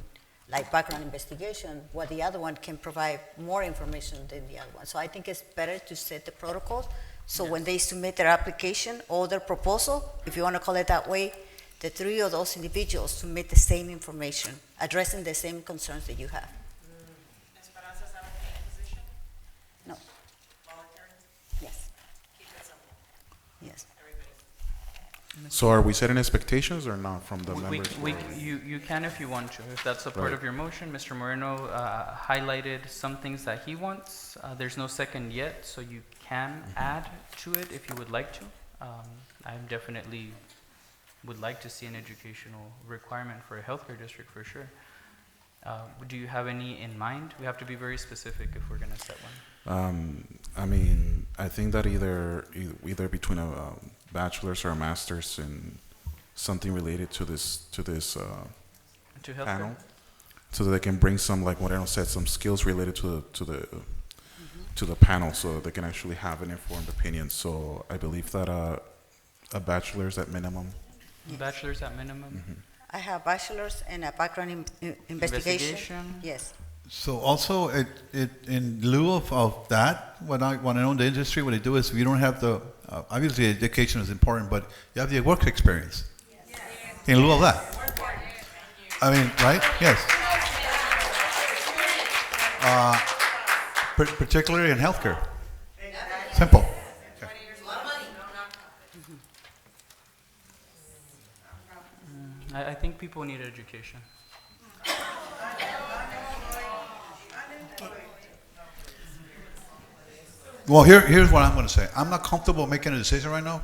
like background investigation, while the other one can provide more information than the other one. So I think it's better to set the protocols, so when they submit their application or their proposal, if you want to call it that way, the 3 of those individuals submit the same information, addressing the same concerns that you have. No. Yes. Yes. So are we setting expectations or not from the members? You can if you want to. If that's a part Right. of your motion, Mr. Moreno highlighted some things that he wants. There's no second yet, so you can add to it if you would like to. I definitely would like to see an educational requirement for a healthcare district for sure. Do you have any in mind? We have to be very specific if we're going to set one. I mean, I think that either between a bachelor's or a master's in something related to this To healthcare? panel, so that they can bring some, like Moreno said, some skills related to the panel, so that they can actually have an informed opinion. So I believe that a bachelor's at minimum. Bachelor's at minimum? I have bachelor's and a background investigation. Yes. So also, in lieu of that, when I know in the industry, what they do is you don't have the, obviously education is important, but you have the work experience. In lieu of that. I mean, right? Yes. Particularly in healthcare. Simple. I think people need education. Well, here's what I'm going to say. I'm not comfortable making a decision right now,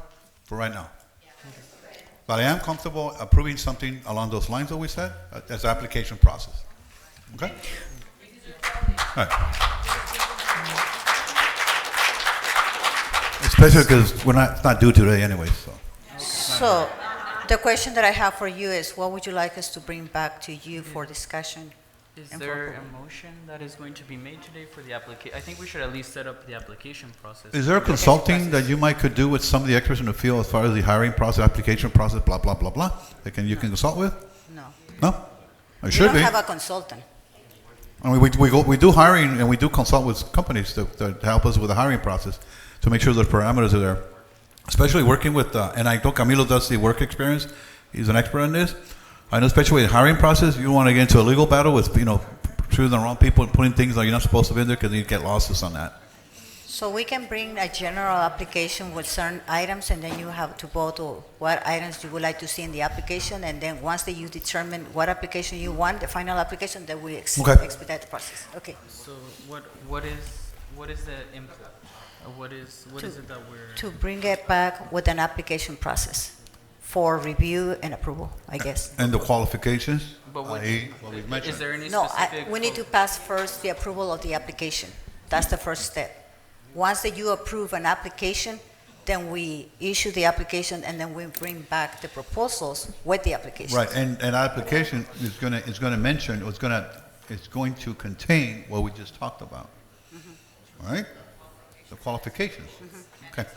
But I am comfortable approving something along those lines that we said as the application process. Okay? All right. Especially because it's not due today anyway, so. So the question that I have for you is, what would you like us to bring back to you for discussion? Is and for there approval? a motion that is going to be made today for the application? I think we should at least set up the application process. Is there a consulting that you could do with some of the experts in the field as far as the hiring process, application process, blah, blah, blah, blah, that you can consult with? No. No? It We should don't be. have a consultant. I mean, we do hiring and we do consult with companies that help us with the hiring process to make sure the parameters are there. Especially working with, and I know Camilo does the work experience. He's an expert in this. I know especially with the hiring process, you don't want to get into a legal battle with, choosing the wrong people and putting things that you're not supposed to be in there because you get losses on that. So we can bring a general application with certain items, and then you have to vote on what items you would like to see in the application, and then once that you determine what application you want, the final application, then we Okay. expedite the process. Okay. So what is the input? What is it that we're? To bring it back with an application process for review and approval, I guess. And the qualifications, But what, i.e., what we is mentioned. there any No, specific? we need to pass first the approval of the application. That's the first step. Once that you approve an application, then we issue the application, and then we bring back the proposals with the application. Right, and application is gonna mention, it's going to contain what we just talked about. All right? The qualifications. Okay.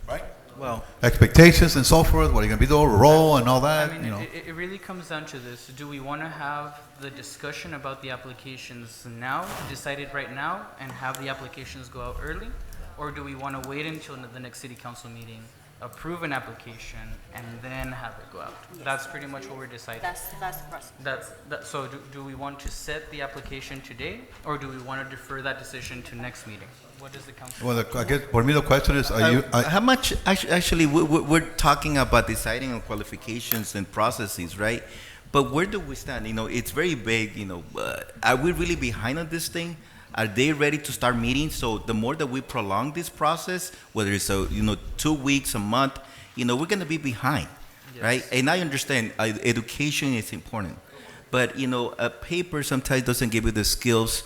Right? Well, Expectations and so forth, what are you gonna be the role and all I that, mean, you know? it really comes down to this. Do we want to have the discussion about the applications now, decided right now, and have the applications go out early? Or do we want to wait until the next city council meeting, approve an application, and then have it go out? That's pretty much what we're deciding. That's the process. So do we want to set the application today, or do we want to defer that decision to next meeting? What does the council? Well, I guess, for me, the question is, are you, how much, actually, we're talking about deciding on qualifications and processes, right? But where do we stand? You know, it's very vague, you know, are we really behind on this thing? Are they ready to start meeting? So the more that we prolong this process, whether it's 2 weeks, a month, we're going to be behind, right? And I understand education is important, but a paper sometimes doesn't give you the skills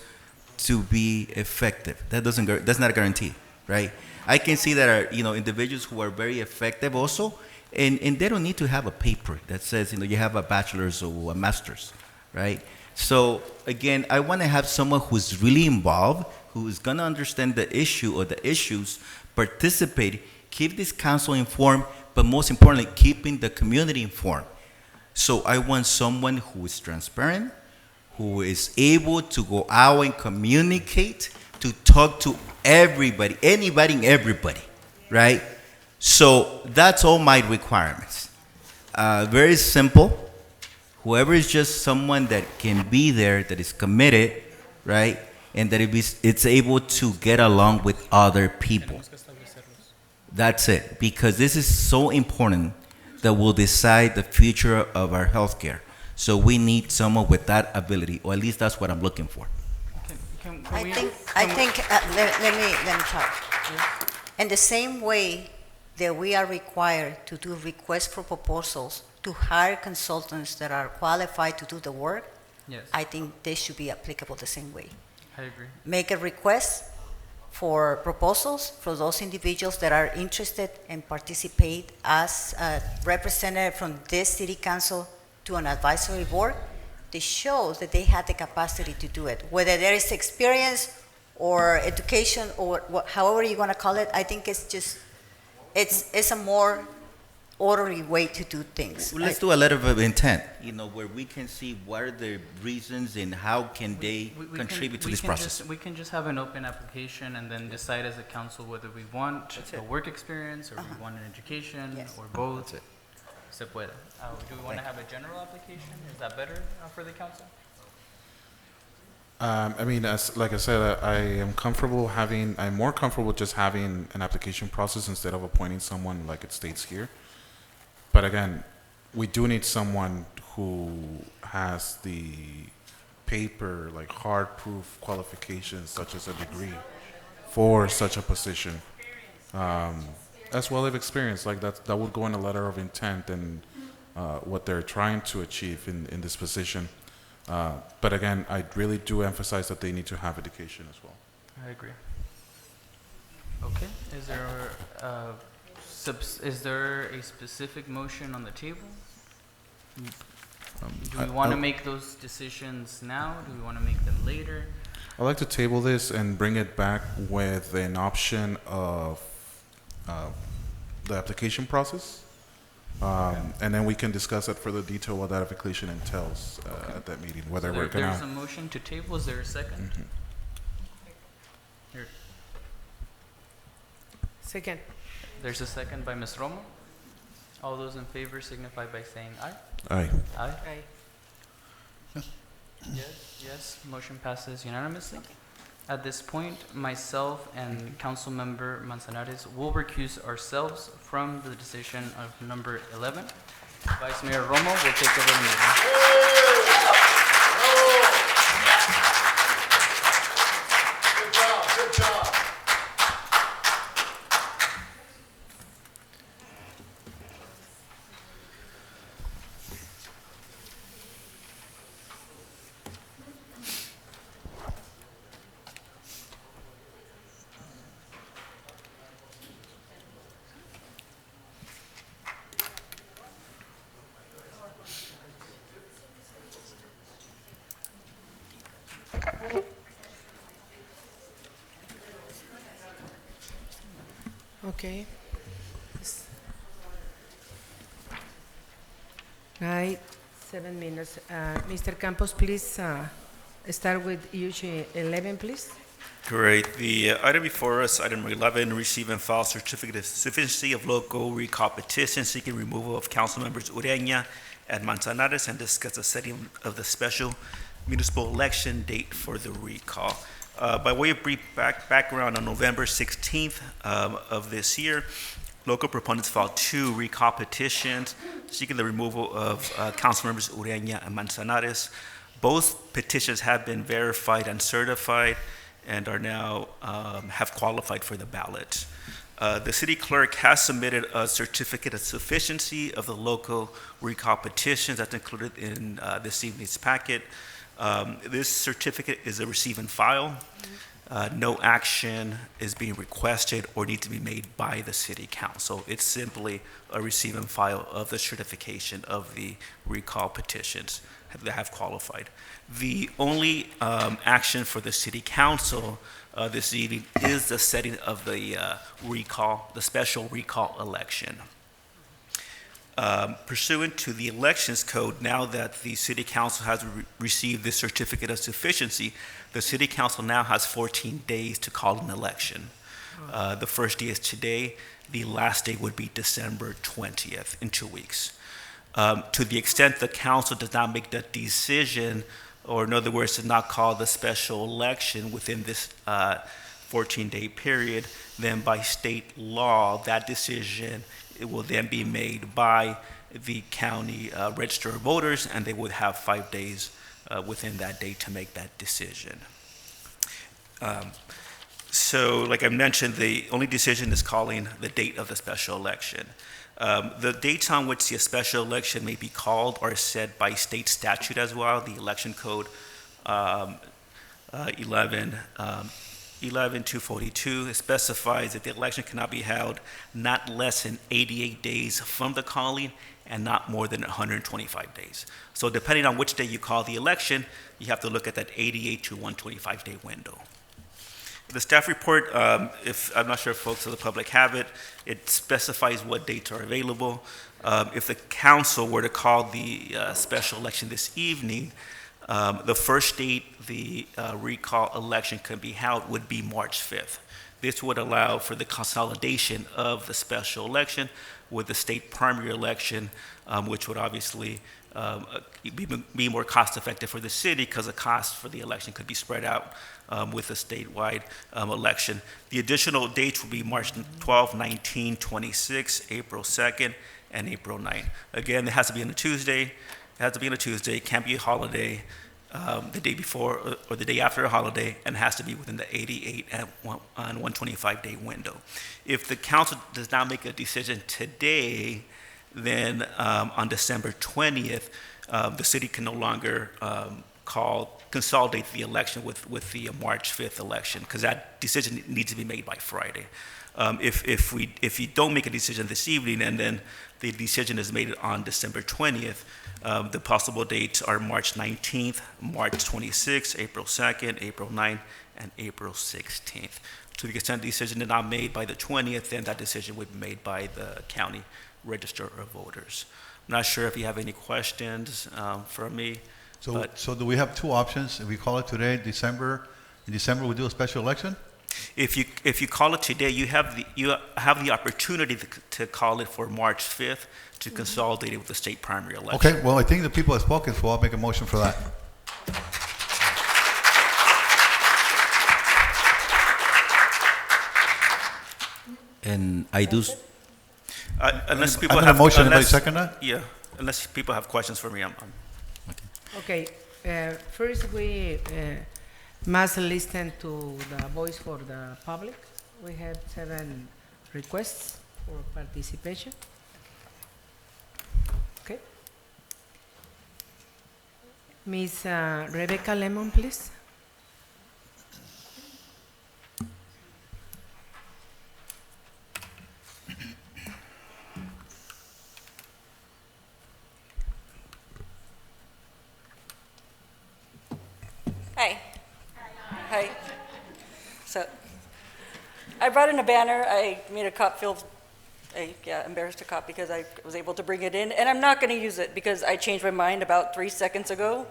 to be effective. That's not a guarantee, right? I can see that are individuals who are very effective also, and they don't need to have a paper that says you have a bachelor's or a master's, right? So again, I want to have someone who's really involved, who is going to understand the issue or the issues, participate, keep this council informed, but most importantly, keeping the community informed. So I want someone who is transparent, who is able to go out and communicate, to talk to everybody, anybody and everybody, right? So that's all my requirements. Very simple. Whoever is just someone that can be there, that is committed, right? And that it's able to get along with other people. That's it. Because this is so important that will decide the future of our healthcare. So we need someone with that ability, or at least that's what I'm looking for. Let me talk. In the same way that we are required to do requests for proposals to hire consultants that are qualified to do the work, Yes, I think they should be applicable the same way. I agree. Make a request for proposals for those individuals that are interested and participate as a representative from this city council to an advisory board. They show that they have the capacity to do it. Whether there is experience or education or however you want to call it, I think it's just, it's a more orderly way to do things. Well, let's do a letter of intent, where we can see what are the reasons and how can they contribute to this process. We can just have an open application and then decide as a council whether we want a work experience or we want an education or both. Se puede. Do we want to have a general application? Is that better for the council? I mean, like I said, I'm more comfortable just having an application process instead of appointing someone like it states here. But again, we do need someone who has the paper, like hard proof qualifications, such as a degree, for such a position, as well as experience. Like that would go in a letter of intent and what they're trying to achieve in this position. But again, I really do emphasize that they need to have education as well. I agree. Okay. Is there a specific motion on the table? Do we want to make those decisions now? Do we want to make them later? I'd like to table this and bring it back with an option of the application process. And then we can discuss at further detail what that application entails at that meeting, whether So we're going there's to... a motion to table. Is there a second? Here. Second. There's a second by Ms. Romo. All those in favor signify by saying aye. Aye. Aye. Yes, motion passes unanimously. At this point, myself and Councilmember Manzanares will recuse ourselves from the decision of number 11. Vice Mayor Romo will take over the meeting. Good job, good job. Okay. Right, 7 minutes. Mr. Campos, please start with issue 11, please. Great. The item before us, item 11, receive and file certificate of sufficiency of local recall petition seeking removal of council members Ureña and Manzanares and discuss the setting of the special municipal election date for the recall. By way of brief background, on November 16th of this year, local proponents filed 2 recall petitions seeking the removal of council members Ureña and Manzanares. Both petitions have been verified and certified and are now have qualified for the ballot. The city clerk has submitted a certificate of sufficiency of the local recall petitions that's included in this evening's packet. This certificate is a receive and file. No action is being requested or needs to be made by the city council. It's simply a receive and file of the certification of the recall petitions that have qualified. The only action for the city council this evening is the setting of the recall, the special recall election. Pursuant to the elections code, now that the city council has received this certificate of sufficiency, the city council now has 14 days to call an election. The first day is today. The last day would be December 20th, in 2 weeks. To the extent the council does not make that decision, or in other words, does not call the special election within this 14-day period, then by state law, that decision it will then be made by the county register of voters, and they would have 5 days within that day to make that decision. So, like I mentioned, the only decision is calling the date of the special election. The dates on which the special election may be called are set by state statute as well. The election code 11-242 specifies that the election cannot be held not less than 88 days from the calling and not more than 125 days. So depending on which day you call the election, you have to look at that 88 to 125 day window. The staff report, if I'm not sure if folks of the public have it, it specifies what dates are available. If the council were to call the special election this evening, the first date the recall election can be held would be March 5th. This would allow for the consolidation of the special election with the state primary election, which would obviously be more cost effective for the city because the cost for the election could be spread out with a statewide election. The additional dates would be March 12, 19, 26, April 2nd, and April 9th. Again, it has to be on a Tuesday. It has to be on a Tuesday. It can't be a holiday the day before or the day after a holiday, and has to be within the 88 and 125 day window. If the council does not make a decision today, then on December 20th, the city can no longer consolidate the election with the March 5th election, because that decision needs to be made by Friday. If you don't make a decision this evening and then the decision is made on December 20th, the possible dates are March 19th, March 26th, April 2nd, April 9th, and April 16th. To the extent the decision is not made by the 20th, then that decision would be made by the county register of voters. I'm not sure if you have any questions from me. So do we have two options? If we call it today, in December, we do a special election? If you call it today, you have the opportunity to call it for March 5th to consolidate it with the state primary election. Okay, well, I think the people have spoken, so I'll make a motion for that. And I do, Unless people I'm have... gonna motion, anybody unless- second that? Yeah, unless people have questions for me, I'm Okay, first we must listen to the voice for the public. We have 7 requests for participation. Okay. Miss Rebecca Lemon, please. Hi. Hi. So, I brought in a banner. I made a cop feel, embarrassed a cop because I was able to bring it in, and I'm not going to use it because I changed my mind about 3 seconds ago,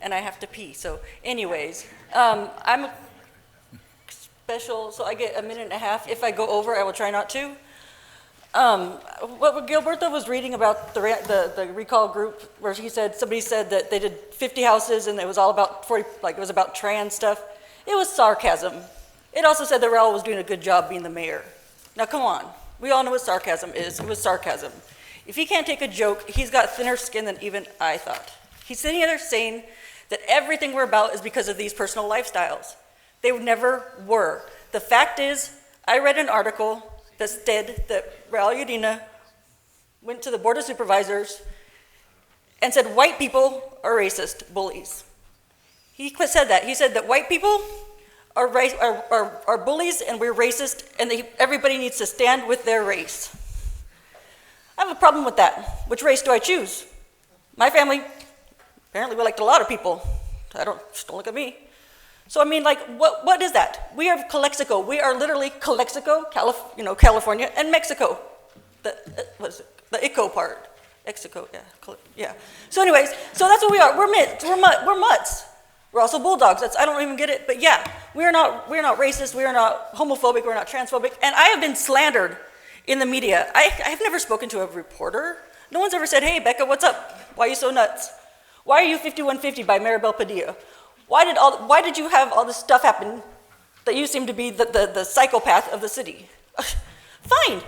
and I have to pee. So, anyways, I'm a special, so I get a minute and a half. If I go over, I will try not to. What Gilberto was reading about the recall group, where somebody said that they did 50 houses and it was all about 40, like it was about trans stuff. It was sarcasm. It also said that Raul was doing a good job being the mayor. Now come on, we all know what sarcasm is. It was sarcasm. If he can't take a joke, he's got thinner skin than even I thought. He's sitting there saying that everything we're about is because of these personal lifestyles. They never were. The fact is, I read an article that said that Raul Udina went to the Board of Supervisors and said white people are racist bullies. He said that. He said that white people are bullies and we're racist and everybody needs to stand with their race. I have a problem with that. Which race do I choose? My family, apparently we liked a lot of people. Just don't look at me. So I mean, like, what is that? We are Calexico. We are literally Calexico, California, and Mexico. What is it? The ICO part. Mexico, yeah. So anyways, so that's what we are. We're mutts. We're also bulldogs. I don't even get it, but yeah, we're not racist. We are not homophobic. We're not transphobic. And I have been slandered in the media. I have never spoken to a reporter. No one's ever said, "Hey, Becca, what's up? Why are you so nuts? Why are you 5150 by Maribel Padilla? Why did you have all this stuff happen that you seem to be the psychopath of the city?" Fine.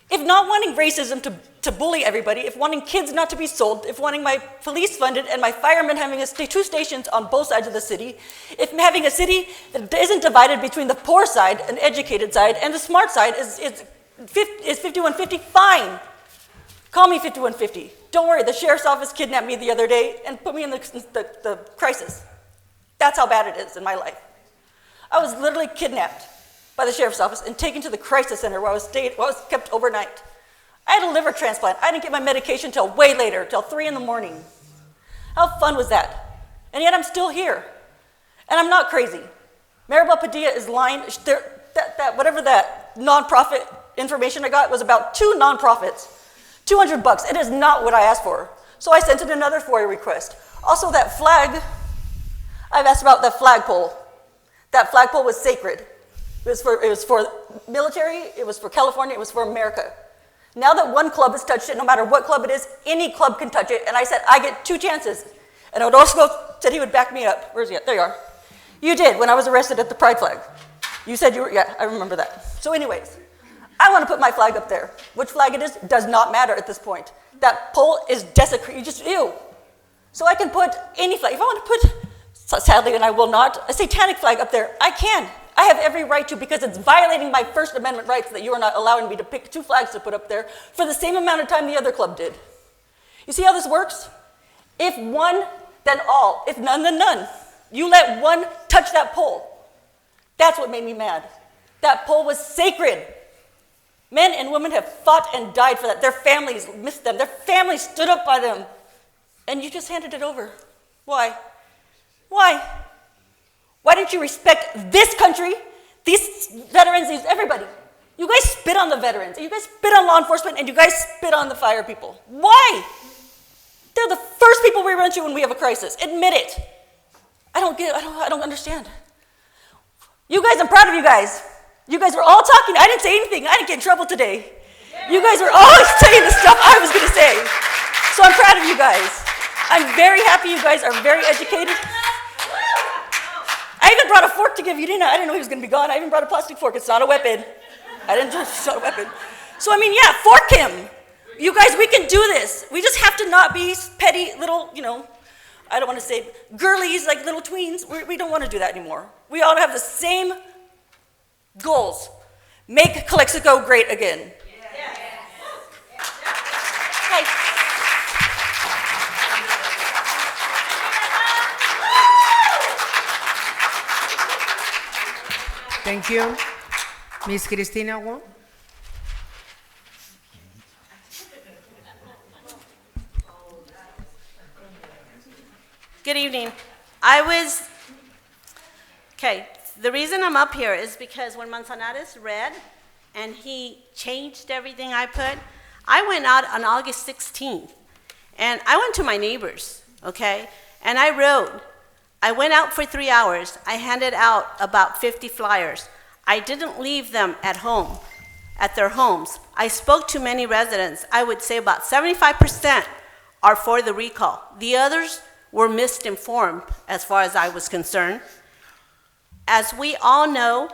If not wanting racism to bully everybody, if wanting kids not to be sold, if wanting my police funded and my firemen having 2 stations on both sides of the city, if having a city that isn't divided between the poor side, an educated side, and the smart side is 5150, fine. Call me 5150. Don't worry, the sheriff's office kidnapped me the other day and put me in the crisis. That's how bad it is in my life. I was literally kidnapped by the sheriff's office and taken to the crisis center where I was kept overnight. I had a liver transplant. I didn't get my medication till way later, till 3 in the morning. How fun was that? And yet I'm still here. And I'm not crazy. Maribel Padilla is lying. Whatever that nonprofit information I got was about 2 nonprofits. $200. It is not what I asked for. So I sent in another FOIA request. Also that flag, I've asked about that flagpole. That flagpole was sacred. It was for military, it was for California, it was for America. Now that one club has touched it, no matter what club it is, any club can touch it, and I said, I get 2 chances. And Orozco said he would back me up. Where's he at? There you are. You did, when I was arrested at the pride flag. You said you were, yeah, I remember that. So anyways, I want to put my flag up there. Which flag it is does not matter at this point. That pole is desecrated, ew. So I can put any flag. If I want to put, sadly, and I will not, a satanic flag up there, I can. I have every right to, because it's violating my First Amendment rights that you are not allowing me to pick 2 flags to put up there for the same amount of time the other club did. You see how this works? If one, then all. If none, then none. You let one touch that pole. That's what made me mad. That pole was sacred. Men and women have fought and died for that. Their families missed them. Their families stood up by them. And you just handed it over. Why? Why? Why didn't you respect this country, these veterans, everybody? You guys spit on the veterans, and you guys spit on law enforcement, and you guys spit on the fire people. Why? They're the first people we run to when we have a crisis. Admit it. I don't understand. You guys, I'm proud of you guys. You guys were all talking. I didn't say anything. I didn't get in trouble today. You guys were all saying the stuff I was going to say. So I'm proud of you guys. I'm very happy you guys are very educated. I even brought a fork to give Udina. I didn't know he was going to be gone. I even brought a plastic fork. It's not a weapon. I didn't just show a weapon. So, I mean, yeah, fork him. You guys, we can do this. We just have to not be petty little, I don't want to say girlies like little tweens. We don't want to do that anymore. We all have the same goals. Make Calexico great again. Hi. Thank you. Miss Cristina Wong. Good evening. The reason I'm up here is because when Manzanares read and he changed everything I put, I went out on August 16th and I went to my neighbors, okay? And I went out for 3 hours. I handed out about 50 flyers. I didn't leave them at home, at their homes. I spoke to many residents. I would say about 75% are for the recall. The others were misinformed as far as I was concerned. As we all know,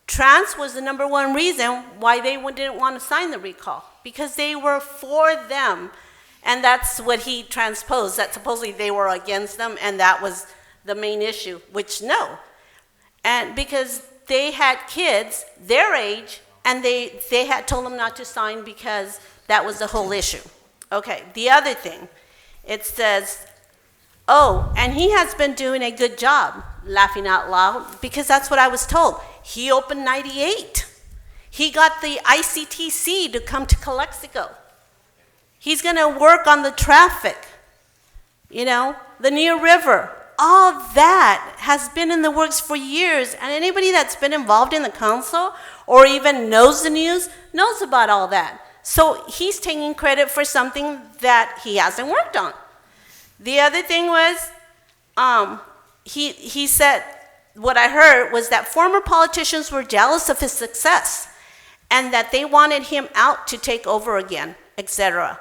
trans was the #1 reason why they didn't want to sign the recall, because they were for them. And that's what he transposed, that supposedly they were against them, and that was the main issue, which no. And because they had kids their age, and they had told them not to sign because that was the whole issue. Okay, the other thing, it says, and he has been doing a good job, laughing out loud, because that's what I was told. He opened 98. He got the ICTC to come to Calexico. He's going to work on the traffic, the Near River. All that has been in the works for years, and anybody that's been involved in the council or even knows the news knows about all that. So he's taking credit for something that he hasn't worked on. The other thing was, he said, what I heard was that former politicians were jealous of his success and that they wanted him out to take over again, etc.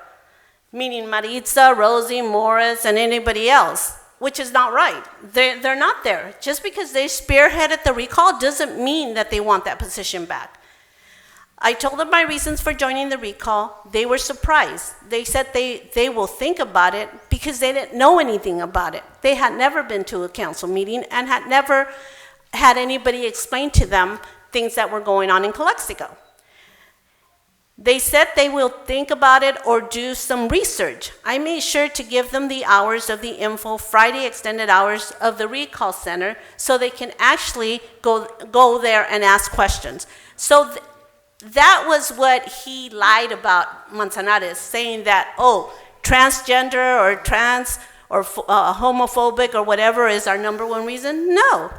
Meaning Maritza, Rosie, Morris, and anybody else, which is not right. They're not there. Just because they spearheaded the recall doesn't mean that they want that position back. I told them my reasons for joining the recall. They were surprised. They said they will think about it because they didn't know anything about it. They had never been to a council meeting and had never had anybody explain to them things that were going on in Calexico. They said they will think about it or do some research. I made sure to give them the hours of the info, Friday extended hours of the recall center, so they can actually go there and ask questions. So that was what he lied about, Manzanares, saying that, transgender or trans or homophobic or whatever is our #1 reason. No.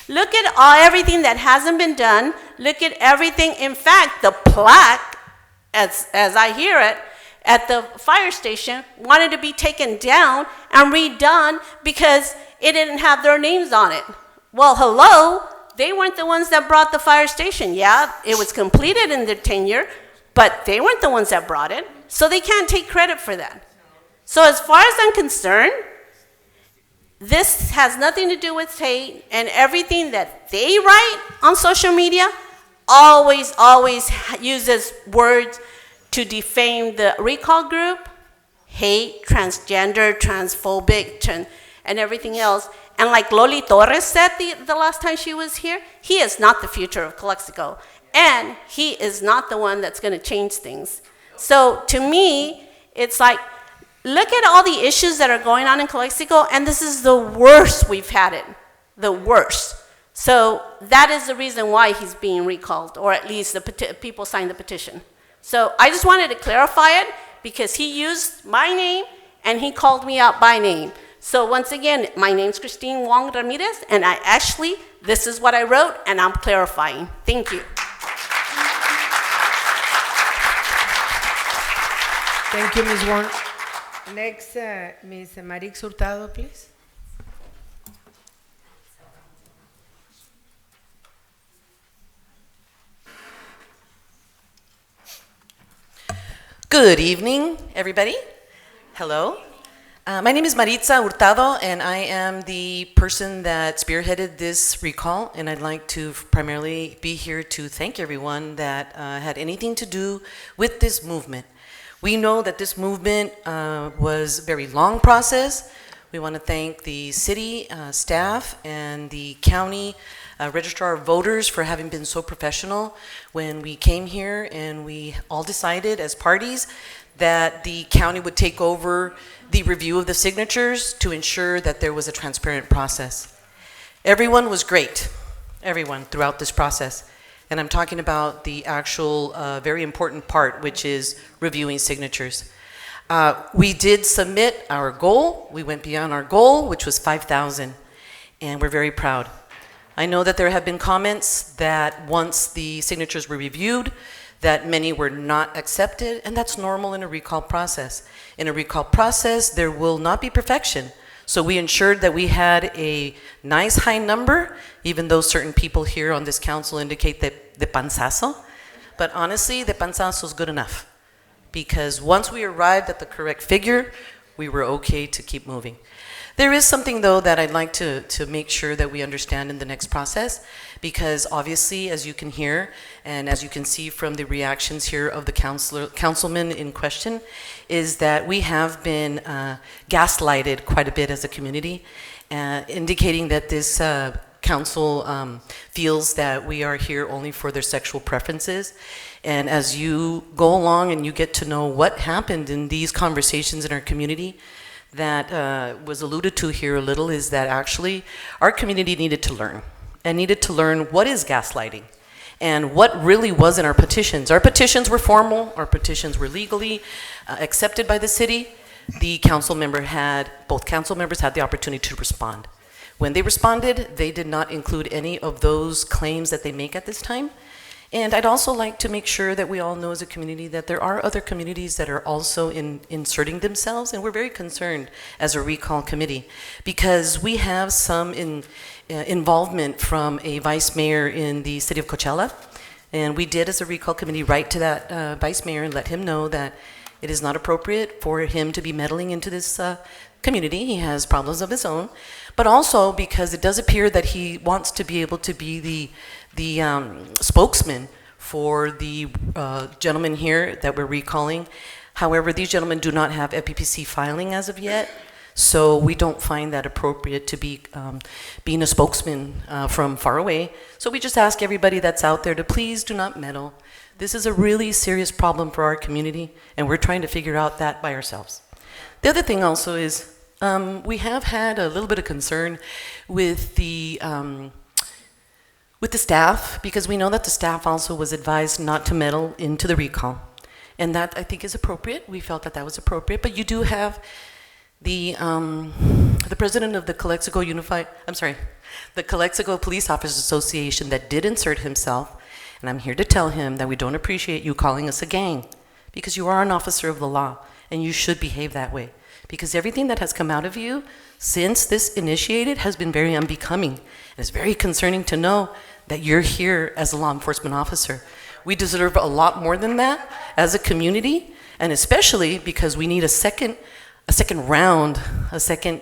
Look at everything that hasn't been done. Look at everything. In fact, the plaque, as I hear it, at the fire station wanted to be taken down and redone because it didn't have their names on it. Well, hello, they weren't the ones that brought the fire station. Yeah, it was completed in their tenure, but they weren't the ones that brought it, so they can't take credit for that. So as far as I'm concerned, this has nothing to do with hate, and everything that they write on social media always uses words to defame the recall group, hate, transgender, transphobic, and everything else. And like Loli Torres said the last time she was here, he is not the future of Calexico. And he is not the one that's going to change things. So to me, it's like, look at all the issues that are going on in Calexico, and this is the worst we've had it, the worst. So that is the reason why he's being recalled, or at least the people signed the petition. So I just wanted to clarify it because he used my name and he called me out by name. So once again, my name's Christine Wong Ramirez, and this is what I wrote, and I'm clarifying. Thank you. Thank you, Ms. Wong. Next, Ms. Marix Hurtado, please. Good evening, everybody. Hello. My name is Maritza Hurtado, and I am the person that spearheaded this recall, and I'd like to primarily be here to thank everyone that had anything to do with this movement. We know that this movement was a very long process. We want to thank the city staff and the county registrar of voters for having been so professional when we came here, and we all decided as parties that the county would take over the review of the signatures to ensure that there was a transparent process. Everyone was great, everyone throughout this process. And I'm talking about the actual very important part, which is reviewing signatures. We did submit our goal. We went beyond our goal, which was 5,000, and we're very proud. I know that there have been comments that once the signatures were reviewed, that many were not accepted, and that's normal in a recall process. In a recall process, there will not be perfection. So we ensured that we had a nice high number, even though certain people here on this council indicate that the panzazo. But honestly, the panzazo is good enough, because once we arrived at the correct figure, we were okay to keep moving. There is something, though, that I'd like to make sure that we understand in the next process, because obviously, as you can hear, and as you can see from the reactions here of the councilman in question, is that we have been gaslighted quite a bit as a community, indicating that this council feels that we are here only for their sexual preferences. And as you go along and you get to know what happened in these conversations in our community, that was alluded to here a little, is that actually our community needed to learn, and needed to learn what is gaslighting and what really was in our petitions. Our petitions were formal, our petitions were legally accepted by the city. The council member had, both council members had the opportunity to respond. When they responded, they did not include any of those claims that they make at this time. And I'd also like to make sure that we all know as a community that there are other communities that are also inserting themselves, and we're very concerned as a recall committee, because we have some involvement from a vice mayor in the city of Coachella, and we did as a recall committee write to that vice mayor and let him know that it is not appropriate for him to be meddling into this community. He has problems of his own, but also because it does appear that he wants to be able to be the spokesman for the gentleman here that we're recalling. However, these gentlemen do not have FPPC filing as of yet, so we don't find that appropriate to be being a spokesman from far away. So we just ask everybody that's out there to please do not meddle. This is a really serious problem for our community, and we're trying to figure out that by ourselves. The other thing also is we have had a little bit of concern with the staff, because we know that the staff also was advised not to meddle into the recall. And that, I think, is appropriate. We felt that that was appropriate. But you do have the president of the Calexico the Calexico Police Officers Association that did insert himself. And I'm here to tell him that we don't appreciate you calling us a gang, because you are an officer of the law, and you should behave that way. Because everything that has come out of you since this initiated has been very unbecoming. And it's very concerning to know that you're here as a law enforcement officer. We deserve a lot more than that as a community, and especially because we need a second round, a second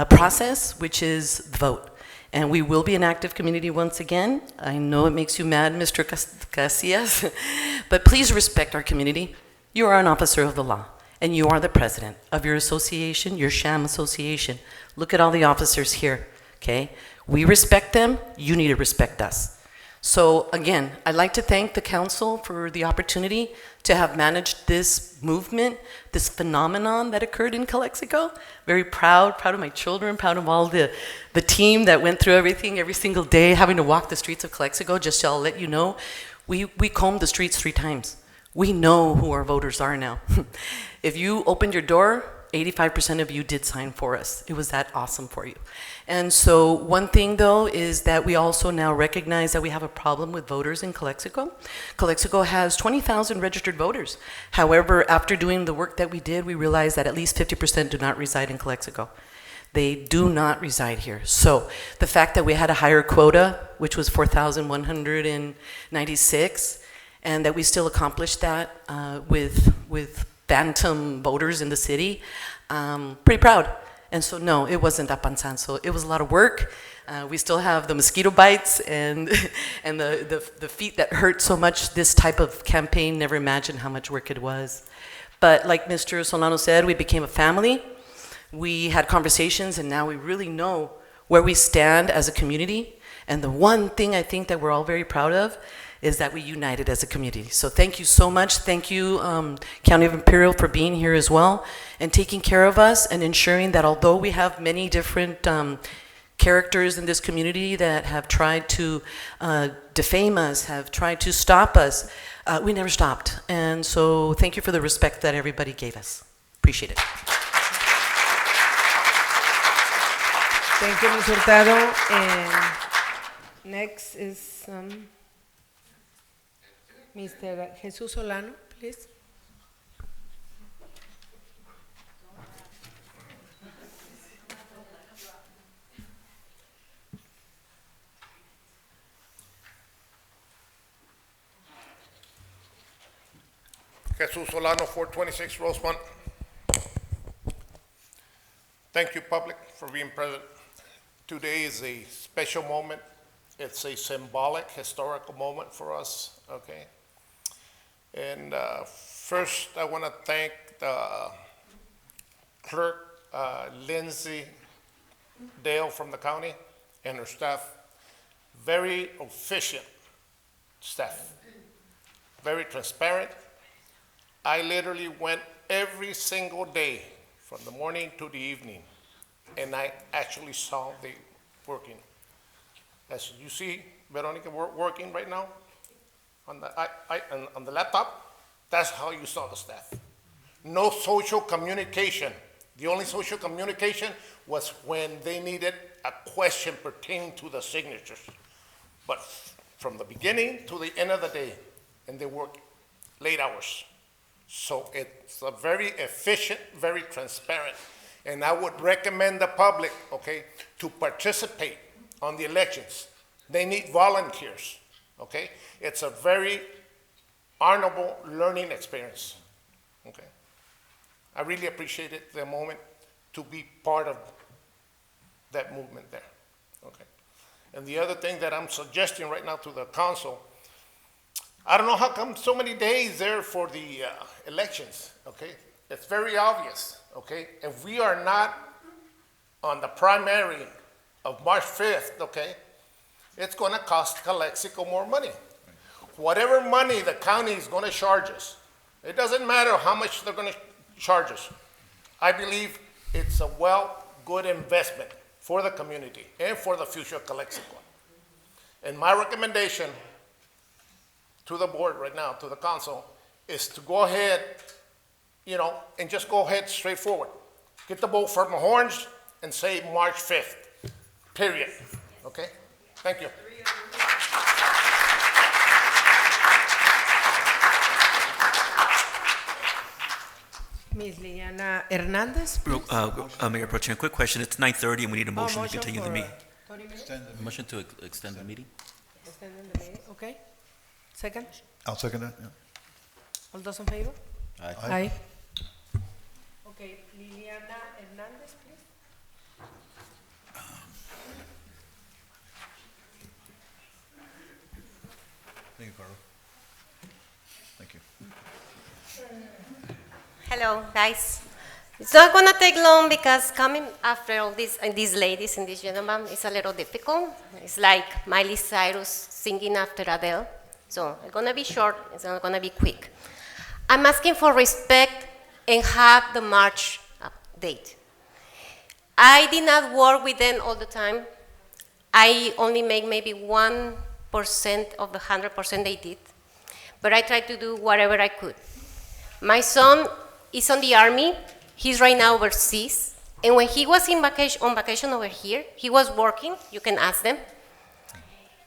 process, which is the vote. And we will be an active community once again. I know it makes you mad, Mr. Casillas, but please respect our community. You are an officer of the law, and you are the president of your association, your sham association. Look at all the officers here, okay? We respect them, you need to respect us. So again, I'd like to thank the council for the opportunity to have managed this movement, this phenomenon that occurred in Calexico. Very proud of my children, proud of all the team that went through everything every single day, having to walk the streets of Calexico. Just so I'll let you know, we combed the streets 3 times. We know who our voters are now. If you opened your door, 85% of you did sign for us. It was that awesome for you. And so one thing, though, is that we also now recognize that we have a problem with voters in Calexico. Calexico has 20,000 registered voters. However, after doing the work that we did, we realized that at least 50% do not reside in Calexico. They do not reside here. So the fact that we had a higher quota, which was 4,196, and that we still accomplished that with phantom voters in the city, pretty proud. And so, no, it wasn't apanzanzo. It was a lot of work. We still have the mosquito bites and, and the feet that hurt so much. This type of campaign, never imagined how much work it was. But like Mr. Solano said, we became a family. We had conversations, and now we really know where we stand as a community. And the one thing I think that we're all very proud of is that we united as a community. So thank you so much. Thank you, County of Imperial, for being here as well and taking care of us and ensuring that although we have many different characters in this community that have tried to defame us, have tried to stop us, we never stopped. And so thank you for the respect that everybody gave us. Appreciate it. Thank you, Ms. Hurtado. And next is Mr. Jesus Solano, please. Jesus Solano, 426 Rosemont. Thank you, public, for being present. Today is a special moment. It's a symbolic, historical moment for us, okay? And first, I want to thank the clerk, Lindsay Dale from the county, and her staff. Very efficient staff, very transparent. I literally went every single day from the morning to the evening, and I actually saw the working. As you see, Veronica working right now on the laptop, that's how you saw the staff. No social communication. The only social communication was when they needed a question pertaining to the signatures. But from the beginning to the end of the day, and they work late hours. So it's a very efficient, very transparent. And I would recommend the public, okay, to participate on the elections. They need volunteers, okay? It's a very honorable learning experience, okay? I really appreciated the moment to be part of that movement there, okay? And the other thing that I'm suggesting right now to the council, I don't know how come so many days there for the elections, okay? It's very obvious, okay? If we are not on the primary of March 5th, okay, it's going to cost Calexico more money. Whatever money the county is going to charge us, it doesn't matter how much they're going to charge us. I believe it's a good investment for the community and for the future of Calexico. And my recommendation to the board right now, to the council, is to go ahead, you know, and just go ahead straight forward. Get the bull from the horns and say March 5th, period, okay? Thank you. Ms. Liliana Hernandez, please. Mayor Pro Tem, quick question. It's 9:30 and we need a motion to continue the meeting. Motion to extend the meeting? Extend the meeting, okay. Second? I'll second that, yeah. All those in favor? Aye. Aye. Okay, Liliana Hernandez, please. Thank you, Carlos. Thank you. Hello, guys. It's not going to take long because coming after all these ladies and these gentlemen is a little difficult. It's like Miley Cyrus singing after Adele. So it's going to be short. It's not going to be quick. I'm asking for respect and have the March date. I did not work with them all the time. I only make maybe 1% of the 100% they did. But I tried to do whatever I could. My son is on the army. He's right now overseas. And when he was on vacation over here, he was working. You can ask them.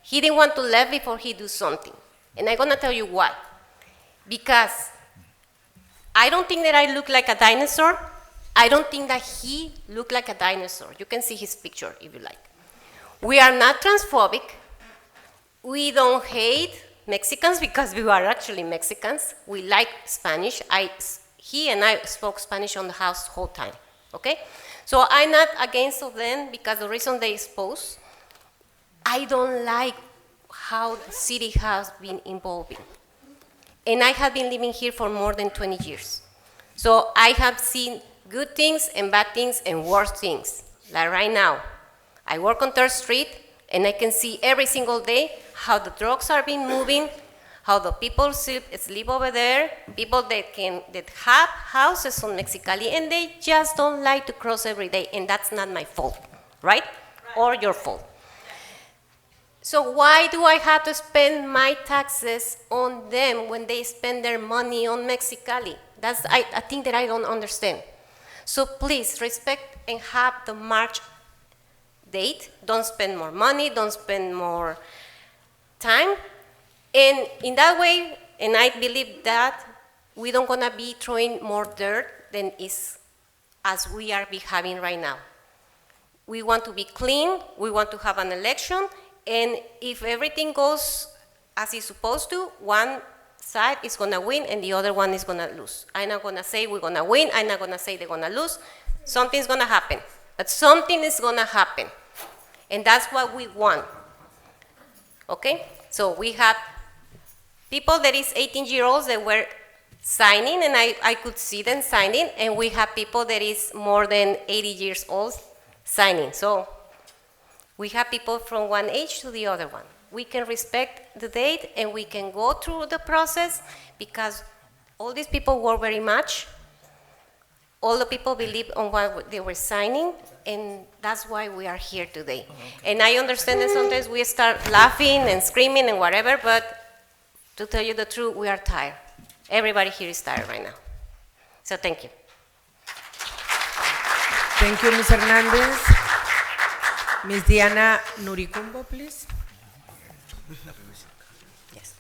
He didn't want to leave before he do something. And I'm going to tell you why. Because I don't think that I look like a dinosaur. I don't think that he looked like a dinosaur. You can see his picture if you like. We are not transphobic. We don't hate Mexicans because we are actually Mexicans. We like Spanish. He and I spoke Spanish on the house the whole time. okay? So I'm not against of them because the reason they expose, I don't like how the city has been involving. And I have been living here for more than 20 years. So I have seen good things and bad things and worse things. Like right now, I work on 3rd Street and I can see every single day how the drugs are being moving, how the people sleep over there, people that have houses on Mexicali and they just don't like to cross every day, and that's not my fault, right? Or your fault. So why do I have to spend my taxes on them when they spend their money on Mexicali? That's I think that I don't understand. So please respect and have the March date. Don't spend more money, don't spend more time. And in that way, and I believe that, we don't gonna be throwing more dirt than is as we are having right now. We want to be clean, we want to have an election, and if everything goes as it's supposed to, one side is gonna win and the other one is gonna lose. I'm not gonna say we're gonna win, I'm not gonna say they're gonna lose. Something's gonna happen, but something is gonna happen. And that's what we want, okay? So we have people that is 18-year-olds that were signing, and I could see them signing, and we have people that is more than 80 years old signing. So we have people from one age to the other one. We can respect the date and we can go through the process because all these people work very much. All the people believe on what they were signing, and that's why we are here today. Okay. And I understand that sometimes we start laughing and screaming and whatever, but to tell you the truth, we are tired. Everybody here is tired right now. So thank you. Thank you, Ms. Hernandez. Ms. Diana Nuricumbo, please. Yes.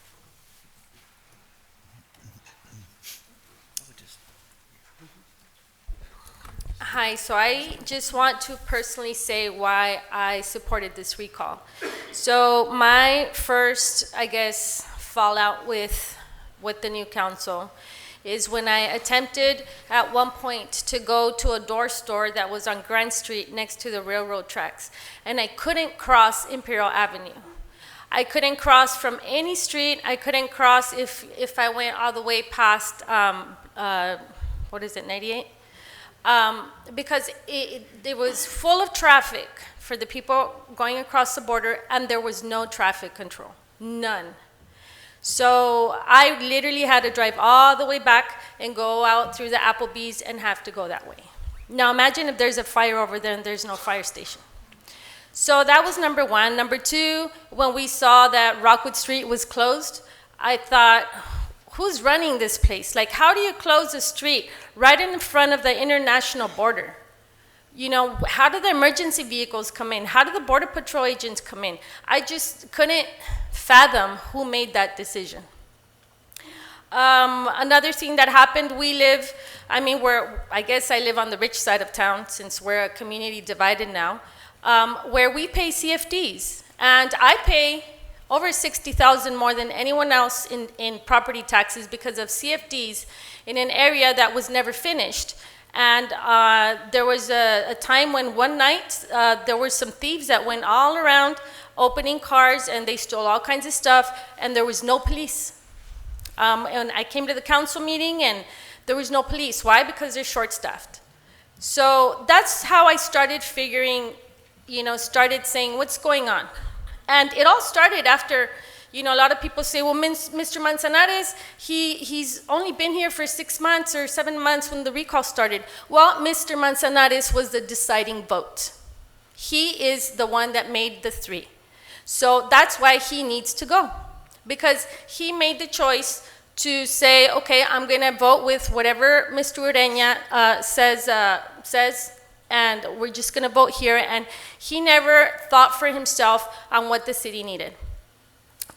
Hi, so I just want to personally say why I supported this recall. So my first, I guess, fallout with the new council is when I attempted at one point to go to a door store that was on Grand Street next to the railroad tracks, and I couldn't cross Imperial Avenue. I couldn't cross from any street. I couldn't cross if I went all the way past, what is it, 98? Because it was full of traffic for the people going across the border, and there was no traffic control, none. So I literally had to drive all the way back and go out through the Applebee's and have to go that way. Now imagine if there's a fire over there and there's no fire station. So that was number one. Number two, when we saw that Rockwood Street was closed, I thought, who's running this place? Like, how do you close a street right in front of the international border? You know, how do the emergency vehicles come in? How do the Border Patrol agents come in? I just couldn't fathom who made that decision. Another thing that happened, I guess I live on the rich side of town since we're a community divided now, where we pay CFDs. And I pay over $60,000 more than anyone else in property taxes because of CFDs in an area that was never finished. And there was a time when one night there were some thieves that went all around opening cars and they stole all kinds of stuff, and there was no police. And I came to the council meeting and there was no police. Why? Because they're short-staffed. So that's how I started figuring, started saying, what's going on? And it all started after, a lot of people say, well, Mr. Manzanares, he's only been here for 6 months or 7 months when the recall started. Well, Mr. Manzanares was the deciding vote. He is the one that made the 3. So that's why he needs to go, because he made the choice to say, okay, I'm going to vote with whatever Mr. Ureña says, and we're just going to vote here. And he never thought for himself on what the city needed.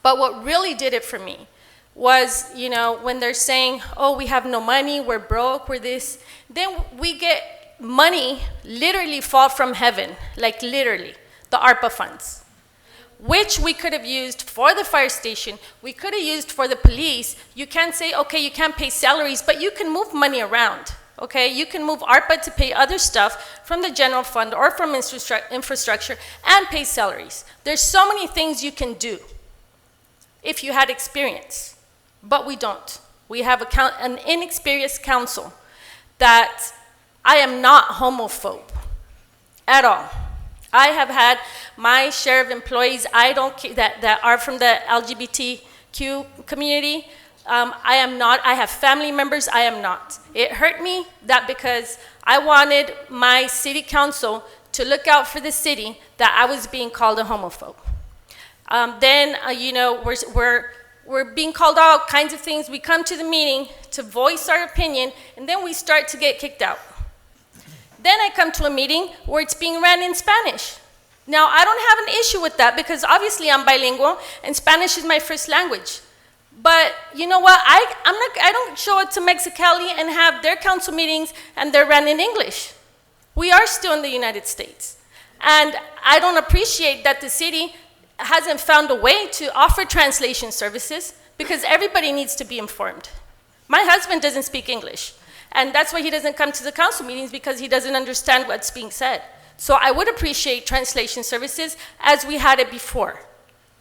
But what really did it for me was, when they're saying, oh, we have no money, we're broke, we're this, then we get money literally fall from heaven, like literally, the ARPA funds, which we could have used for the fire station, we could have used for the police. You can't say, okay, you can't pay salaries, but you can move money around. okay? You can move ARPA to pay other stuff from the general fund or from infrastructure and pay salaries. There's so many things you can do if you had experience, but we don't. We have an inexperienced council that I am not homophobe at all. I have had my share of employees that are from the LGBTQ community. I am not. I have family members. I am not. It hurt me that because I wanted my city council to look out for the city, that I was being called a homophobe. We're being called out all kinds of things. We come to the meeting to voice our opinion, and then we start to get kicked out. Then I come to a meeting where it's being ran in Spanish. Now, I don't have an issue with that because obviously I'm bilingual and Spanish is my first language. But you know what? I don't show up to Mexicali and have their council meetings and they're ran in English. We are still in the United States. And I don't appreciate that the city hasn't found a way to offer translation services because everybody needs to be informed. My husband doesn't speak English, and that's why he doesn't come to the council meetings because he doesn't understand what's being said. So I would appreciate translation services as we had it before.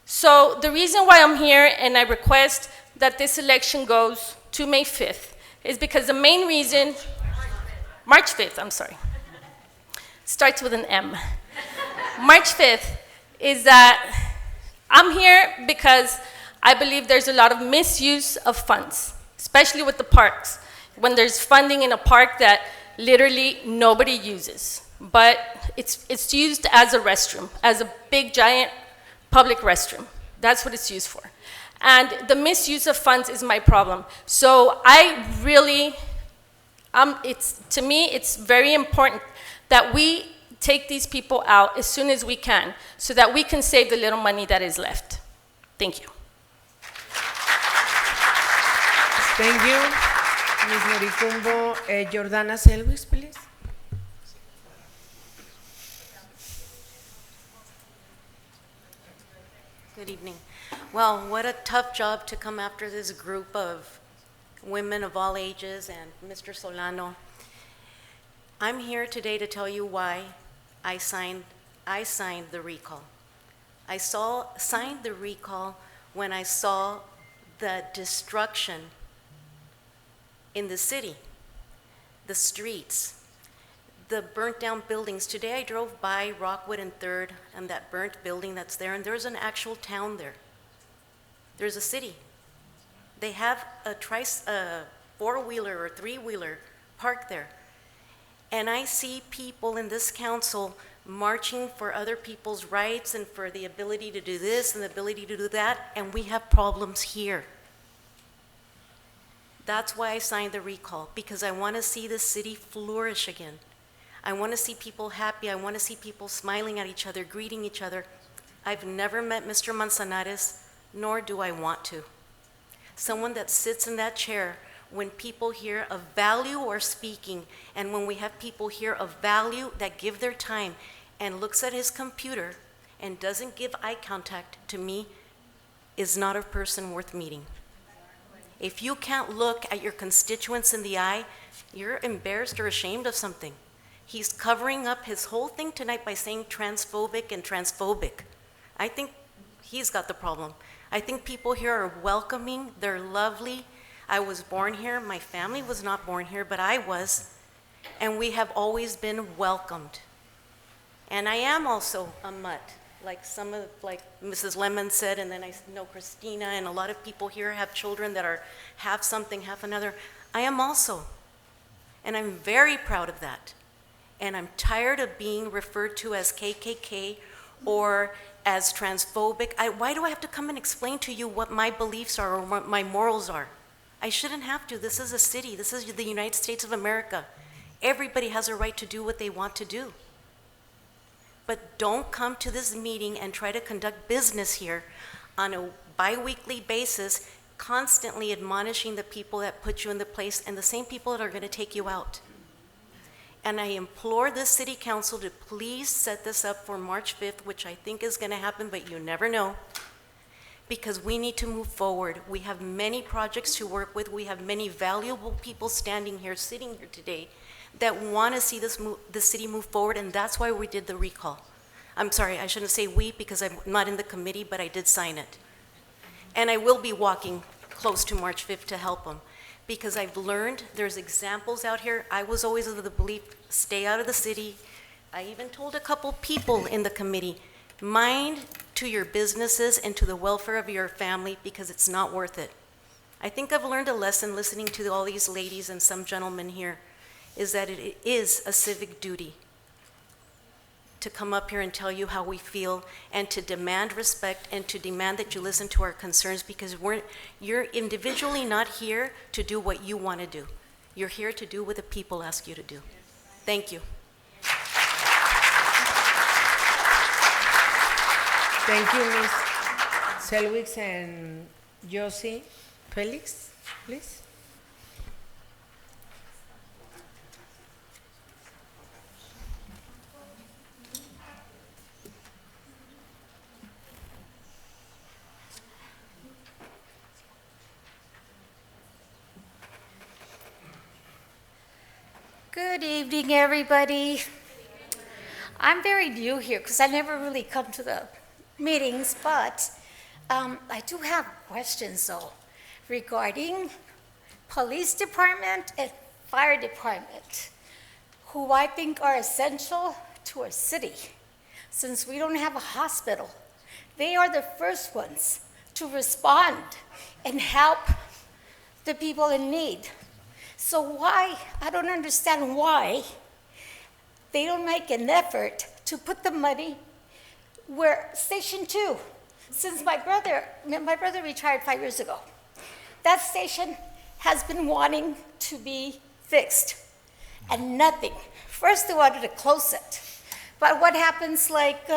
So the reason why I'm here and I request that this election goes to May 5th is because the main reason, March 5th, I'm sorry, starts with an M. March 5th is that I'm here because I believe there's a lot of misuse of funds, especially with the parks, when there's funding in a park that literally nobody uses, but it's used as a restroom, as a big, giant public restroom. That's what it's used for. And the misuse of funds is my problem. So I really, to me, it's very important that we take these people out as soon as we can so that we can save the little money that is left. Thank you. Thank you. Ms. Noricumbo. Jordana Selwis, please. Good evening. Well, what a tough job to come after this group of women of all ages and Mr. Solano. I'm here today to tell you why I signed the recall. I signed the recall when I saw the destruction in the city, the streets, the burnt down buildings. Today I drove by Rockwood and 3rd and that burnt building that's there, and there's an actual town there. There's a city. They have a four-wheeler or three-wheeler parked there. And I see people in this council marching for other people's rights and for the ability to do this and the ability to do that, and we have problems here. That's why I signed the recall, because I want to see the city flourish again. I want to see people happy. I want to see people smiling at each other, greeting each other. I've never met Mr. Manzanares, nor do I want to. Someone that sits in that chair when people here of value are speaking, and when we have people here of value that give their time and looks at his computer and doesn't give eye contact to me, is not a person worth meeting. If you can't look at your constituents in the eye, you're embarrassed or ashamed of something. He's covering up his whole thing tonight by saying transphobic and transphobic. I think he's got the problem. I think people here are welcoming, they're lovely. I was born here, my family was not born here, but I was, and we have always been welcomed. And I am also a mutt, like Mrs. Lemon said, and then I know Christina, and a lot of people here have children that are half something, half another. I am also, and I'm very proud of that. And I'm tired of being referred to as KKK or as transphobic. Why do I have to come and explain to you what my beliefs are or what my morals are? I shouldn't have to. This is a city. This is the United States of America. Everybody has a right to do what they want to do. But don't come to this meeting and try to conduct business here on a bi-weekly basis, constantly admonishing the people that put you in the place and the same people that are going to take you out. And I implore this city council to please set this up for March 5th, which I think is going to happen, but you never know. because we need to move forward. We have many projects to work with. We have many valuable people standing here, sitting here today, that want to see the city move forward, and that's why we did the recall. I'm sorry, I shouldn't say we because I'm not in the committee, but I did sign it. And I will be walking close to March 5th to help them, because I've learned there's examples out here. I was always of the belief, stay out of the city. I even told a couple people in the committee, mind to your businesses and to the welfare of your family, because it's not worth it. I think I've learned a lesson listening to all these ladies and some gentlemen here, is that it is a civic duty to come up here and tell you how we feel, and to demand respect, and to demand that you listen to our concerns, because you're individually not here to do what you want to do. You're here to do what the people ask you to do. Thank you. Thank you, Ms. Selwicks and Josie. Felix, please. Good evening, everybody. I'm very new here because I never really come to the meetings, but I do have questions, though, regarding police department and fire department, who I think are essential to our city. Since we don't have a hospital, they are the first ones to respond and help the people in need. So why, I don't understand why they don't make an effort to put the money where Station 2, since my brother retired 5 years ago, that station has been wanting to be fixed, and nothing. First they wanted to close it, but what happens, like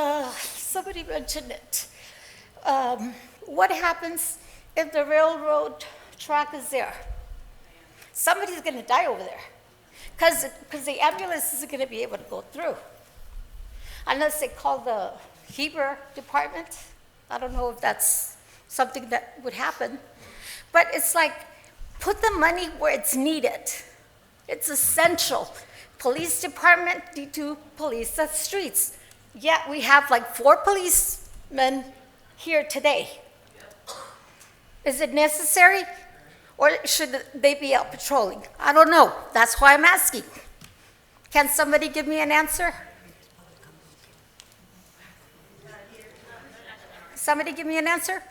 somebody mentioned it, what happens if the railroad track is there? Somebody's going to die over there because the ambulance isn't going to be able to go through unless they call the Heber department. I don't know if that's something that would happen, but it's like, put the money where it's needed. It's essential. Police department need to police the streets. Yeah, we have like 4 policemen here today. Is it necessary? Or should they be out patrolling? I don't know. That's why I'm asking. Can somebody give me an answer? Somebody give me an answer?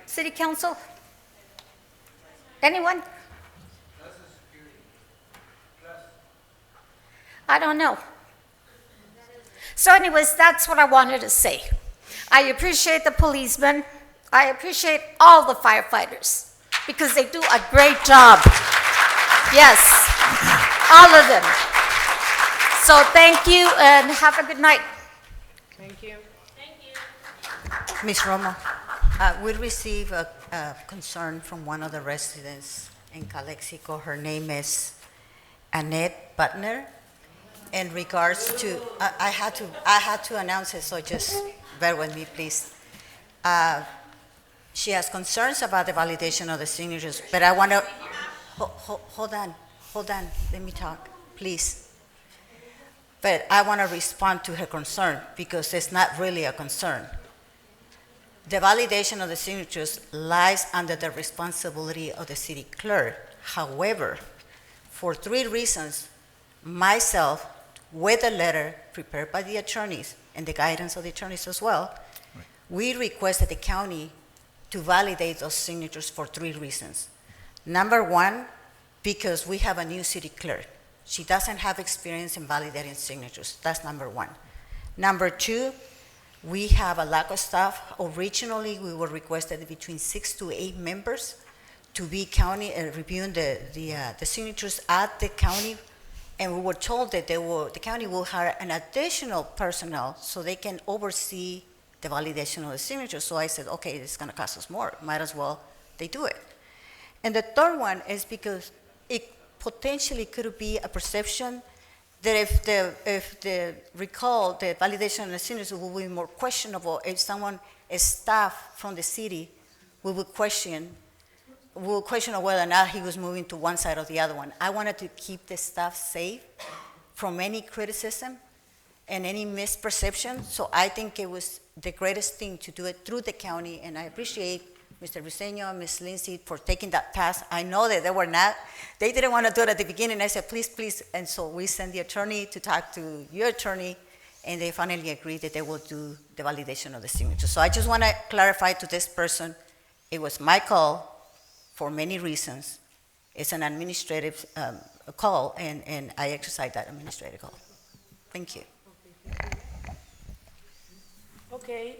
City Council? Anyone? I don't know. So anyways, that's what I wanted to say. I appreciate the policemen. I appreciate all the firefighters, because they do a great job. Yes, all of them. So thank you and have a good night. Thank you. Ms. Romo, we received a concern from one of the residents in Calexico. Her name is Annette Butner. In regards to, I had to announce it, so just bear with me, please. She has concerns about the validation of the signatures, but I want to, hold on, let me talk, please. But I want to respond to her concern, because it's not really a concern. The validation of the signatures lies under the responsibility of the city clerk. However, for 3 reasons, myself, with a letter prepared by the attorneys and the guidance of the attorneys as well, we requested the county to validate those signatures for 3 reasons. Number 1, because we have a new city clerk. She doesn't have experience in validating signatures. That's number 1. Number 2, we have a lack of staff. Originally, we were requested between 6 to 8 members to be county reviewing the signatures at the county, and we were told that the county will hire an additional personnel so they can oversee the validation of the signatures. So I said, okay, it's going to cost us more. Might as well they do it. And the third one is because it potentially could be a perception that if the recall, the validation of the signatures will be more questionable if someone staff from the city, we would question of whether or not he was moving to one side or the other one. I wanted to keep the staff safe from any criticism and any misperception, so I think it was the greatest thing to do it through the county, and I appreciate Mr. Briseño and Ms. Lindsay for taking that task. I know that they didn't want to do it at the beginning. I said, please, please, and so we sent the attorney to talk to your attorney, and they finally agreed that they will do the validation of the signature. So I just want to clarify to this person, it was my call for many reasons. It's an administrative call, and I exercise that administrative call. Thank you. Okay,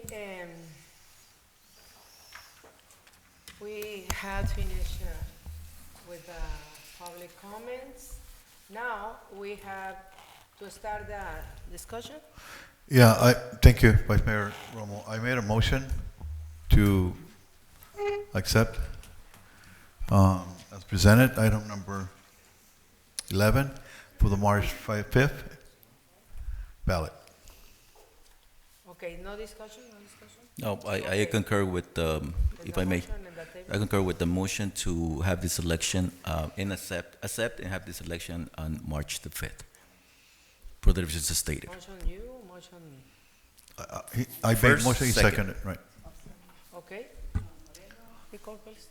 we had finished with public comments. Now we have to start the discussion. Yeah, thank you, Vice Mayor Romo. I made a motion to accept as presented, item number 11 for the March 5th ballot. Okay, no discussion, no discussion? No, I concur with, if I may, I concur with the motion to have this election and accept and have this election on March the 5th, for the reasons stated. Motion you, motion, I made First, motion, he second. seconded, right. okay. Recall, please.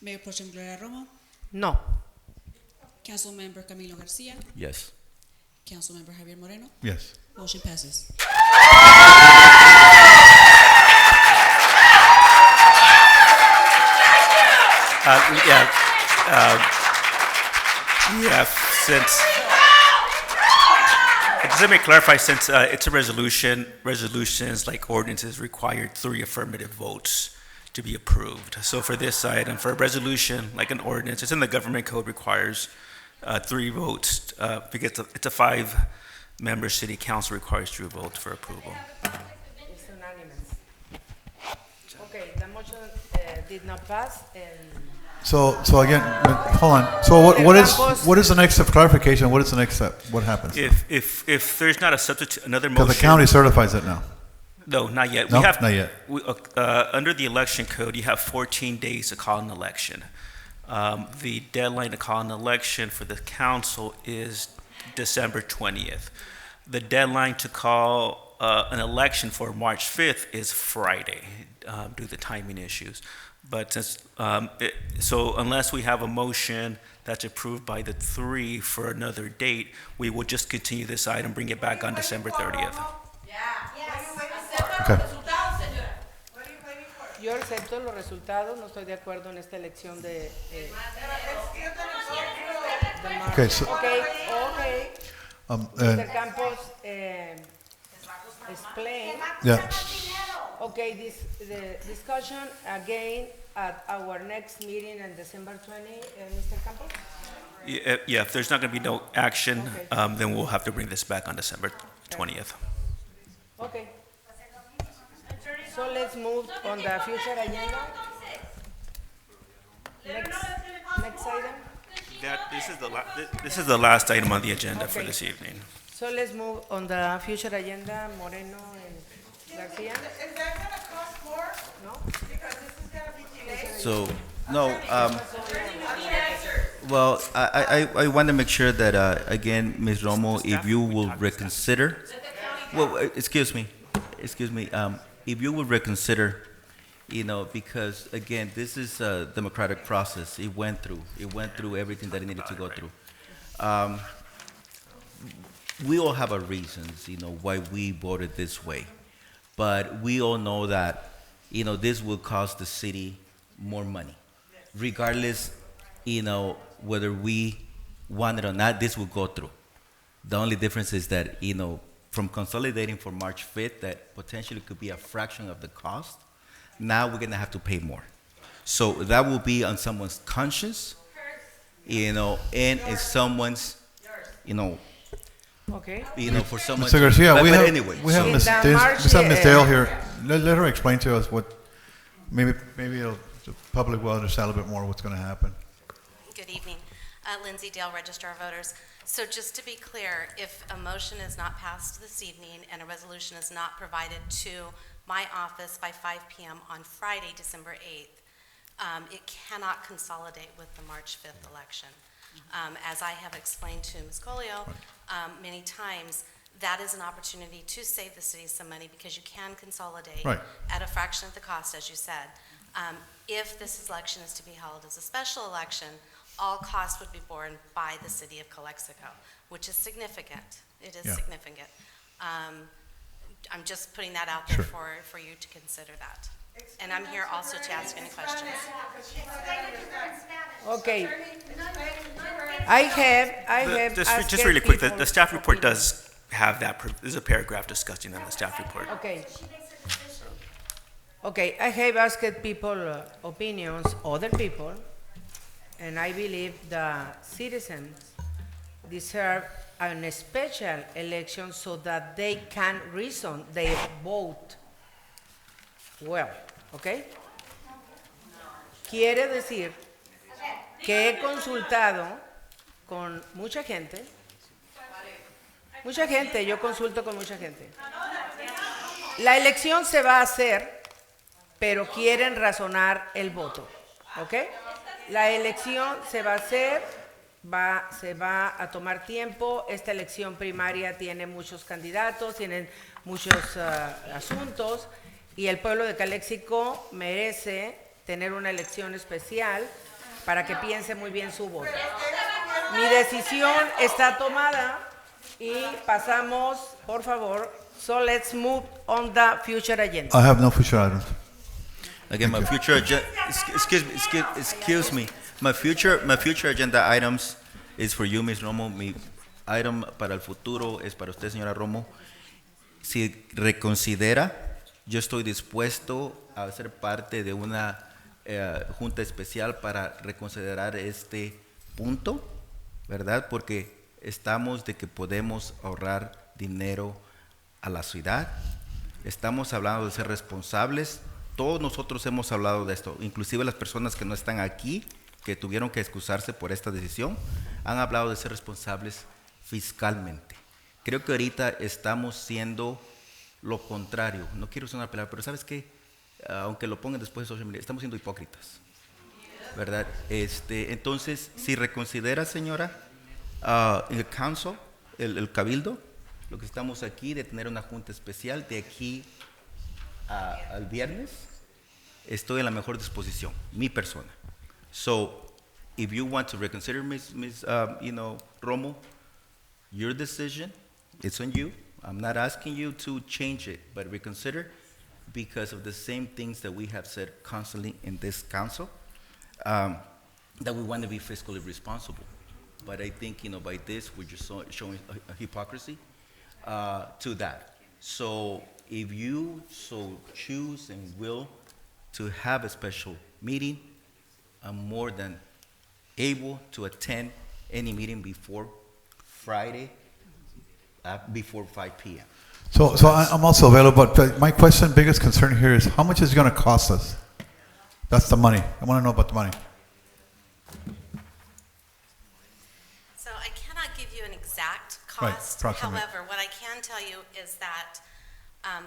Mayor Pro Tem Gloria Romo, No. Councilmember Camilo Garcia, Yes. Councilmember Javier Moreno. Yes. Motion passes. Since, just let me clarify, since it's a resolution, resolutions like ordinances require 3 affirmative votes to be approved. So for this item, for a resolution, like an ordinance, it's in the government code, requires 3 votes, because it's a 5-member city council requires 3 votes for approval. It's unanimous. Okay, the motion did not pass, and So again, hold on. So what is the next step? Clarification, what is the next step? What happens? If there's not a substitute, another motion. Because the county certifies it now. No, not yet. No, not yet. Under the election code, you have 14 days to call an election. The deadline to call an election for the council is December 20th. The deadline to call an election for March 5th is Friday, due to timing issues. But since, so unless we have a motion that's approved by the 3 for another date, we will just continue this item, bring it back on December 30th. Okay. yo acepto los resultados, no estoy de acuerdo en esta elección de March. Okay, so- Okay. And- Mr. Campos, explain. Yeah. Okay, the discussion again at our next meeting on December 20, Mr. Campos? Yeah, if there's not going to be no action, then we'll have to bring this back on December 20th. Okay. So let's move on the future agenda. Next item. This is the last item on the agenda for this evening. So let's move on the future agenda, Moreno and Garcia. Is that gonna cost more? No? Because this is gonna be delayed. So, no, well, I want to make sure that, again, Ms. Romo, if you will reconsider, well, excuse me, if you will reconsider, you know, because, again, this is a democratic process. It went through everything that it needed to go through. We all have our reasons, you know, why we voted this way. But we all know that, you know, this will cost the city more money. Regardless, you know, whether we want it or not, this will go through. The only difference is that, you know, from consolidating for March 5th, that potentially could be a fraction of the cost, now we're gonna have to pay more. So that will be on someone's conscience, you know, and in someone's, you know, Okay. you know, for someone. Mr. Garcia, but we have anyway, Ms. Dale here. Let her explain to us what, maybe the public will understand a little bit more what's going to happen. Good evening. Lindsay Dale, Registrar of Voters. So just to be clear, if a motion is not passed this evening and a resolution is not provided to my office by 5 p.m. on Friday, December 8th, it cannot consolidate with the March 5th election. As I have explained to Ms. Colio many times, that is an opportunity to save the city some money because you can consolidate Right. at a fraction of the cost, as you said. If this election is to be held as a special election, all costs would be borne by the city of Calexico, which is significant. It is Yeah. significant. I'm just putting that out there for you to consider that. And I'm here also to ask any questions. Okay. I have Just asked really quick, the people staff report opinion. does have that, there's a paragraph discussing on the staff report. Okay. Okay, I have asked people opinions, other people, and I believe the citizens deserve a special election so that they can reason their vote well, okay? Quiere decir que he consultado con mucha gente, yo consulto con mucha gente. La elección se va a hacer, pero quieren razonar el voto, ¿ok? La elección se va a hacer, se va a tomar tiempo. Esta elección primaria tiene muchos candidatos, tienen muchos asuntos, y el pueblo de Calexico merece tener una elección especial para que piense muy bien su voto. Mi decisión está tomada y pasamos, por favor. So let's move on the future agenda. I have no future items. Again, my future agenda, excuse me, my future agenda items is for you, Ms. Romo. Mi item para el futuro es para usted, señora Romo. Si reconsidera, yo estoy dispuesto a ser parte de una junta especial para reconsiderar este punto, ¿verdad? Porque estamos de que podemos ahorrar dinero a la ciudad. Estamos hablando de ser responsables. Todos nosotros hemos hablado de esto, inclusive las personas que no están aquí, que tuvieron que excusarse por esta decisión, han hablado de ser responsables fiscalmente. Creo que ahorita estamos siendo lo contrario. No quiero usar una palabra, pero ¿sabes qué? Aunque lo pongan después de social media, estamos siendo hipócritas, ¿verdad? Entonces, si reconsidera, señora, el council, el cabildo, lo que estamos aquí de tener una junta especial de aquí al viernes, estoy en la mejor disposición, mi persona. So, if you want to reconsider, Ms. Romo, your decision, it's on you. I'm not asking you to change it, but reconsider because of the same things that we have said constantly in this council, that we want to be fiscally responsible. But I think, by this, we're just showing a hypocrisy to that. So if you so choose and will to have a special meeting, I'm more than able to attend any meeting before Friday, before 5 p.m. So I'm also available, but my biggest concern here is how much is it going to cost us? That's the money. I want to know about the money. So I cannot give you an exact Right, cost. approximate. However, what I can tell you is that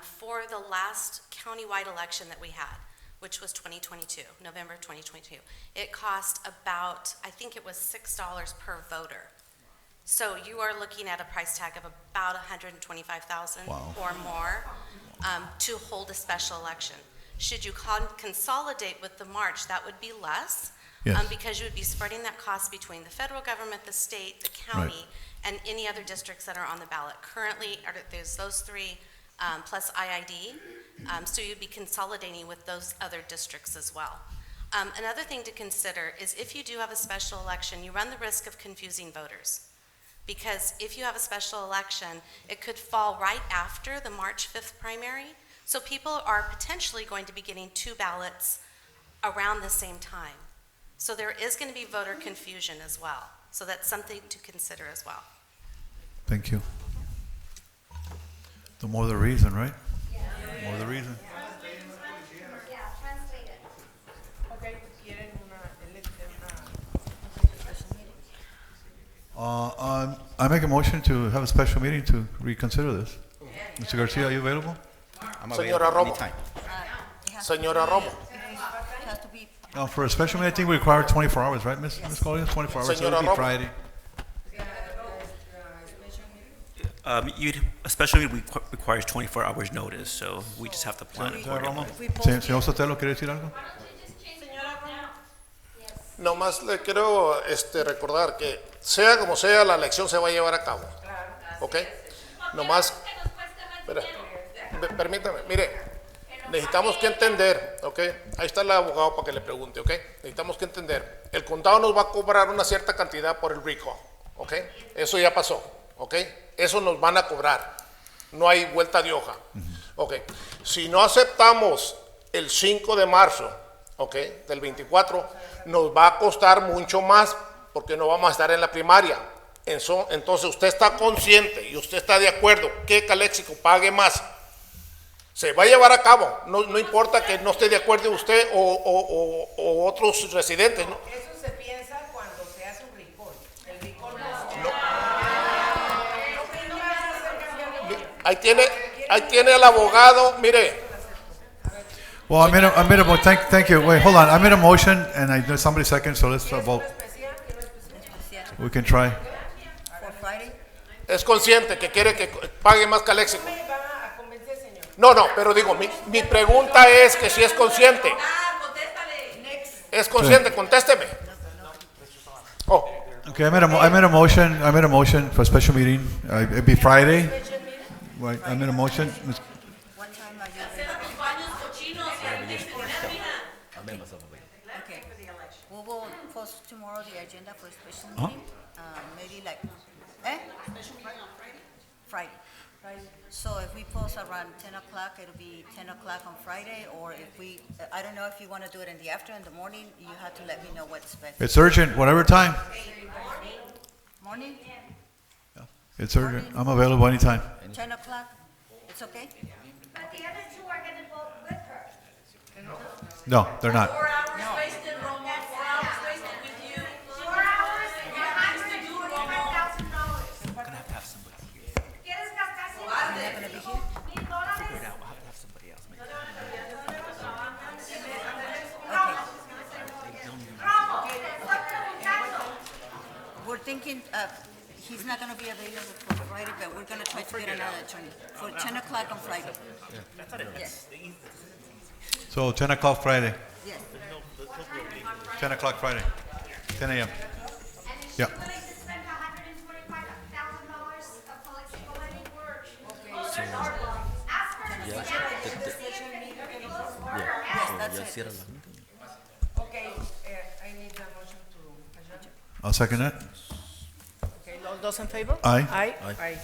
for the last countywide election that we had, which was 2022, November 2022, it cost about, I think it was $6 per voter. So you are looking at a price tag of about $125,000 Wow. or more to hold a special election. Should you consolidate with the March, that would be less. Yes. Because you would be spreading that cost between the federal government, the state, the county, and any other districts that are on the ballot. Currently, there's those three plus IID, so you'd be consolidating with those other districts as well. Another thing to consider is if you do have a special election, you run the risk of confusing voters. Because if you have a special election, it could fall right after the March 5th primary. So people are potentially going to be getting two ballots around the same time. So there is going to be voter confusion as well. So that's something to consider as well. Thank you. The more the reason, right? The more the reason. I make a motion to have a special meeting to reconsider this. Mr. Garcia, are you available? I'm Señora available Romo. anytime. Señora Romo. No, for a special meeting, I think we require 24 hours, right, Ms. Collier? 24 hours, so it'll Señora be Romo. Friday. A special meeting requires 24 hours notice, so we just have to plan Señora Romo, accordingly. señor Sotelo, ¿quiere decir algo? Nomás le quiero recordar que sea como sea, la elección se va a llevar a cabo. ¿Ok? Nomás, espera, permítame, mire, necesitamos que entender, ¿ok? Ahí está el abogado para que le pregunte, ¿ok? Necesitamos que entender. El condado nos va a cobrar una cierta cantidad por el recall, ¿ok? Eso ya pasó, ¿ok? Eso nos van a cobrar. No hay vuelta de hoja, ¿ok? Si no aceptamos el 5 de marzo, ¿ok? Del 24, nos va a costar mucho más porque no vamos a estar en la primaria. Entonces usted está consciente y usted está de acuerdo que Calexico pague más. Se va a llevar a cabo, no importa que no esté de acuerdo usted o otros residentes, ¿no? Eso se piensa cuando se hace un recall. El recall Ahí tiene el abogado, mire. Well, I made a thank you. Wait, hold on. I made a motion and I know somebody second, so let's vote. We can try. Es consciente que quiere que pague más Calexico. No, pero digo, mi pregunta es que si es consciente. Es consciente, contésteme. Oh. Okay, I made a motion for a special meeting. It'd be Friday. Right, I made a motion. Okay, we will post tomorrow the agenda for a special meeting, maybe like, Friday. So if we post around 10 o'clock, it'll be 10 o'clock on Friday, or if we, I don't know if you want to do it in the afternoon, in the morning, you have to let me know what's best. It's urgent, whatever time. Morning, It's urgent. I'm available anytime. 10 o'clock, it's okay? But the other two are gonna vote with her. No, they're not. 4 hours wasted, Romo, 4 hours wasted with you. 4 hours, and you have to do $1,000. We're gonna have to have somebody here. ¿Quieres gastar $1,000? Figure it out. We'll have to have somebody else make it. We're thinking, he's not gonna be available for Friday, but we're gonna try to get another attorney for 10 o'clock on Friday. Yes, So 10 o'clock Friday. yes. 10 o'clock Friday. 10 a.m. Yeah. Okay, I need a motion to adjourn. I'll second that. Okay, all those in favor? Aye. Aye.